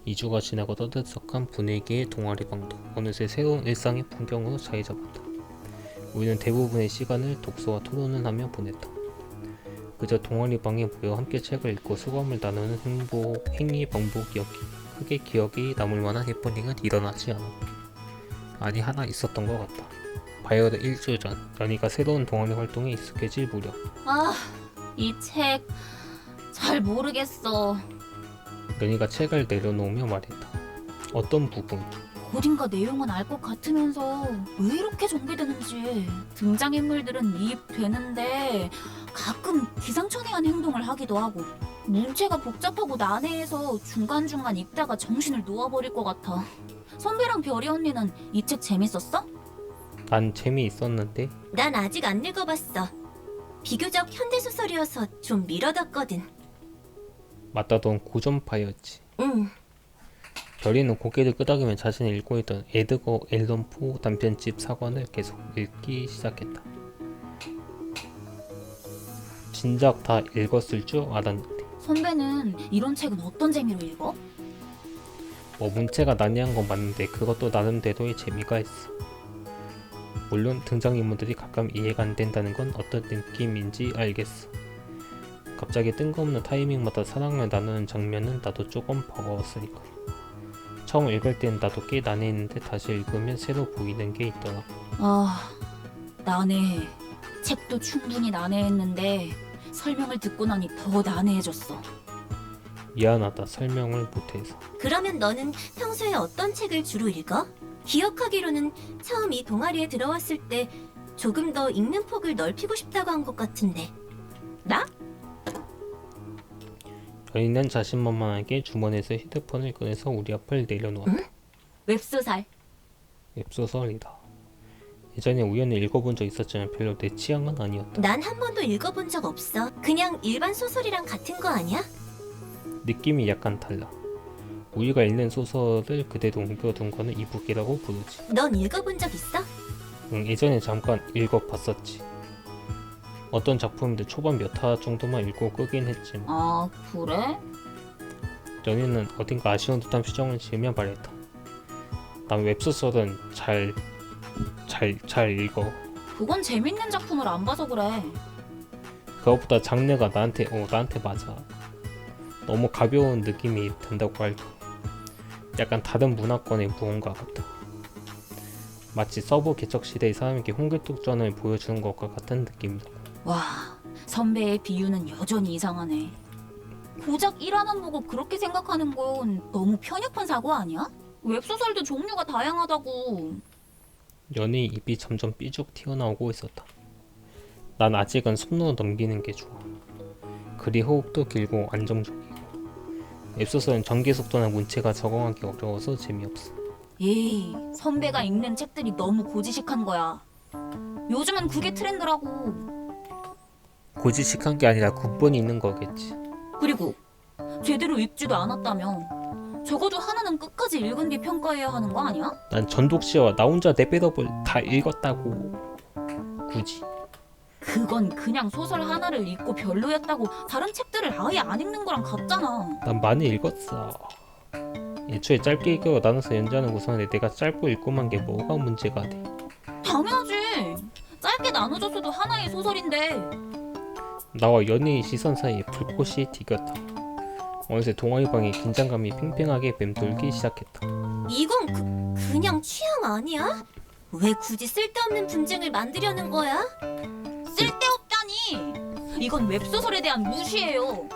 2주가 지나고 떠들썩한 분위기의 동아리방도 어느새 새로운 일상의 풍경으로 자리 잡았다. 우리는 대부분의 시간을 독서와 토론을 하며 보냈다. 그저 동아리방에 모여 함께 책을 읽고 소감을 나누는 행위 반복이었기 크게 기억이 남을 만한 해프닝은 일어나지 않았다. 아니 하나 있었던 것 같다. 바이올렛 일주일 전 연희가 새로운 동아리 활동에 익숙해질 무렵 아, 이 책 잘 모르겠어. 연희가 책을 내려놓으며 말했다. 어떤 부분? 어딘가 내용은 알 것 같으면서 왜 이렇게 전개되는지. 등장인물들은 이입되는데 가끔 기상천외한 행동을 하기도 하고 문체가 복잡하고 난해해서 중간중간 읽다가 정신을 놓아버릴 것 같아. 선배랑 별이 언니는 이 책 재밌었어? 난 재미있었는데 난 아직 안 읽어봤어. 비교적 현대소설이어서 좀 미뤄뒀거든. 맞다. 넌 고전파였지. 응. 별이는 고개를 끄덕이며 자신이 읽고 있던 에드거 앨런 포 단편집 사관을 계속 읽기 시작했다. 진작 다 읽었을 줄 알았는데 선배는 이런 책은 어떤 재미로 읽어? 뭐 문체가 난해한 건 맞는데 그것도 나름대로의 재미가 있어. 물론 등장인물들이 가끔 이해가 안 된다는 건 어떤 느낌인지 알겠어. 갑자기 뜬금없는 타이밍마다 사랑을 나누는 장면은 나도 조금 버거웠으니까. 처음 읽을 땐 나도 꽤 난해했는데 다시 읽으면 새로 보이는 게 있더라. 아, 난해해. 책도 충분히 난해했는데 설명을 듣고 나니 더 난해해졌어. 미안하다. 설명을 못해서. 그러면 너는 평소에 어떤 책을 주로 읽어? 기억하기로는 처음 이 동아리에 들어왔을 때 조금 더 읽는 폭을 넓히고 싶다고 한 것 같은데. 나? 연희는 자신만만하게 주머니에서 휴대폰을 꺼내서 우리 앞을 내려놓았다. 응? 웹소설. 웹소설이다. 예전에 우연히 읽어본 적 있었지만 별로 내 취향은 아니었다. 난 한 번도 읽어본 적 없어. 그냥 일반 소설이랑 같은 거 아니야? 느낌이 약간 달라. 우리가 읽는 소설을 그대로 옮겨둔 거는 이북이라고 부르지. 넌 읽어본 적 있어? 응, 예전에 잠깐 읽어봤었지. 어떤 작품인데 초반 몇 화 정도만 읽고 끄긴 했지만 아, 그래? 연희는 어딘가 아쉬운 듯한 표정을 지으며 말했다. 난 웹소설은 잘 읽어. 그건 재밌는 작품을 안 봐서 그래. 그것보다 장르가 나한테 맞아. 너무 가벼운 느낌이 든다고 할까. 약간 다른 문화권의 무언가 같다. 마치 서브 개척 시대의 사람에게 홍길독전을 보여주는 것과 같은 느낌이다. 와, 선배의 비유는 여전히 이상하네. 고작 1화만 보고 그렇게 생각하는 건 너무 편협한 사고 아니야? 웹소설도 종류가 다양하다고. 연희의 입이 점점 삐죽 튀어나오고 있었다. 난 아직은 손으로 넘기는 게 좋아. 글이 호흡도 길고 안정적이고. 웹소설은 전개 속도나 문체가 적응하기 어려워서 재미없어. 에이, 선배가 읽는 책들이 너무 고지식한 거야. 요즘은 그게 트렌드라고. 고지식한 게 아니라 군본이 있는 거겠지. 그리고 제대로 읽지도 않았다며. 적어도 하나는 끝까지 읽은 뒤 평가해야 하는 거 아니야? 난 전독시와 나 혼자 레벨업을 다 읽었다고. 굳이. 그건 그냥 소설 하나를 읽고 별로였다고 다른 책들을 아예 안 읽는 거랑 같잖아. 난 많이 읽었어. 애초에 짧게 읽고 나눠서 연재하는 구성인데 내가 짧고 읽고만 게 뭐가 문제가 돼. 당연하지. 짧게 나눠줬어도 하나의 소설인데. 나와 연희의 시선 사이에 불꽃이 튀겼다. 어느새 동아리방에 긴장감이 팽팽하게 맴돌기 시작했다. 이건 그냥 취향 아니야? 왜 굳이 쓸데없는 분쟁을 만들려는 거야? 쓸데없다니. 이건 웹소설에 대한 무시예요.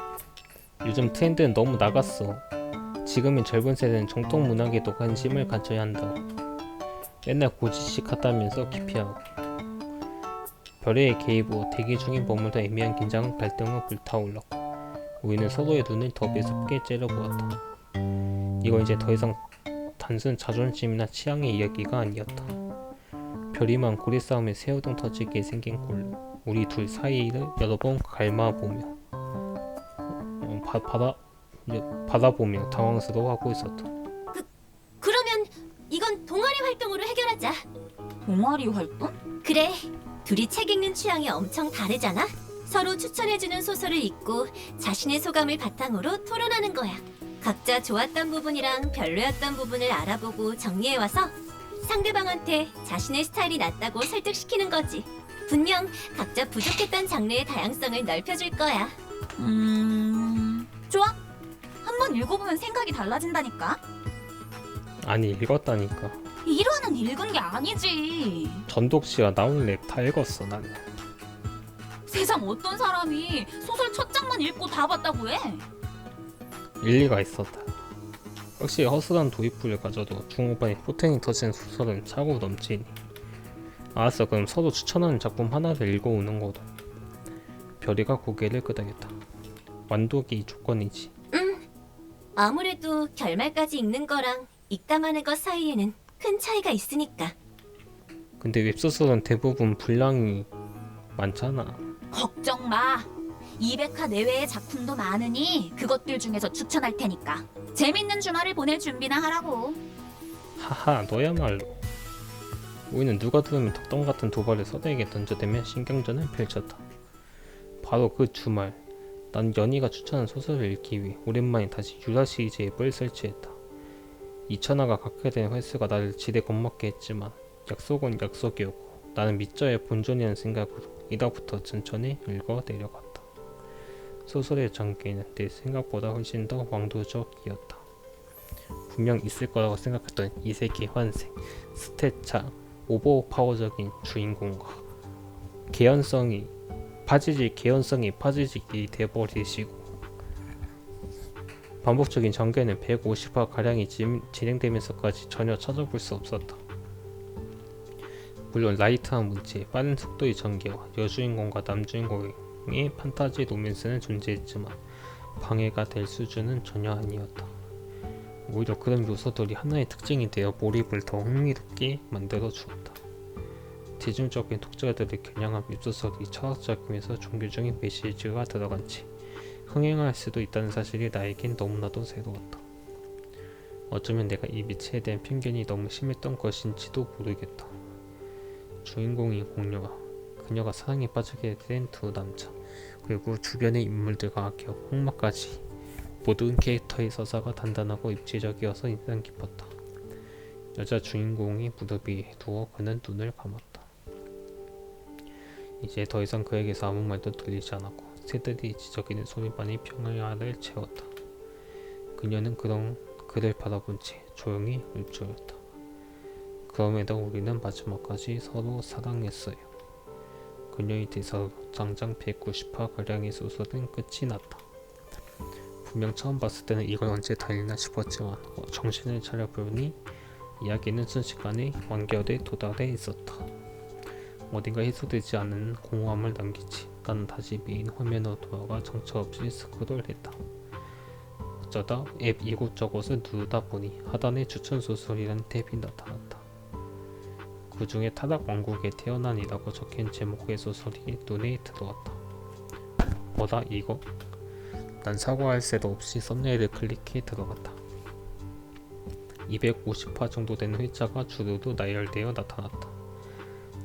요즘 트렌드는 너무 나갔어. 지금의 젊은 세대는 정통 문학에도 관심을 가져야 한다. 맨날 고지식하다면서 기피하고 별의 개입 후 대기 중인 머물다 애매한 긴장은 갈등으로 불타올랐고 우리는 서로의 눈을 더 매섭게 째려보았다. 이건 이제 더 이상 단순 자존심이나 취향의 이야기가 아니었다. 별이만 고리싸움에 새우등 터지게 생긴 꼴로 우리 둘 사이를 여러 번 갉아보며 바라보며 당황스러워하고 있었다. 그러면 이건 동아리 활동으로 해결하자. 동아리 활동? 그래, 둘이 책 읽는 취향이 엄청 다르잖아? 서로 추천해주는 소설을 읽고 자신의 소감을 바탕으로 토론하는 거야. 각자 좋았던 부분이랑 별로였던 부분을 알아보고 정리해와서 상대방한테 자신의 스타일이 낫다고 설득시키는 거지. 분명 각자 부족했던 장르의 다양성을 넓혀줄 거야. 좋아. 한번 읽어보면 생각이 달라진다니까. 아니 읽었다니까. 1화는 읽은 게 아니지. 전독시와 나온 랩 다 읽었어 나는. 세상 어떤 사람이 소설 첫 장만 읽고 다 봤다고 해? 일리가 있었다. 역시 허술한 도입부를 가져도 중후반에 포텐이 터지는 소설은 차고 넘치니. 알았어, 그럼 서로 추천하는 작품 하나를 읽어오는 거다. 별이가 고개를 끄덕였다. 완독이 조건이지. 아무래도 결말까지 읽는 거랑 읽다 마는 것 사이에는 큰 차이가 있으니까. 근데 웹소설은 대부분 분량이 많잖아. 걱정 마. 200화 내외의 작품도 많으니 그것들 중에서 추천할 테니까. 재밌는 주말을 보낼 준비나 하라고. 하하, 너야말로. 우리는 누가 들으면 덕담 같은 도발을 서로에게 던져대며 신경전을 펼쳤다. 바로 그 주말, 난 연희가 추천한 소설을 읽기 위해 오랜만에 다시 유라 시리즈 앱을 설치했다. 2000화가 갖게 된 횟수가 나를 지레 겁먹게 했지만 약속은 약속이었고 나는 믿져야 본전이라는 생각으로 1화부터 천천히 읽어 내려갔다. 소설의 전개는 내 생각보다 훨씬 더 왕도적이었다. 분명 있을 거라고 생각했던 이세계 환생, 스탯차, 오버파워적인 주인공과 개연성이 파지직이 돼버리시고 반복적인 전개는 150화 가량이 진행되면서까지 전혀 찾아볼 수 없었다. 물론 라이트한 문체, 빠른 속도의 전개와 여주인공과 남주인공의 판타지 로맨스는 존재했지만 방해가 될 수준은 전혀 아니었다. 오히려 그런 요소들이 하나의 특징이 되어 몰입을 더 흥미롭게 만들어 주었다. 대중적인 독자들을 겨냥한 웹소설이 철학적이면서 종교적인 메시지가 들어간 채 흥행할 수도 있다는 사실이 나에겐 너무나도 새로웠다. 어쩌면 내가 이 미치에 대한 편견이 너무 심했던 것인지도 모르겠다. 주인공인 공녀와 그녀가 사랑에 빠지게 된 두 남자, 그리고 주변의 인물들과 기업 홍마까지 모든 캐릭터의 서사가 단단하고 입체적이어서 인상 깊었다. 여자 주인공이 무릎 위에 누워 그는 눈을 감았다. 이제 더 이상 그에게서 아무 말도 들리지 않았고 새들이 지저귀는 소리만이 평야를 채웠다. 그녀는 그를 바라본 채 조용히 울적였다. 그럼에도 우리는 마지막까지 서로 사랑했어요. 그녀의 대사로 장장 190화가량의 소설은 끝이 났다. 분명 처음 봤을 때는 이걸 언제 다 읽나 싶었지만 정신을 차려보니 이야기는 순식간에 완결에 도달해 있었다. 어딘가 해소되지 않은 공허함을 남기지 나는 다시 메인 화면으로 돌아가 정처 없이 스크롤했다. 어쩌다 앱 이곳저곳을 누르다 보니 하단에 추천 소설이라는 탭이 나타났다. 그 중에 타락 왕국에 태어난이라고 적힌 제목의 소설이 눈에 들어왔다. 뭐다 이거? 난 사과할 새도 없이 썸네일을 클릭해 들어갔다. 250화 정도 된 회차가 주르르 나열되어 나타났다.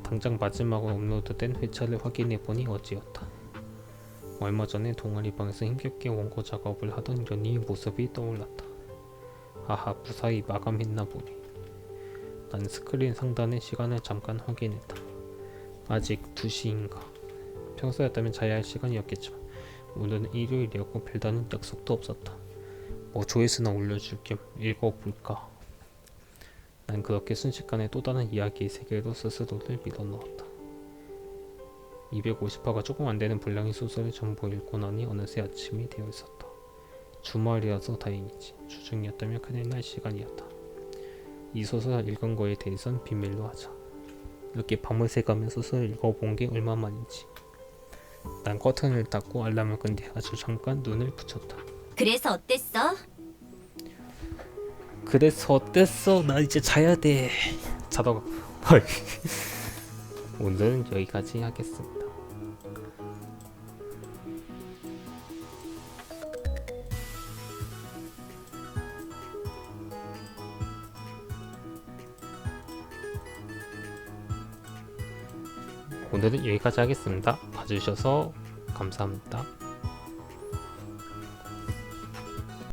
당장 마지막으로 업로드된 회차를 확인해보니 어찌였다. 얼마 전에 동아리방에서 힘겹게 원고 작업을 하던 연희의 모습이 떠올랐다. 아하, 무사히 마감했나 보네. 난 스크린 상단의 시간을 잠깐 확인했다. 아직 2시인가. 평소였다면 자야 할 시간이었겠지만 오늘은 일요일이었고 별다른 약속도 없었다. 뭐 조회수나 올려줄 겸 읽어볼까. 난 그렇게 순식간에 또 다른 이야기의 세계로 스스로를 밀어넣었다. 250화가 조금 안되는 분량의 소설을 전부 읽고 나니 어느새 아침이 되어 있었다. 주말이라서 다행이지. 주중이었다면 큰일 날 시간이었다. 이 소설을 읽은 거에 대해선 비밀로 하자. 이렇게 밤을 새가며 소설을 읽어본 게 얼마만인지. 난 커튼을 닫고 알람을 끈 뒤 아주 잠깐 눈을 붙였다. 그래서 어땠어? 그래서 어땠어? 나 이제 자야 돼. 자다가 오늘은 여기까지 하겠습니다. 오늘은 여기까지 하겠습니다. 봐주셔서 감사합니다.